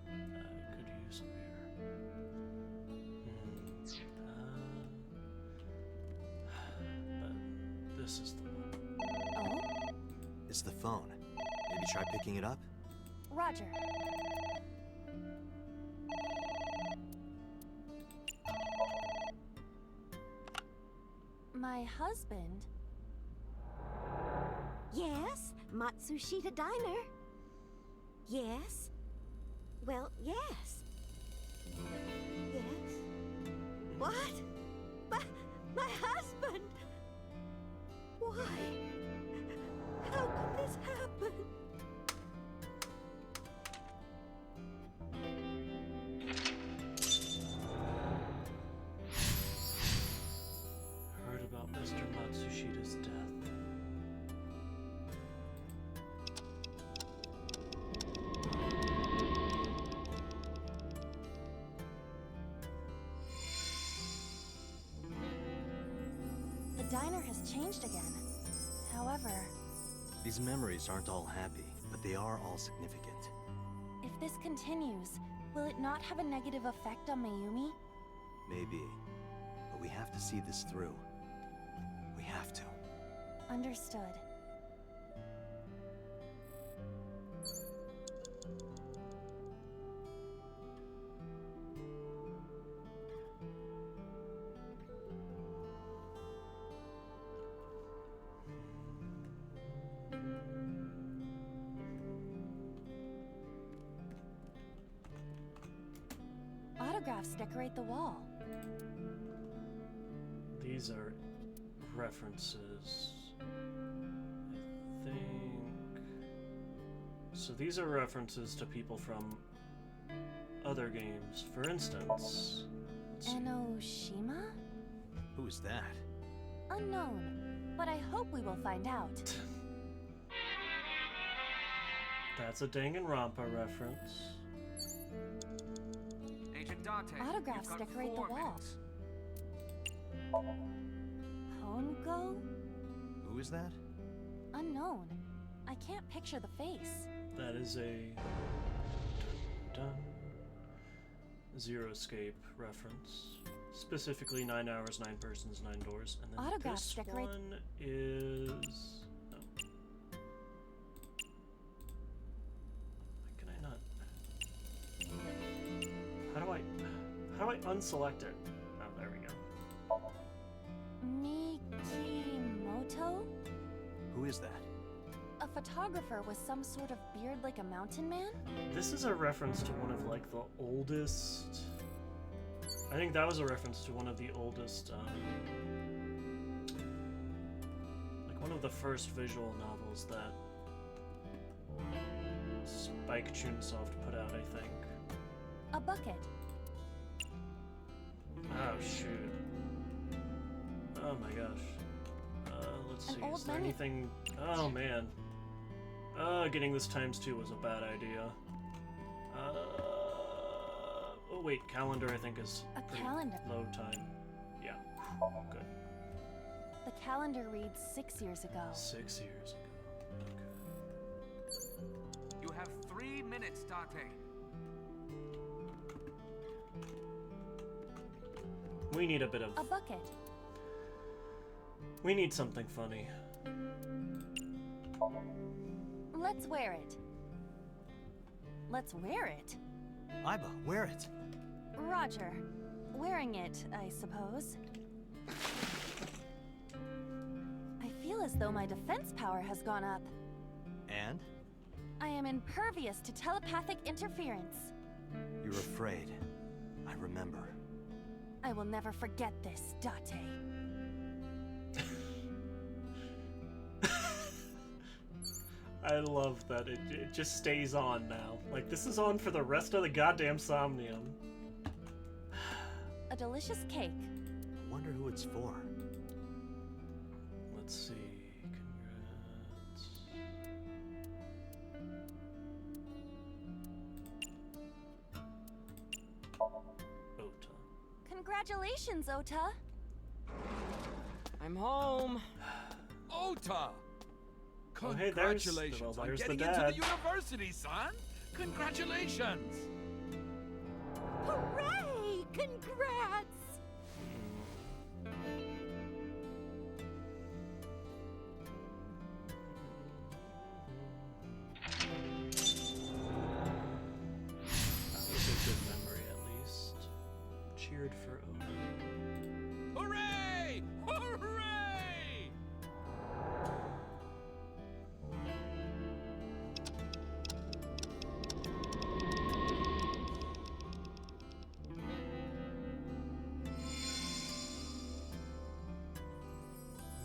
Could use some beer. But this is the one. Oh? It's the phone. Maybe try picking it up? Roger. My husband? Yes, Matsushita Diner. Yes. Well, yes. Yes. What? My husband! Why? How could this happen? Heard about Mr. Matsushita's death. The diner has changed again. However, These memories aren't all happy, but they are all significant. if this continues, will it not have a negative effect on Mayumi? Maybe. But we have to see this through. We have to. Understood. Autographs decorate the wall. These are references, I think. So these are references to people from other games. For instance, let's see. Enoshima? Who's that? Unknown, but I hope we will find out. That's a Danganronpa reference. Agent Dante, Autographs you've got decorate the 4 wall. minutes. Hongo? Who is that? Unknown. I can't picture the face. That is a dun, Zero Escape reference. Specifically 9 hours, 9 persons, 9 doors. And then Autographs this decorate- one is... no. Why can I not... How do I unselect it? Oh, there we go. Mikimoto? Who is that? A photographer with some sort of beard like a mountain man? This is a reference to one of, like, the oldest... I think that was a reference to one of the oldest, like, one of the first visual novels that Spike Chunsoft put out, I think. A bucket. Oh, shoot. Oh my gosh. Let's An see, old is there menu. anything... Oh, man. Getting this times 2 was a bad idea. wait, calendar I think is A pretty calendar. low time. Yeah, good. The calendar reads 6 years ago. 6 years ago. You have 3 minutes, Date. We need a bit of... A bucket. We need something funny. Let's wear it. Let's wear it? Aiba, wear it. Roger. Wearing it, I suppose. I feel as though my defense power has gone up. And? I am impervious to telepathic interference. You're afraid. I remember. I will never forget this, Date. I love that it just stays on now. Like, this is on for the rest of the goddamn Somnium. A delicious cake. I wonder who it's for. Let's see. Congrats. Ota. Congratulations, Ota. I'm home. Ota! Oh, hey, there's Congratulations on the getting dad. into the university, son! Congratulations! Hooray! Congrats! That was a good memory, at least. Cheered for Ota. Hooray! Hooray!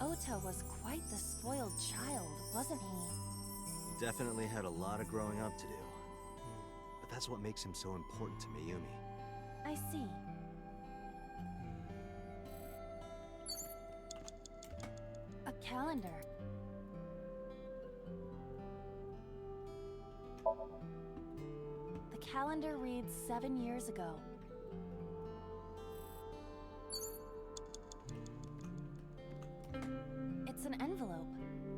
Ota was quite the spoiled child, wasn't he? Definitely had a lot of growing up to do. But that's what makes him so important to Mayumi. I see. A calendar. The calendar reads 7 years ago. It's an envelope.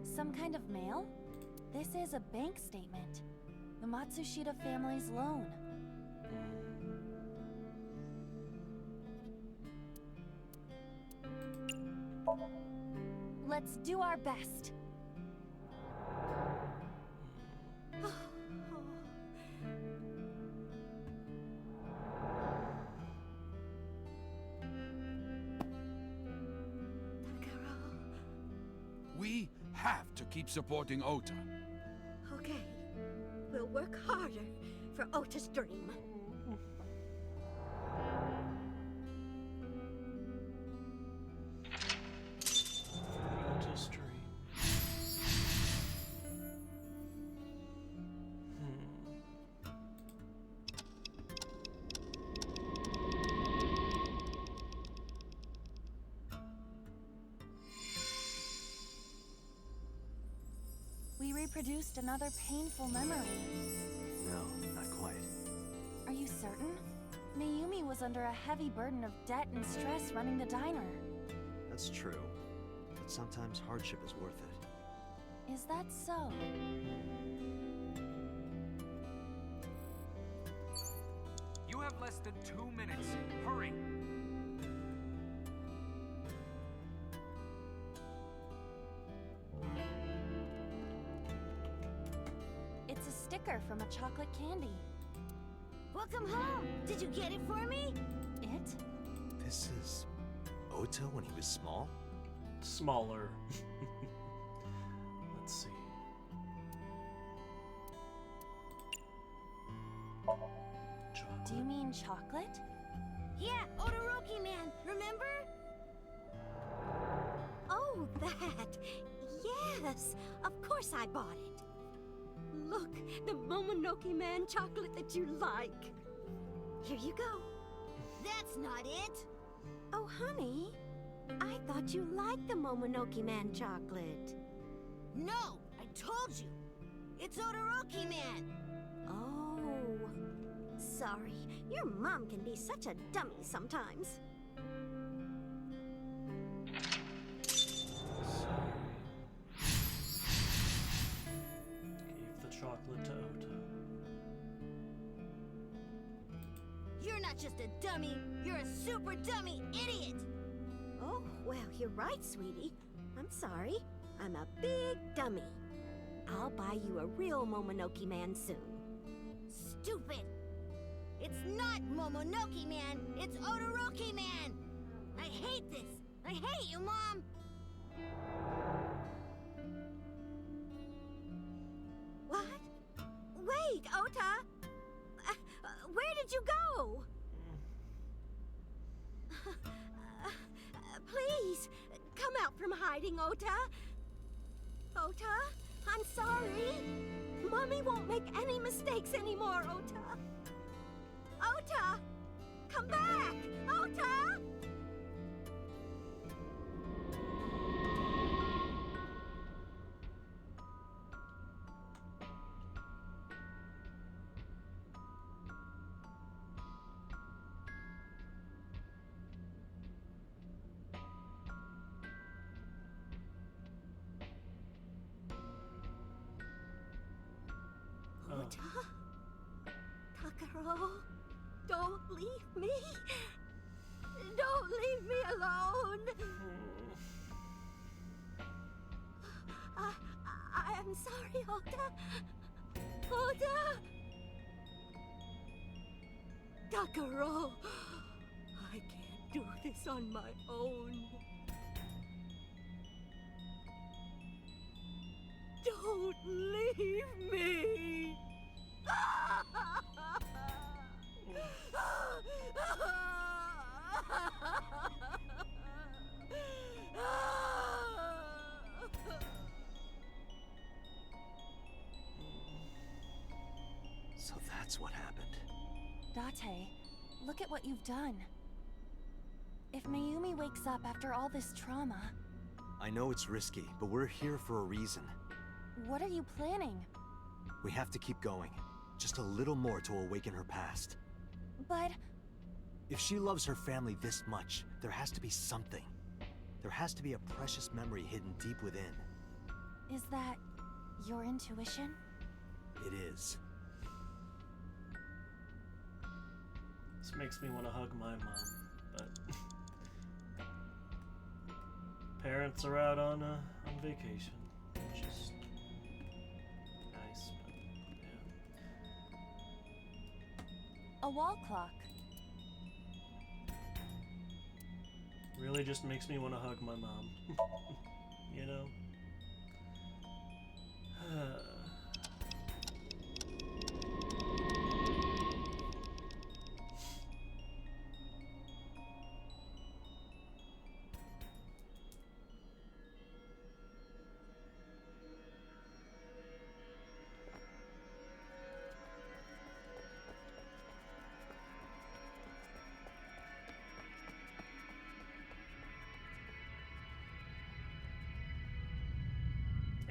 Some kind of mail? This is a bank statement. The Matsushita family's loan. Let's do our best. We have to keep supporting Ota. Okay. We'll work harder for Ota's dream. Ota's dream. We reproduced another painful memory. No, not quite. Are you certain? Mayumi was under a heavy burden of debt and stress running the diner. That's true. But sometimes hardship is worth it. Is that so? You have less than 2 minutes. Hurry. It's a sticker from a chocolate candy. Welcome home! Did you get it for me? It? This is Ota when he was small? Smaller. Let's see. Do you mean chocolate? Yeah, Odoroki Man, remember? Oh, that! Yes! Of course I bought it! Look, the Momonoke Man chocolate that you like! Here you go. That's not it! Oh, honey, I thought you liked the Momonoke Man chocolate. No, I told you! It's Odoroki Man! Oh, sorry. Your mom can be such a dummy sometimes. Gave the chocolate to Ota. You're not just a dummy, you're a super dummy idiot! Oh, well, you're right, sweetie. I'm sorry. I'm a big dummy. I'll buy you a real Momonoke Man soon. Stupid! It's not Momonoke Man, it's Odoroki Man! I hate this! I hate you, Mom! What? Wait, Ota! Where did you go? Please, come out from hiding, Ota. Ota, I'm sorry. Mommy won't make any mistakes anymore, Ota. Ota! Come back! Ota! Ota? Takaro, don't leave me. Don't leave me alone. I'm sorry, Ota. Ota! Takaro, I can't do this on my own. Don't leave me! So that's what happened. Date, look at what you've done. If Mayumi wakes up after all this trauma... I know it's risky, but we're here for a reason. What are you planning? We have to keep going. Just a little more to awaken her past. But... If she loves her family this much, there has to be something. There has to be a precious memory hidden deep within. Is that your intuition? It is. This makes me want to hug my mom, but parents are out on vacation, which is nice, but yeah. A wall clock. Really just makes me want to hug my mom. You know?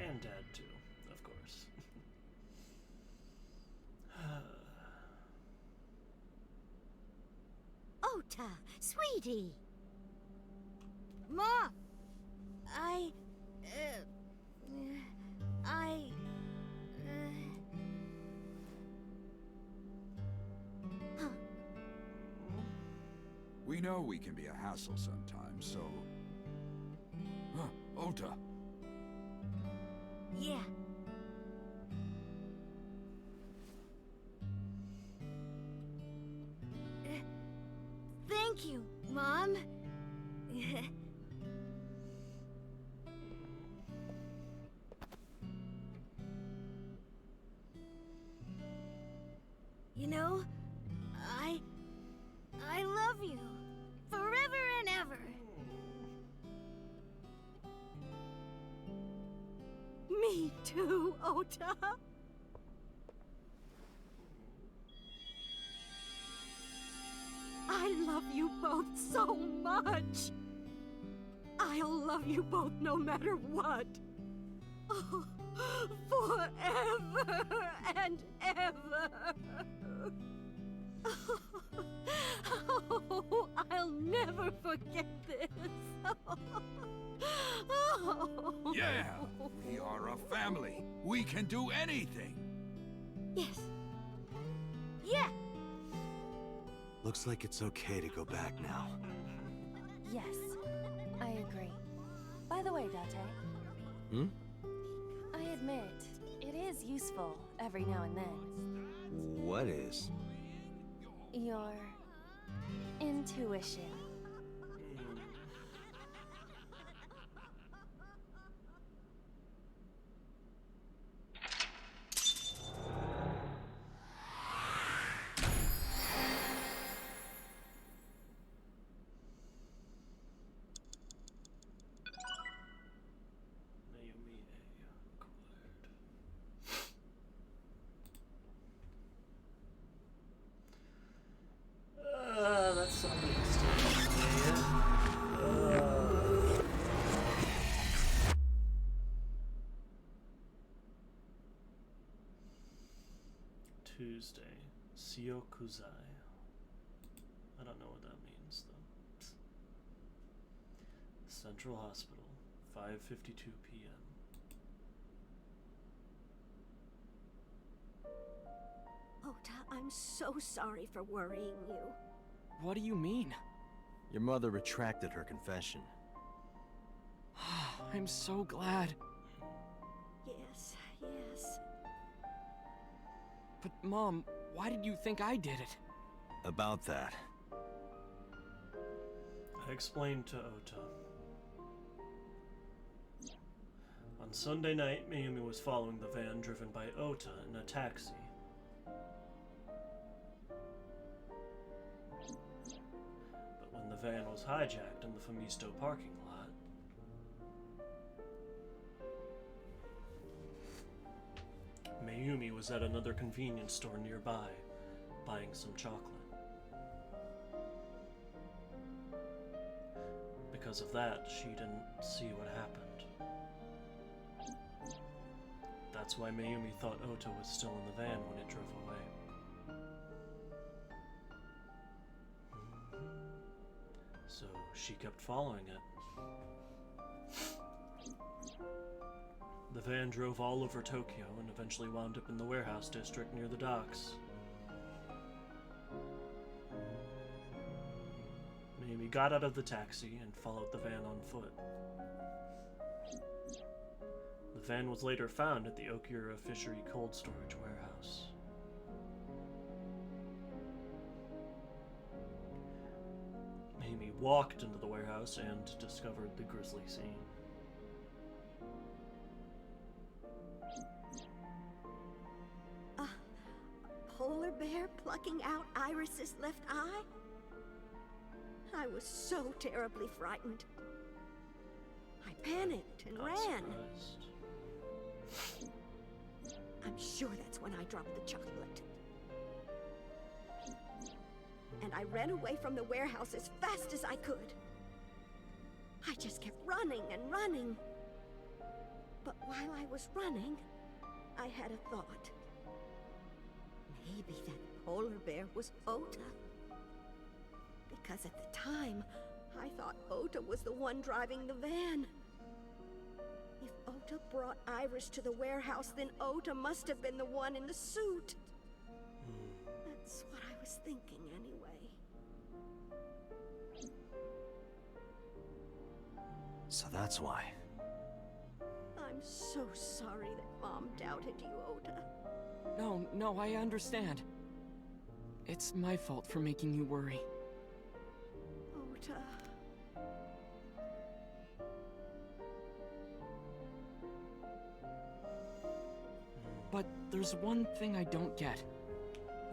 And Dad, too, of course. Ota, sweetie! Mom! We know we can be a hassle sometimes, so... Ota! Yeah. Thank you, Mom. You know, I love you forever and ever. Me too, Ota. I love you both so much. I'll love you both no matter what. Oh, forever and ever. Oh, I'll never forget this. Oh. Yeah, we are a family. We can do anything. Yes. Yeah. Looks like it's okay to go back now. Yes, I agree. By the way, Date, Hmm? I admit, it is useful every now and then. What is? Your intuition. That's something to Tuesday, Siokuzai. I don't know what that means though. Central Hospital, 5:52 p.m. Ota, I'm so sorry for worrying you. What do you mean? Your mother retracted her confession. I'm so glad. Yes, yes. But Mom, why did you think I did it? About that. I explained to Ota. On Sunday night, Mayumi was following the van driven by Ota in a taxi. But when the van was hijacked in the Famisto parking lot, Mayumi was at another convenience store nearby, buying some chocolate. Because of that, she didn't see what happened. That's why Mayumi thought Ota was still in the van when it drove away. So she kept following it. The van drove all over Tokyo and eventually wound up in the warehouse district near the docks. Mayumi got out of the taxi and followed the van on foot. The van was later found at the Okiura Fishery Cold Storage Warehouse. Mayumi walked into the warehouse and discovered the grisly scene. A polar bear plucking out Iris's left eye? I was so terribly frightened. I panicked and ran. I'm sure that's when I dropped the chocolate. And I ran away from the warehouse as fast as I could. I just kept running and running. But while I was running, I had a thought. Maybe that polar bear was Ota. Because at the time, I thought Ota was the one driving the van. If Ota brought Iris to the warehouse, then Ota must have been the one in the suit. That's what I was thinking anyway. So that's why. I'm so sorry that Mom doubted you, Ota. No, I understand. It's my fault for making you worry. Ota. But there's one thing I don't get.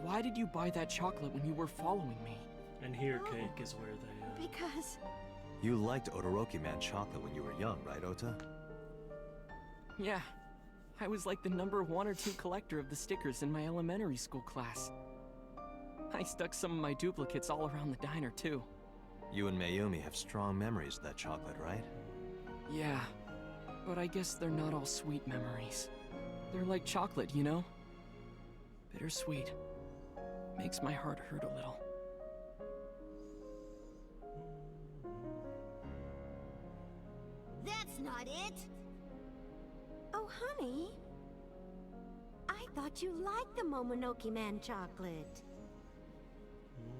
Why did you buy that chocolate when you were following me? And here, Cake, is where they, Because... You liked Todoroki Man chocolate when you were young, right, Ota? Yeah. I was like the number 1 or 2 collector of the stickers in my elementary school class. I stuck some of my duplicates all around the diner, too. You and Mayumi have strong memories of that chocolate, right? Yeah. But I guess they're not all sweet memories. They're like chocolate, you know? Bittersweet. makes my heart hurt a little. That's not it! Oh, honey. I thought you liked the Momonoki Man chocolate.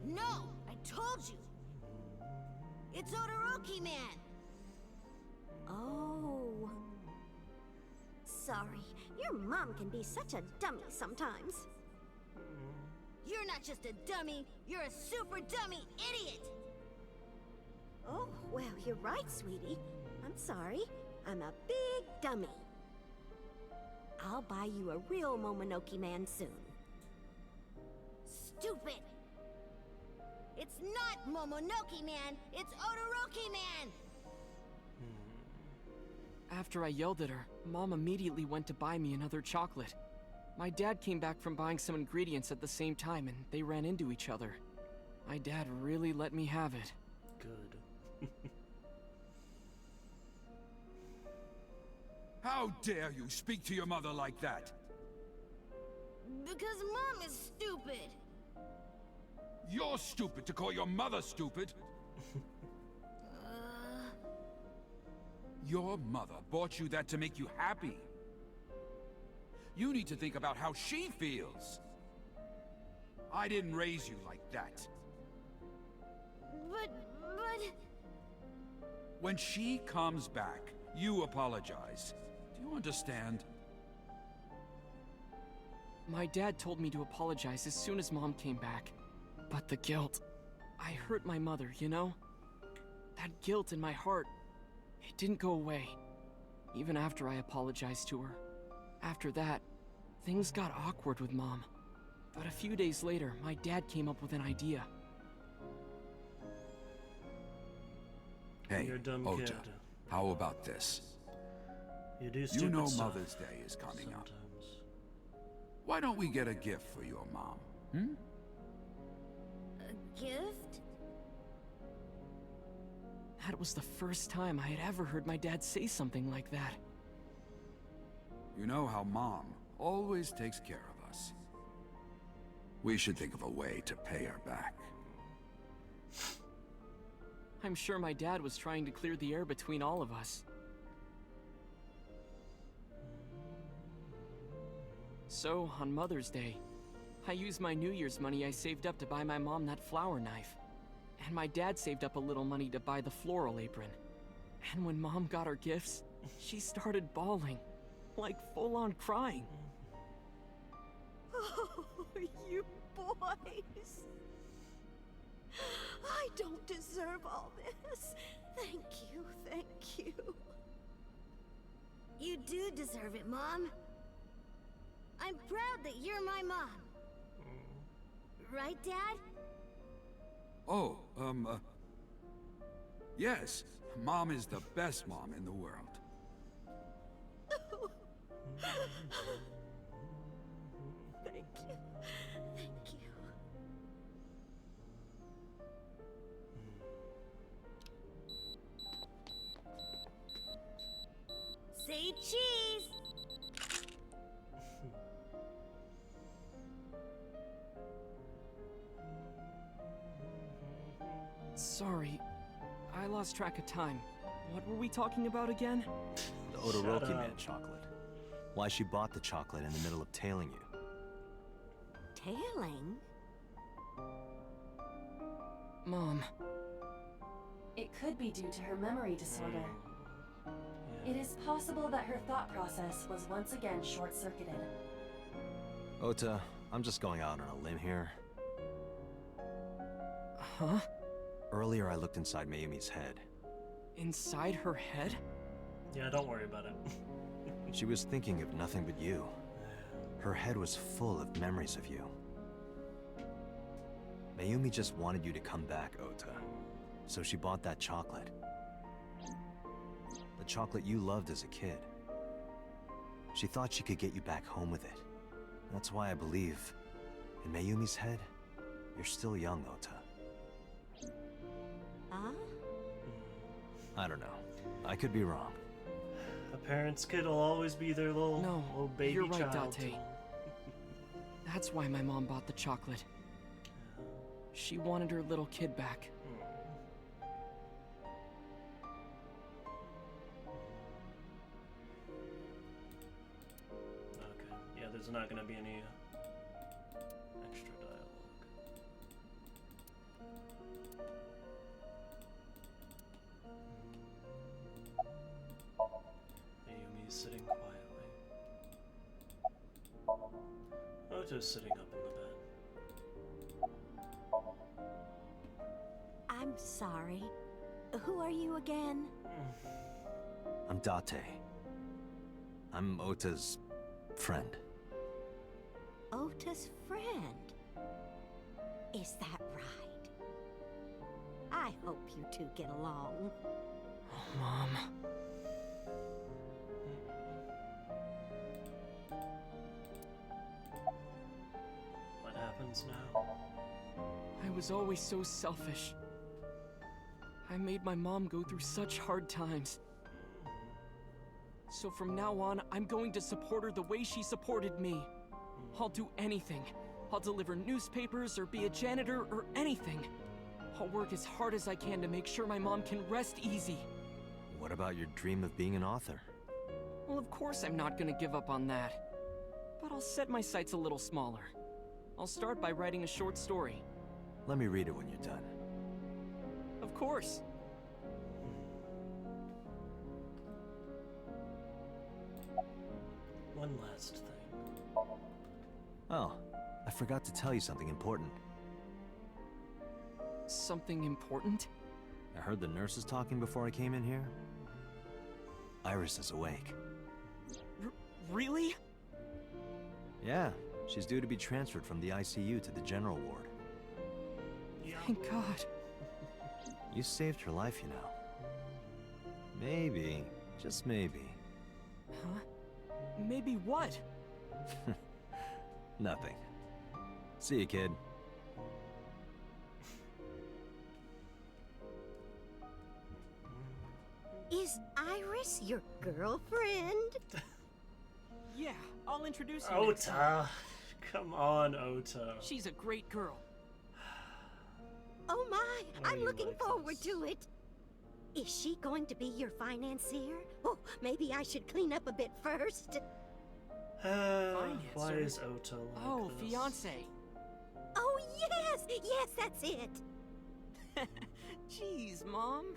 No! I told you! It's Odoroki Man! Oh. Sorry, your mom can be such a dummy sometimes. You're not just a dummy, you're a super dummy idiot! Oh, well, you're right, sweetie. I'm sorry. I'm a big dummy. I'll buy you a real Momonoki Man soon. Stupid! It's not Momonoki Man, it's Odoroki Man! After I yelled at her, Mom immediately went to buy me another chocolate. My dad came back from buying some ingredients at the same time, and they ran into each other. My dad really let me have it. Good. How dare you speak to your mother like that? Because Mom is stupid! You're stupid to call your mother stupid. Your mother bought you that to make you happy. You need to think about how she feels. I didn't raise you like that. But... When she comes back, you apologize. Do you understand? My dad told me to apologize as soon as Mom came back. But the guilt... I hurt my mother, you know? That guilt in my heart, it didn't go away. Even after I apologized to her. After that, things got awkward with Mom. But a few days later, my dad came up with an idea. Hey, You're a dumb Ota, kid. how about this? You do You stupid know stuff Mother's Day is coming up. sometimes. Why don't we get a gift for your mom? Hmm? A gift? That was the first time I had ever heard my dad say something like that. You know how Mom always takes care of us. We should think of a way to pay her back. I'm sure my dad was trying to clear the air between all of us. So, on Mother's Day, I used my New Year's money I saved up to buy my mom that flower knife. And my dad saved up a little money to buy the floral apron. And when Mom got her gifts, she started bawling. Like full-on crying. Oh, you boys. I don't deserve all this. Thank you. You do deserve it, Mom. I'm proud that you're my mom. Right, Dad? Oh, yes. Mom is the best mom in the world. Thank you. Say cheese! Sorry, I lost track of time. What were we talking about again? The Odoroki Man chocolate. Why she bought the chocolate in the middle of tailing you. Tailing? Mom. It could be due to her memory disorder. It is possible that her thought process was once again short-circuited. Ota, I'm just going out on a limb here. Huh? Earlier I looked inside Mayumi's head. Inside her head? Yeah, don't worry about it. She was thinking of nothing but you. Her head was full of memories of you. Mayumi just wanted you to come back, Ota. So she bought that chocolate. The chocolate you loved as a kid. She thought she could get you back home with it. That's why I believe, in Mayumi's head, you're still young, Ota. Huh? I don't know. I could be wrong. A parent's kid will always be their little baby you're right, child. Date. That's why my mom bought the chocolate. She wanted her little kid back. Okay, yeah, there's not gonna be any extra dialogue. Ayumi's sitting quietly. Oto's sitting up in the bed. I'm sorry. Who are you again? I'm Date. I'm Ota's friend. Ota's friend? Is that right? I hope you two get along. Oh, Mom. What happens now? I was always so selfish. I made my mom go through such hard times. So from now on, I'm going to support her the way she supported me. I'll do anything. I'll deliver newspapers or be a janitor or anything. I'll work as hard as I can to make sure my mom can rest easy. What about your dream of being an author? Well, of course I'm not gonna give up on that. But I'll set my sights a little smaller. I'll start by writing a short story. Let me read it when you're done. Of course. One last thing. Oh, I forgot to tell you something important. Something important? I heard the nurses talking before I came in here. Iris is awake. Really? Yeah, she's due to be transferred from the ICU to the general ward. Thank God. You saved her life, you know. Maybe, just maybe. Huh? Maybe what? Nothing. See you, kid. Is Iris your girlfriend? Yeah, I'll introduce you next time. Ota! Come on, Ota. She's a great girl. Oh my, I'm you looking like forward to it. Is she going to be your financier? Oh, maybe I should clean up a bit first. Why is Ota like Oh, this? fiance. Oh yes, yes, that's it. Jeez, Mom.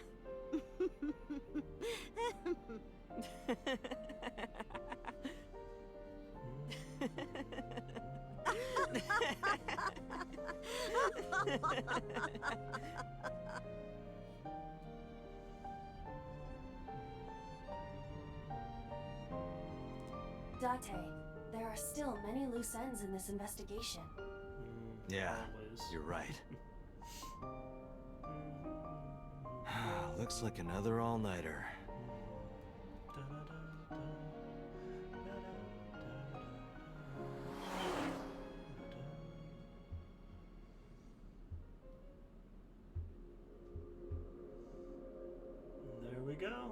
Date, there are still many loose ends in this investigation. Yeah, you're right. Looks like another all-nighter. There we go.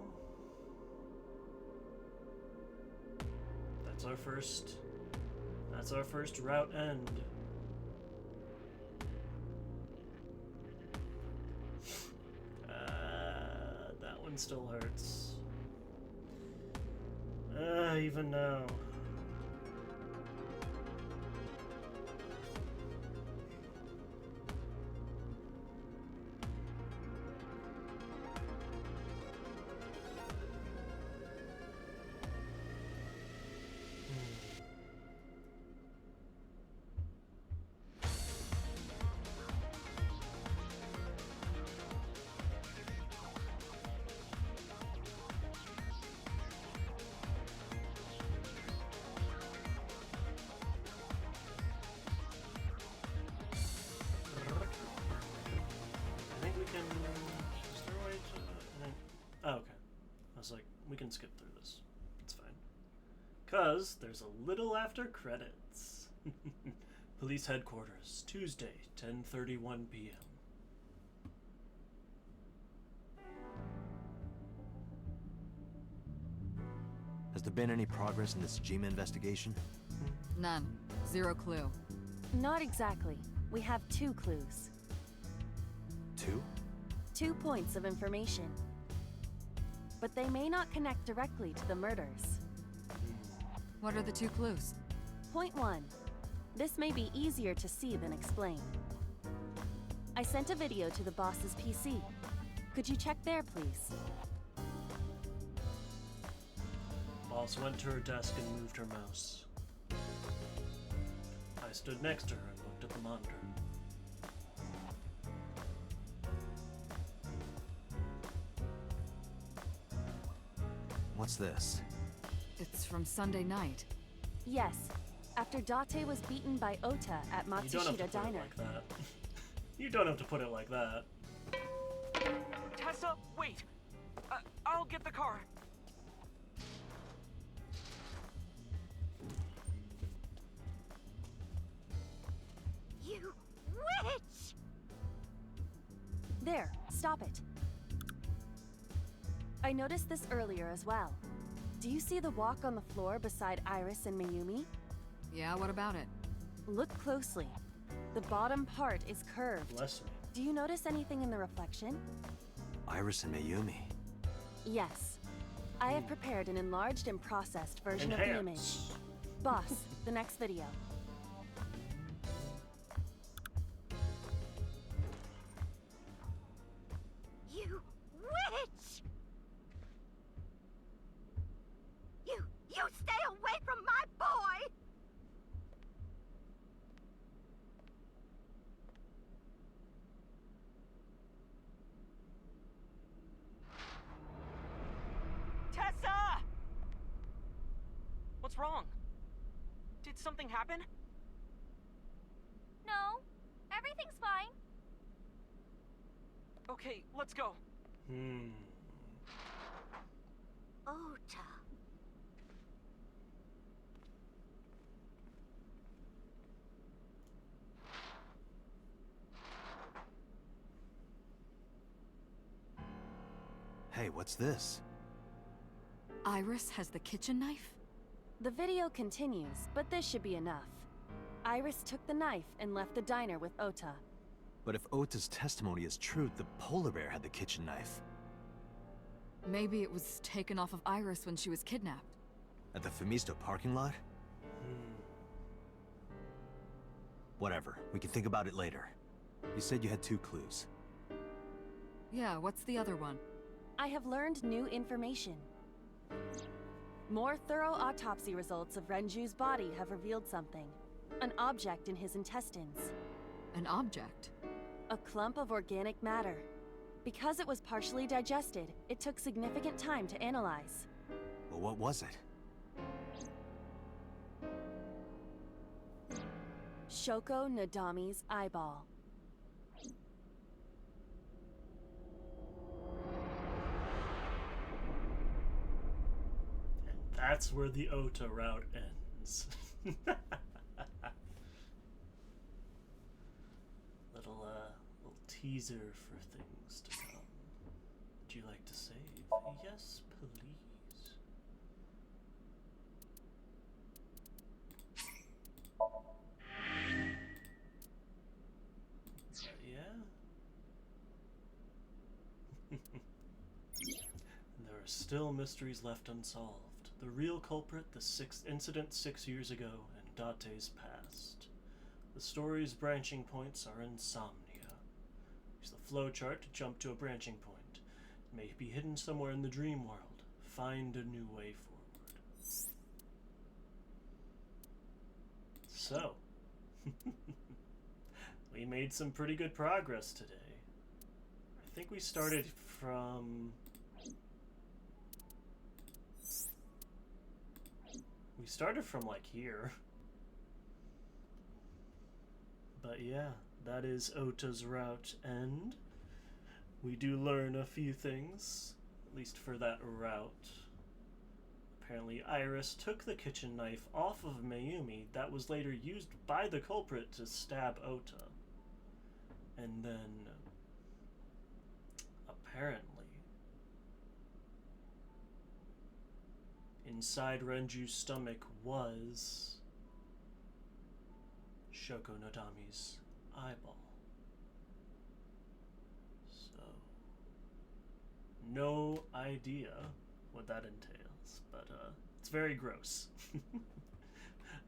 That's our first route end. That one still hurts. Even now. Oh, okay. I was like, we can skip through this. It's fine. Cause there's a little after credits. Police headquarters, Tuesday, 10:31 p.m. Has there been any progress in this Jima investigation? None. Zero clue. Not exactly. We have 2 clues. 2 points of information. But they may not connect directly to the murders. What are the 2 clues? Point 1. This may be easier to see than explain. I sent a video to the boss's PC. Could you check there, please? Boss went to her desk and moved her mouse. I stood next to her and looked at the monitor. What's this? It's from Sunday night. Yes, after Date was beaten by Ota at You don't have to Matsushita put it Diner. like that. You don't have to put it like that. Tessa, wait! I'll get the car. You witch! There, stop it. I noticed this earlier as well. Do you see the walk on the floor beside Iris and Mayumi? Yeah, what about it? Look closely. The bottom part is curved. Bless me. Do you notice anything in the reflection? Iris and Mayumi. Yes. I have prepared an enlarged and processed version of the image. Boss, the next video. You witch! You stay away from my boy! Tessa! What's wrong? Did something happen? No, everything's fine. Okay, let's go. Ota. Hey, what's this? Iris has the kitchen knife? The video continues, but this should be enough. Iris took the knife and left the diner with Ota. But if Ota's testimony is true, the polar bear had the kitchen knife. Maybe it was taken off of Iris when she was kidnapped. At the Femisto parking lot? Whatever, we can think about it later. You said you had 2 clues. Yeah, what's the other one? I have learned new information. More thorough autopsy results of Renju's body have revealed something. An object in his intestines. An object? A clump of organic matter. Because it was partially digested, it took significant time to analyze. Well, what was it? Shoko Nadami's eyeball. That's where the Ota route ends. little teaser for things to come. Would you like to save? Yes, please. Yeah. There are still mysteries left unsolved. The real culprit, the 6th incident 6 years ago, and Date's past. The story's branching points are insomnia. Use the flowchart to jump to a branching point. It may be hidden somewhere in the dream world. Find a new way forward. So, we made some pretty good progress today. I think we started from... We started from, like, here. But yeah, that is Ota's route end. We do learn a few things, at least for that route. Apparently Iris took the kitchen knife off of Mayumi that was later used by the culprit to stab Ota. And then, apparently, inside Renju's stomach was Shoko Nadami's eyeball. So, no idea what that entails, but it's very gross.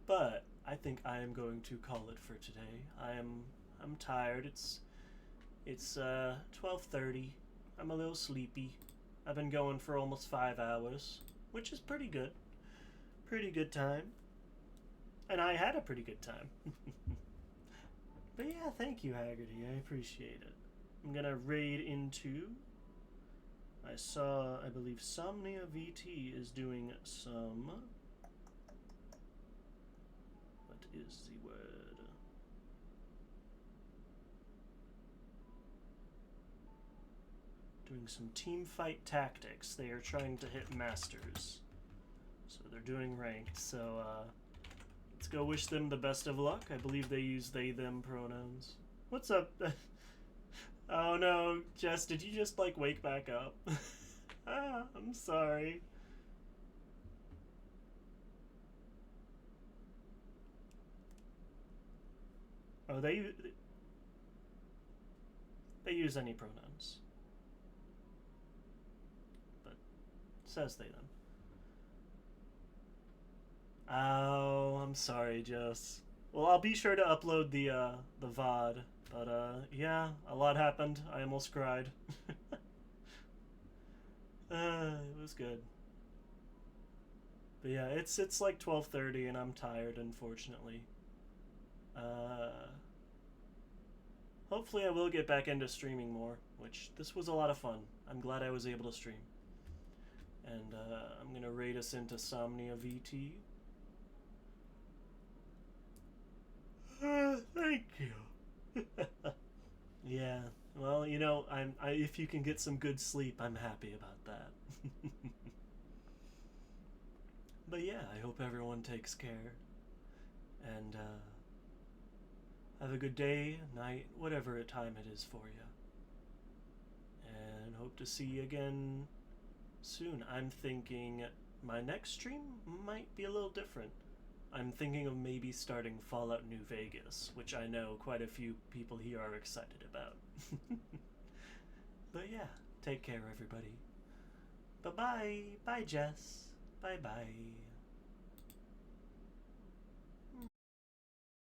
But I think I am going to call it for today. I'm tired. It's 12:30. I'm a little sleepy. I've been going for almost 5 hours, which is pretty good. Pretty good time. And I had a pretty good time. But yeah, thank you, Haggerty. I appreciate it. I'm gonna raid into... I saw, I believe, Somnia VT is doing some... What is the word? Doing some team fight tactics. They are trying to hit masters. So they're doing ranked, so let's go wish them the best of luck. I believe they use they, them pronouns. What's up? Oh no, Jess, did you just like wake back up? I'm sorry. Oh, they use any pronouns. But it says they, them. Oh, I'm sorry, Jess. Well, I'll be sure to upload the VOD. But, yeah, a lot happened. I almost cried. It was good. But yeah, it's like 12:30 and I'm tired, unfortunately. Hopefully I will get back into streaming more, which this was a lot of fun. I'm glad I was able to stream. And, I'm gonna raid us into Somnia VT. Thank you. Yeah, well, you know, if you can get some good sleep, I'm happy about that. But yeah, I hope everyone takes care. And, have a good day, night, whatever time it is for you. And hope to see you again soon. I'm thinking my next stream might be a little different. I'm thinking of maybe starting Fallout New Vegas, which I know quite a few people here are excited about. But yeah, take care, everybody. Bye-bye. Bye, Jess. Bye-bye.